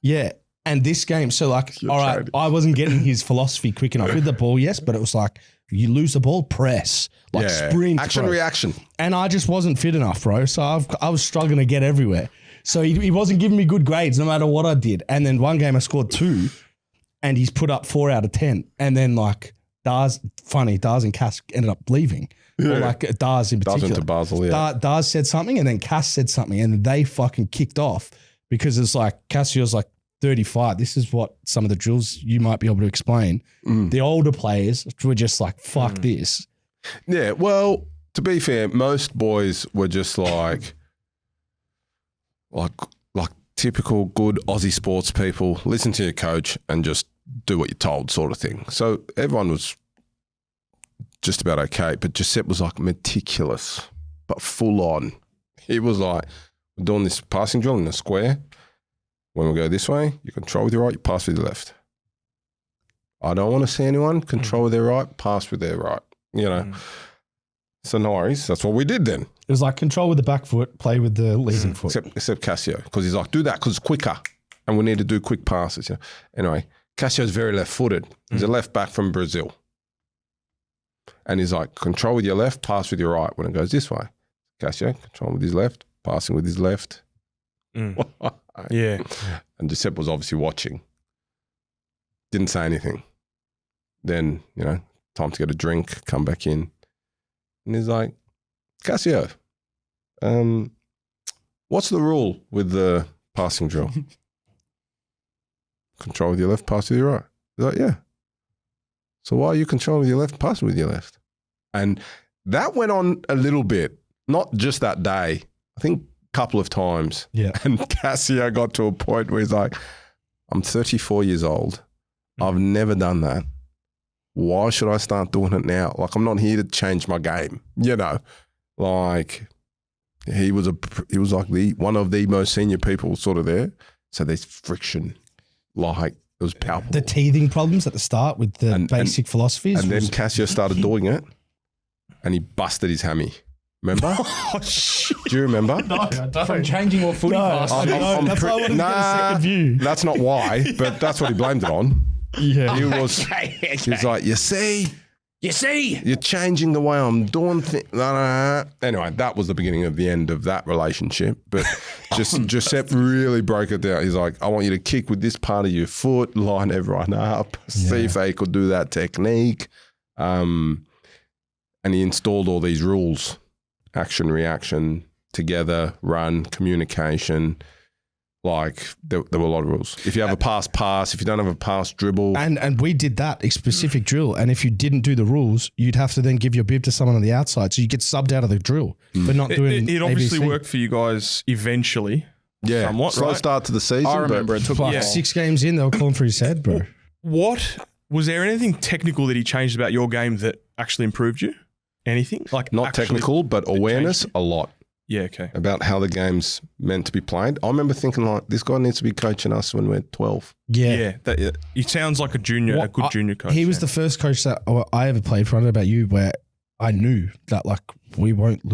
Yeah. And this game, so like, all right, trading. I wasn't getting his philosophy quick enough with the ball, yes, but it was like, you lose the ball, press, like sprint. Action, bro. reaction. And I just wasn't fit enough, bro. So I was struggling to get everywhere. So he wasn't giving me good grades no matter what I did. And then one game I scored 2 and he's put up 4 out of 10. And then like Dars and Cass ended up leaving. Or like Dars in particular. Dars went to Basel, yeah. Dars said something and then Cass said something and they fucking kicked off because it's like Casio's like 35. This is what some of the drills you might be able to explain. The older players were just like, fuck this. Yeah, well, to be fair, most boys were just like typical good Aussie sports people. Listen to your coach and just do what you're told, sort of thing. So everyone was just about okay, but Giuseppe was like meticulous, but full on. He was like, we're doing this passing drill in the square. When we go this way, you control with your right, you pass with your left. I don't want to see anyone control with their right, pass with their right. You know. So no worries. That's what we did then. It was like control with the back foot, play with the leading foot. Except Casio, because he's like, do that because it's quicker, and we need to do quick passes. You know? Anyway, Casio's very left-footed. He's a left back from Brazil, and he's like, control with your left, pass with your right when it goes this way. Casio, control with his left, passing with his left. Yeah. And Giuseppe was obviously watching. Didn't say anything. Then, you know, time to get a drink, come back in. And he's like, Casio, what's the rule with the passing drill? Control with your left, pass with your right. He's like, yeah. So why are you controlling with your left, passing with your left? And that went on a little bit, not just that day. I think couple of times. Yeah. And Casio got to a point where he's like, I'm 34 years old. I've never done that. Why should I start doing it now? Like, I'm not here to change my game, you know? Like, he was like one of the most senior people sort of there. So there's friction. Like, it was palpable. The teething problems at the start with the basic philosophies. And then Casio started doing it and he busted his hammy. Remember? Do you remember? No, I don't. From changing what footy pass. That's why I wanted to get a second view. That's not why, but that's what he blamed it on. Yeah. He was, he's like, you see, you're changing the way I'm doing things. Anyway, that was the beginning of the end of that relationship. But Giuseppe really broke it down. He's like, I want you to kick with this part of your foot, line everyone up, see if they could do that technique. And he installed all these rules. Action, reaction, together, run, communication. Like, there were a lot of rules. If you have a pass. If you don't have a pass, dribble. And we did that specific drill. And if you didn't do the rules, you'd have to then give your bib to someone on the outside. So you get subbed out of the drill for not doing It obviously ABC. worked for you guys eventually. Yeah, somewhat, slow right? start to the season. I remember but it took Like a while. 6 games in, they were calling for his head, bro. What was there anything technical that he changed about your game that actually improved you? Anything? Like not actually- technical, but awareness changed a lot Yeah, okay. about how the game's meant to be played. I remember thinking like, this guy needs to be coaching us when we're 12. Yeah, he sounds like a good junior coach. He was the first coach that I ever played for. I don't know about you, where I knew that like we won't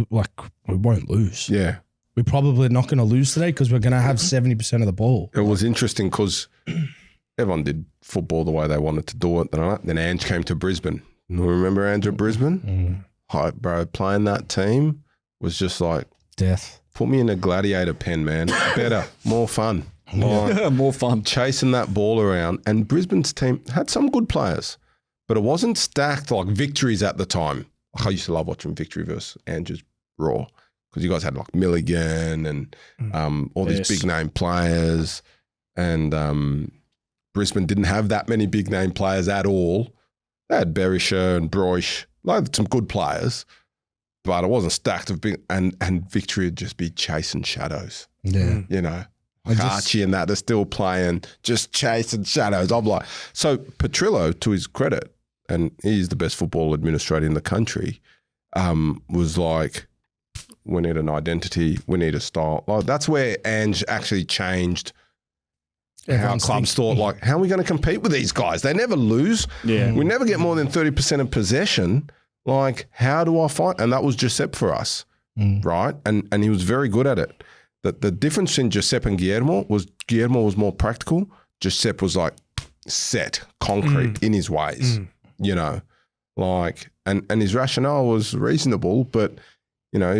lose. Yeah. We're probably not going to lose today because we're going to have 70% of the ball. It was interesting because everyone did football the way they wanted to do it. Then Ange came to Brisbane. Remember Ange at Brisbane? Hi, bro, playing that team was just like, Death. put me in a gladiator pen, man. Better, more fun. Like, More fun. chasing that ball around. And Brisbane's team had some good players, but it wasn't stacked like victories at the time. Like, I used to love watching Victory versus Ange's Raw because you guys had like Milligan and all these big name players. and Brisbane didn't have that many big name players at all. They had Berisha and Broish, like some good players, but it wasn't stacked of big. And Victory would just be chasing shadows. Yeah. You know, like Archie and that, they're still playing, just chasing shadows. I'm like, so Petrillo, to his credit, and he's the best football administrator in the country, was like, we need an identity, we need a style. Like, that's where Ange actually changed how clubs thought, like, how are we going to compete with these guys? They never lose. Yeah. We never get more than 30% of possession. Like, how do I find? And that was Giuseppe for us, right? And he was very good at it. The difference in Giuseppe and Guillermo was more practical. Giuseppe was like set, concrete in his ways, you know, like, and his rationale was reasonable, but, you know,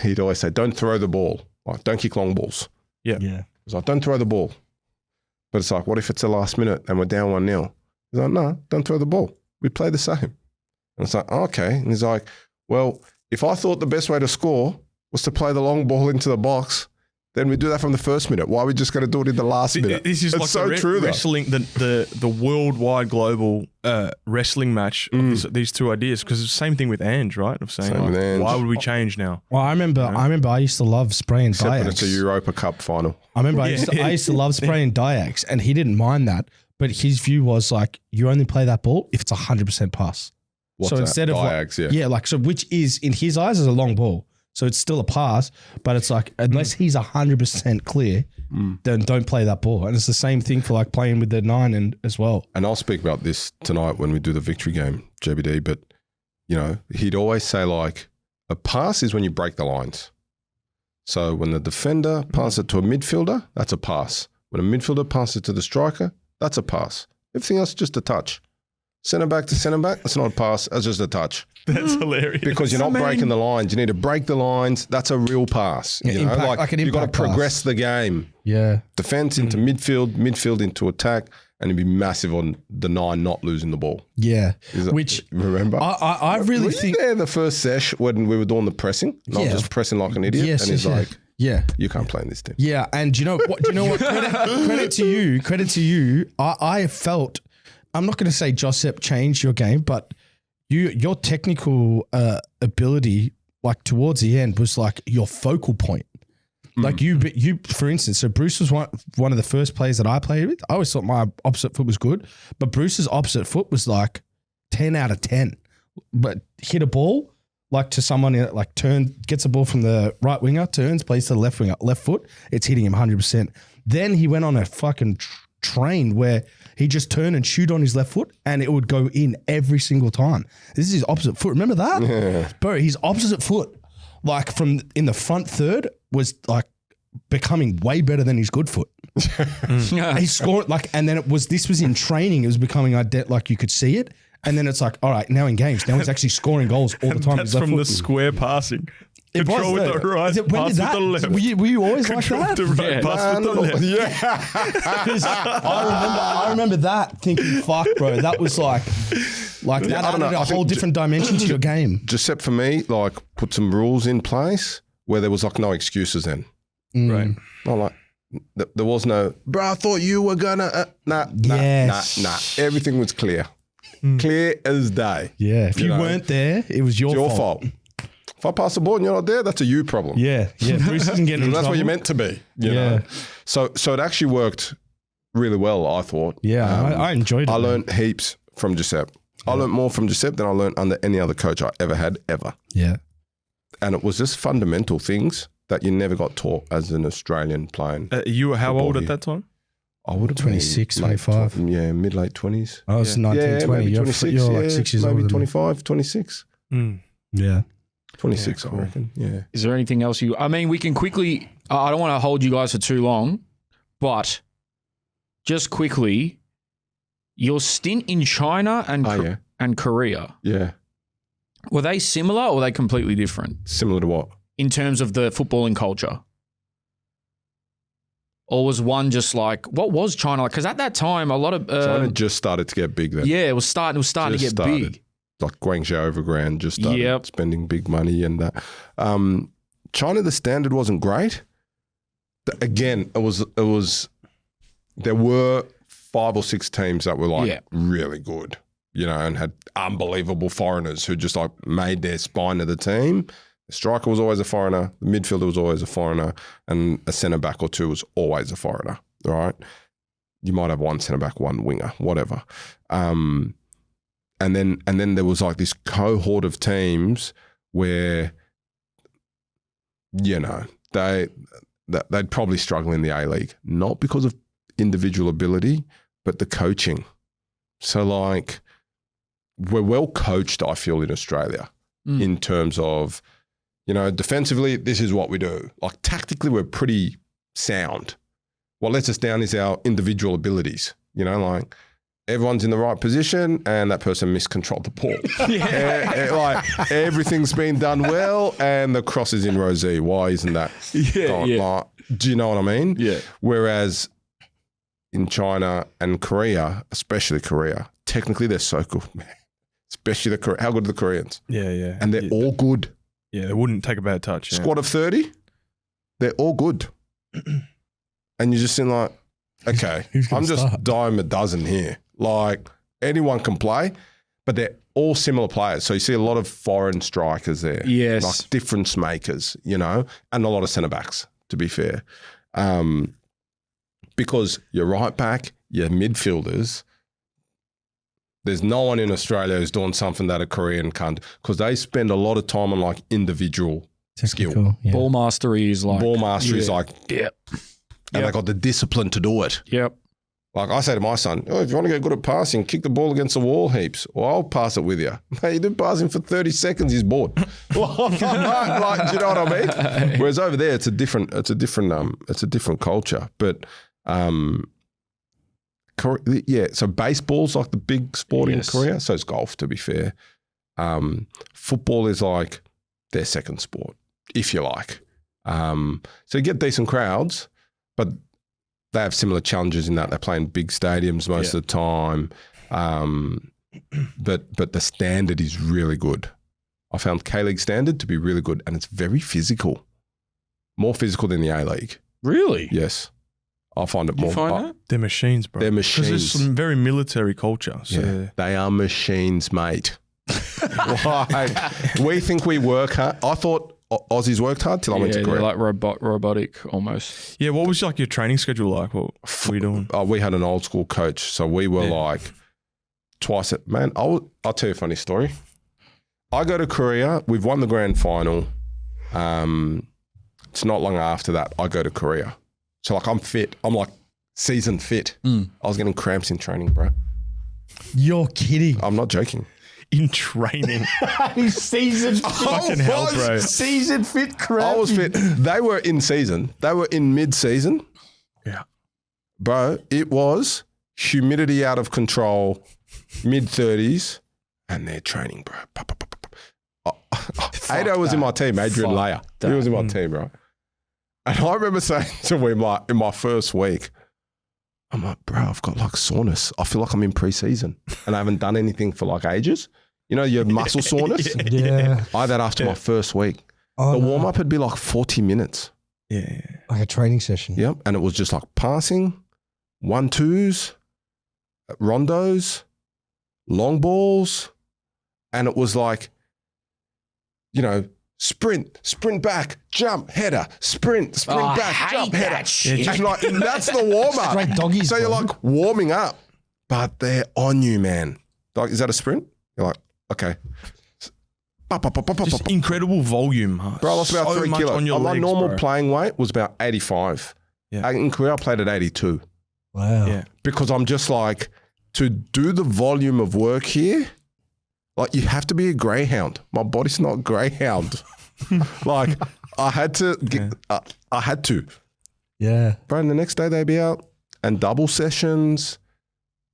he'd always say, don't throw the ball. Like, don't kick long balls. Yeah. It's like, don't throw the ball. But it's like, what if it's the last minute and we're down 1-0? He's like, no, don't throw the ball. We play the same. And it's like, oh, okay. And he's like, well, if I thought the best way to score was to play the long ball into the box, then we do that from the first minute. Why are we just going to do it in the last minute? This is it's like so the true, though. wrestling, the worldwide global wrestling match of these two ideas, because it's the same thing with Ange, right? Of saying, Same with Ange. why would we change now? Well, I remember I used to love spraying Except when it's a Diax. Europa Cup final. I remember I used to love spraying Diax, and he didn't mind that. But his view was like, you only play that ball if it's 100% pass. What's so that? instead of Diags, like so, which is in his eyes is a long ball, so it's still a pass. But it's like unless he's 100% clear, then don't play that ball. And it's the same thing for like playing with the 9 and as well. And I'll speak about this tonight when we do the Victory game, JBD. But, you know, he'd always say, like, a pass is when you break the lines. So when the defender passes it to a midfielder, that's a pass. When a midfielder passes it to the striker, that's a pass. Everything else is just a touch. Centre back to centre back, that's not a pass, that's just a touch. That's hilarious. Because you're not breaking the lines. You need to break the lines. That's a real pass. Yeah, you know, impact- like an you've got to impact pass. progress the game. Yeah, Defense into midfield into attack, and it'd be massive on the 9 not losing the ball. yeah. Is it- Which remember? I really Were think. you there the first sesh when we were doing the pressing? Not Yeah. just pressing like an idiot. Yes, and he's yes, like, yeah. you can't play in this team. Yeah, and do you know what? Credit to you. I felt. I'm not going to say Josep changed your game, but your technical ability, like towards the end, was like your focal point. Like you, for instance, so Bruce was one of the first players that I played with. I always thought my opposite foot was good, but Bruce's opposite foot was like 10 out of 10. But hit a ball like to someone like gets a ball from the right winger, turns, plays to the left winger, left foot. It's hitting him 100%. Then he went on a fucking train where he just turned and shoot on his left foot and it would go in every single time. This is his opposite foot. Remember that? Yeah. Bro, his opposite foot, like from in the front third, was like becoming way better than his good foot. He scored like, and then this was in training. It was becoming like you could see it. And then it's like, all right, now in games, now he's actually scoring goals all the time. That's from the square passing. It Control was, with though. the right, When pass did that? with the left. Were you always Control like with that? the right, pass with the left. Yeah. 'Cause I remember that thinking, fuck, bro, that was like that I don't added know. a I whole think different dimension to your game. Giuseppe, for me, like, put some rules in place where there was like no excuses then. Right. Not like, there was no, bro, I thought you were going to, nah. Everything was clear. Clear as day. Yeah, if you know, weren't there, it was your It's your fault. fault. If I pass the ball and you're not there, that's a you problem. Yeah. Bruce isn't getting in That's trouble. what you're meant to be. You know? So it actually worked really well, I thought. Yeah, I enjoyed it. I man. learned heaps from Giuseppe. I learned more from Giuseppe than I learned under any other coach I ever had, ever. Yeah. And it was just fundamental things that you never got taught as an Australian playing. You were how Football old here. at that time? I would have 26, been late 25. mid-late 20s. I was 19, yeah, 20. maybe You're 26. like 6 years older maybe than me. 25, 26. Yeah. 26, Yeah, cool. I reckon. Yeah. Is there anything else I mean, we can quickly, I don't want to hold you guys for too long, but just quickly, your stint in China and Korea, Yeah. were they similar or were they completely different Similar to what? in terms of the footballing culture? Or was one just like, what was China like? Because at that time, a lot of China just started to get big then. yeah, it was starting to get Just started. big. Like Guangzhou Evergrande just started spending big money and that. China, the standard wasn't great. Again, it was there were 5 or 6 teams that were like Yeah. really good, you know, and had unbelievable foreigners who just like made their spine of the team. The striker was always a foreigner, the midfielder was always a foreigner, and a centre back or two was always a foreigner, right? You might have one centre back, one winger, whatever. And then there was like this cohort of teams where, you know, they'd probably struggle in the A-League, not because of individual ability, but the coaching. So like, we're well coached, I feel, in Australia in terms of, you know, defensively, this is what we do. Like tactically, we're pretty sound. What lets us down is our individual abilities. You know, like everyone's in the right position and that person miscontrolled the ball. Like everything's been done well and the cross is in row Z. Why isn't that? Like, do you know what I mean? Yeah. Whereas in China and Korea, especially Korea, technically they're so good, man. Especially how good are the Koreans? Yeah. And they're all good. Yeah, they wouldn't take a bad touch. Yeah. Squad of 30, they're all good. And you're just in like, okay, Who's gonna I'm just start? dime a dozen here. Like anyone can play, but they're all similar players. So you see a lot of foreign strikers there. Yes. Like difference makers, you know, and a lot of centre backs, to be fair. Because your right back, your midfielders, there's no one in Australia who's doing something that a Korean can't, because they spend a lot of time on like individual skill. Technical, yeah. Ball mastery is like Ball mastery is like, Yep. and they got the discipline to do it. Yep. Like I say to my son, if you want to get good at passing, kick the ball against the wall heaps, or I'll pass it with you. Mate, you do passing for 30 seconds, he's bored. Like, do you know what I mean? Whereas over there, it's a different culture. But yeah, so baseball's like the big sport in Korea. So is golf, to be fair. Football is like their second sport, if you like. So you get decent crowds, but they have similar challenges in that they're playing big stadiums most of the time. But the standard is really good. I found K-League standard to be really good, and it's very physical. More physical than the A-League. Really? Yes. I find it more. They're machines, bro. They're Because machines. there's some very military culture. So Yeah. They are machines, mate. Like, we think we work hard. I thought Aussies worked hard till I went to they're Korea. like robotic almost. Yeah, what was like your training schedule like? What were you doing? We had an old school coach, so we were like twice at, man, I'll tell you a funny story. I go to Korea, we've won the grand final. It's not long after that, I go to Korea. So like I'm fit. I'm like season fit. I was getting cramps in training, bro. You're kidding. I'm not joking. In training. He's seasoned Fucking hell, bro. Season fit crap. I was fit. They were in season. They were in mid-season. Yeah. Bro, it was humidity out of control, mid-30s, and they're training, bro. Ado was in my team, Adrian Layer. He was in my team, bro. And I remember saying to him, like, in my first week, I'm like, bro, I've got like soreness. I feel like I'm in pre-season and I haven't done anything for like ages. You know, your muscle soreness? Yeah. I had that after my first week. Oh, The no. warm-up would be like 40 minutes. Yeah. Like a training session. Yep. And it was just like passing, 1-2s, rondos, long balls. And it was like, you know, sprint back, jump, header, sprint back, jump, header. Just like, that's the warm-up. Straight doggies, So you're bro. like warming up, but they're on you, man. Like, is that a sprint? You're like, okay. Just incredible volume. Huh? Bro, I lost about So 3 much kilos. on your My legs, normal bro. playing weight was about 85. Yeah. In Korea, I played at 82 Wow. Yeah. because I'm just like, to do the volume of work here, like you have to be a greyhound. My body's not greyhound. Like I had to get, I had to. Yeah. Bro, and the next day they'd be out and double sessions,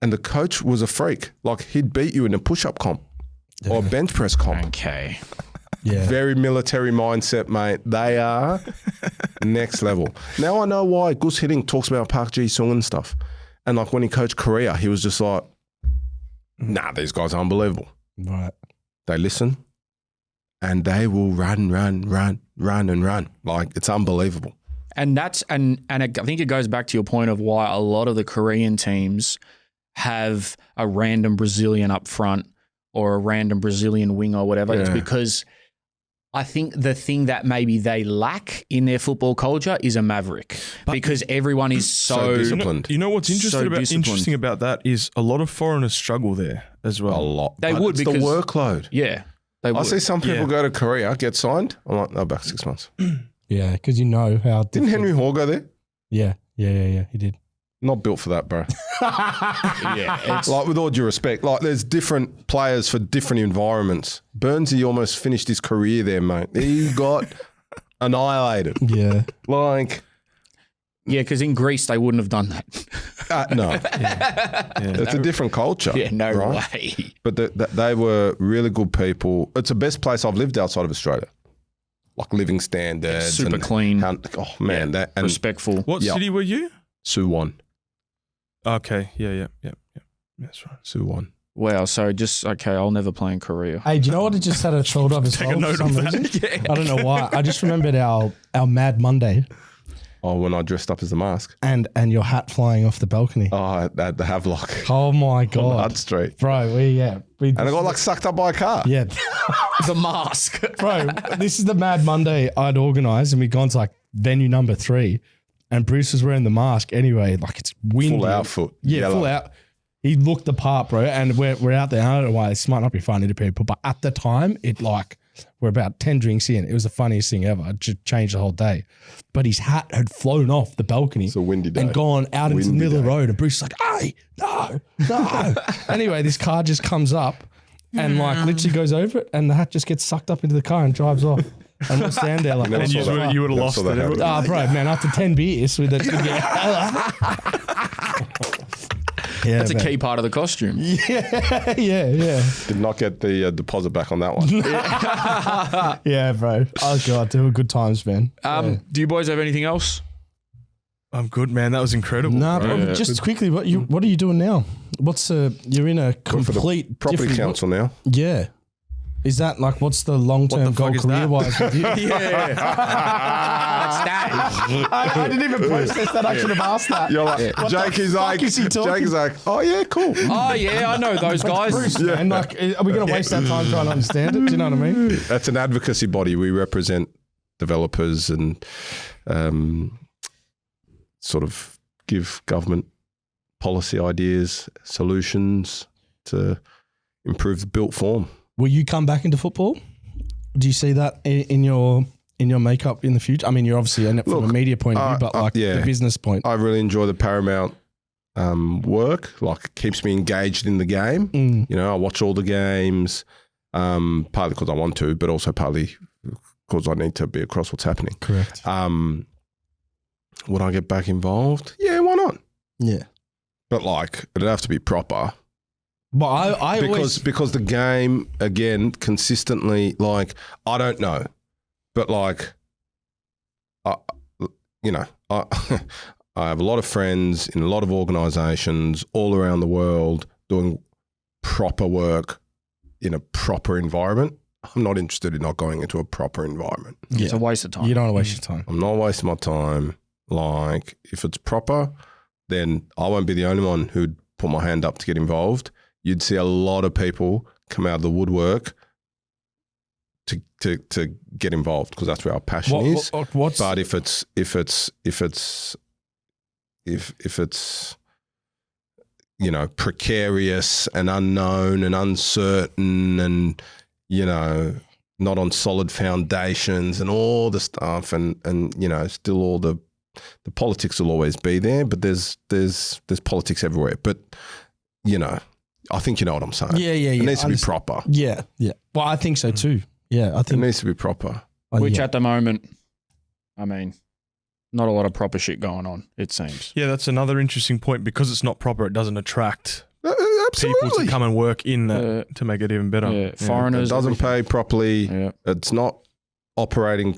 and the coach was a freak. Like he'd beat you in a push-up comp or a bench press comp. Okay. Yeah. Very military mindset, mate. They are next level. Now I know why Gus Hiddink talks about Park Ji-sung and stuff. And like when he coached Korea, he was just like, nah, these guys are unbelievable. Right. They listen and they will run. Like it's unbelievable. And I think it goes back to your point of why a lot of the Korean teams have a random Brazilian up front or a random Brazilian wing or whatever. It's because I think the thing that maybe they lack in their football culture is a maverick, because everyone is so disciplined. You know what's disciplined. interesting about that is a lot of foreigners struggle there as well. A lot. They But would, it's because the workload. Yeah, they I would. see some people Yeah. go to Korea, get signed. I'm like, no, back 6 months. Yeah, because you know how. Didn't Henry Hall go there? Yeah. He did. Not built for that, bro. Yeah, it's, Like, with all due respect, like, there's different players for different environments. Burnsy almost finished his career there, mate. He got annihilated. Yeah. Like, yeah, because in Greece they wouldn't have done that. no. It's a different culture. Yeah, no right? way. But they were really good people. It's the best place I've lived outside of Australia. Like, living standards. Super and clean. oh, man. That and Respectful. What Yeah. city were you? Suwon. Okay, yeah. That's right. Suwon. Wow. So just okay. I'll never play in Korea. Hey, do you know what I just had a thought of as Take well a for note some of that. reason? I don't know why. I just remembered our Mad Monday Oh, when I dressed up as the mask. and your hat flying off the balcony. Oh, at the Havelock. Oh my On God. Hud Street. Bro, And I got like sucked up by a car. yeah. The mask. Bro, this is the Mad Monday I'd organised, and we'd gone to like venue number 3, and Bruce was wearing the mask anyway. Like, it's windy. Full outfit. Yeah, Yellow. full out. He looked the part, bro, and we're out there. I don't know why this might not be funny to people, but at the time, we're about 10 drinks in. It was the funniest thing ever. It just changed the whole day. But his hat had flown off the balcony. It's a windy day. And gone out into the Windy middle of the day. road. And Bruce is like, hey, no. Anyway, this car just comes up and like literally goes over it, and the hat just gets sucked up into the car and drives off. And we'll stand there like, never And saw you that. would have Never lost saw that it. happen. oh, bro, man, after 10 beers with it. Yeah, That's a man. key part of the costume. Yeah. Did not get the deposit back on that one. Yeah, bro. Oh, God, they were good times, man. Do you boys have anything else? I'm good, man. That was incredible. Nah, bro, just quickly, what are you doing now? You're in a Work for the complete property different- council now. Yeah. Is that like, what's the long-term What the fuck goal is that? career-wise with you? Yeah. I didn't even process that. I should have asked that. You're like, Jake is like, is he talking? Jake is like, oh yeah, cool. Oh yeah, I know those guys. Bruce, man, like, are we going to waste our time trying to understand it? Do you know what I mean? That's an advocacy body. We represent developers and sort of give government policy ideas, solutions to improve the built form. Will you come back into football? Do you see that in your makeup in the future? I mean, you're obviously in it from a media point of view, but like the business point. I really enjoy the Paramount work. Like, it keeps me engaged in the game. Mm. You know, I watch all the games, partly because I want to, but also partly because I need to be across what's happening. Correct. Would I get back involved? Yeah, why not? Yeah. But like, it'd have to be proper. But I always... Because the game, again, consistently, like, I don't know, but like, I have a lot of friends in a lot of organisations all around the world doing proper work in a proper environment. I'm not interested in not going into a proper environment. It's a waste of time. You don't want to waste your time. I'm not wasting my time. Like, if it's proper, then I won't be the only one who'd put my hand up to get involved. You'd see a lot of people come out of the woodwork to get involved, because that's where our passion is. But if it's you know, precarious and unknown and uncertain and, you know, not on solid foundations and all the stuff and you know, still all the politics will always be there, but there's politics everywhere. But, you know, I think you know what I'm saying. Yeah. It needs to be proper. Yeah. Well, I think so too. Yeah, I It think... needs to be proper. Which yeah. at the moment, I mean, not a lot of proper shit going on, it seems. Yeah, that's another interesting point. Because it's not proper, it doesn't attract people Absolutely. to come and work in that to make it even better. Yeah, foreigners. It doesn't everything. pay properly. Yeah. It's not operating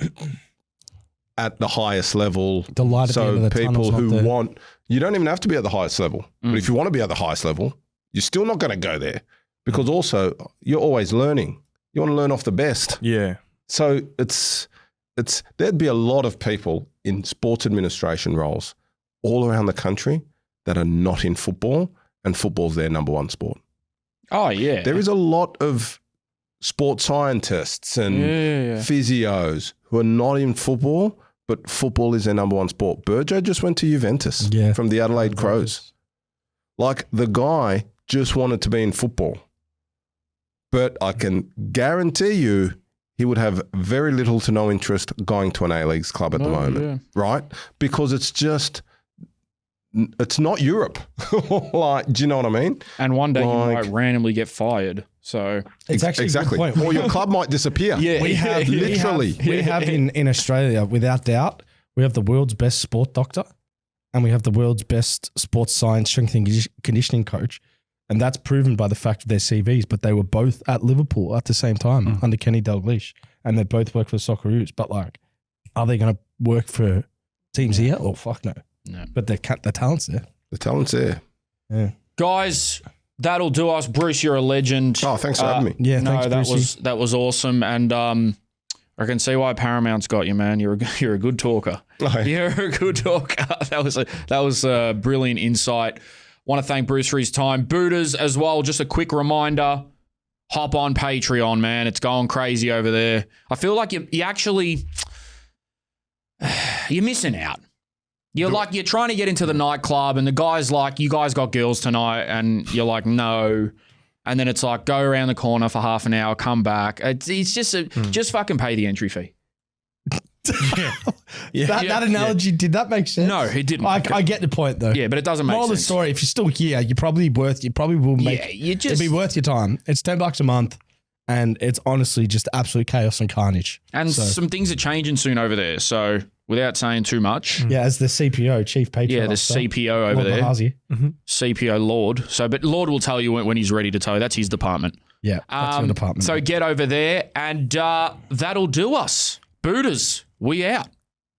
at the highest level. The light at the end So of the people tunnel's not who there. want, you don't even have to be at the highest level. But if you want to be at the highest level, you're still not going to go there, because also you're always learning. You want to learn off the best. Yeah. So it's there'd be a lot of people in sports administration roles all around the country that are not in football, and football's their number one sport. Oh, yeah. There is a lot of sports scientists and physios who are not in football, but football is their number one sport. Burjo just went to Juventus from the Adelaide Crows. Like, the guy just wanted to be in football. But I can guarantee you he would have very little to no interest going to an A-Leagues club at the moment, right? Because it's not Europe. Like, do you know what I mean? And one day you might randomly get fired. So It's actually a good point. Or your club might disappear. We have literally. We have in Australia, without doubt, we have the world's best sport doctor, and we have the world's best sports science strength and conditioning coach, and that's proven by the fact of their CVs. But they were both at Liverpool at the same time under Kenny Dalglish, and they both work for the Socceroos. But like, are they going to work for teams here? Oh fuck no. No. But the talent's there. The talent's there. Yeah. guys, that'll do us. Bruce, you're a legend. Oh, thanks for having me. Yeah, No, thanks, that was awesome. And I can see why Paramount's got you, man. You're a good talker. Oh, yeah. You're a good talker. That was a brilliant insight. Want to thank Bruce for his time. Booters as well. Just a quick reminder: hop on Patreon, man. It's going crazy over there. I feel like you actually you're missing out. You're trying to get into the nightclub, and the guy's like, "You guys got girls tonight," and you're like, "No." And then it's like, go around the corner for half an hour, come back. It's just just fucking pay the entry fee. That analogy, did that make sense? No, it didn't. I get the point though. Yeah, but it doesn't make Moral of the sense. story: if you're still here, you probably will make. Yeah, it'd be worth your time. It's $10 a month, and it's honestly just absolute chaos and carnage. And some things are changing soon over there. So without saying too much, Yeah, as the CPO, Chief Patreon. yeah, the Officer, CPO over Lord there, Mahazi. CPO Lord. So, but Lord will tell you when he's ready to tell you. That's his department. Yeah, that's your department. So get over there, and that'll do us. Booters, we out.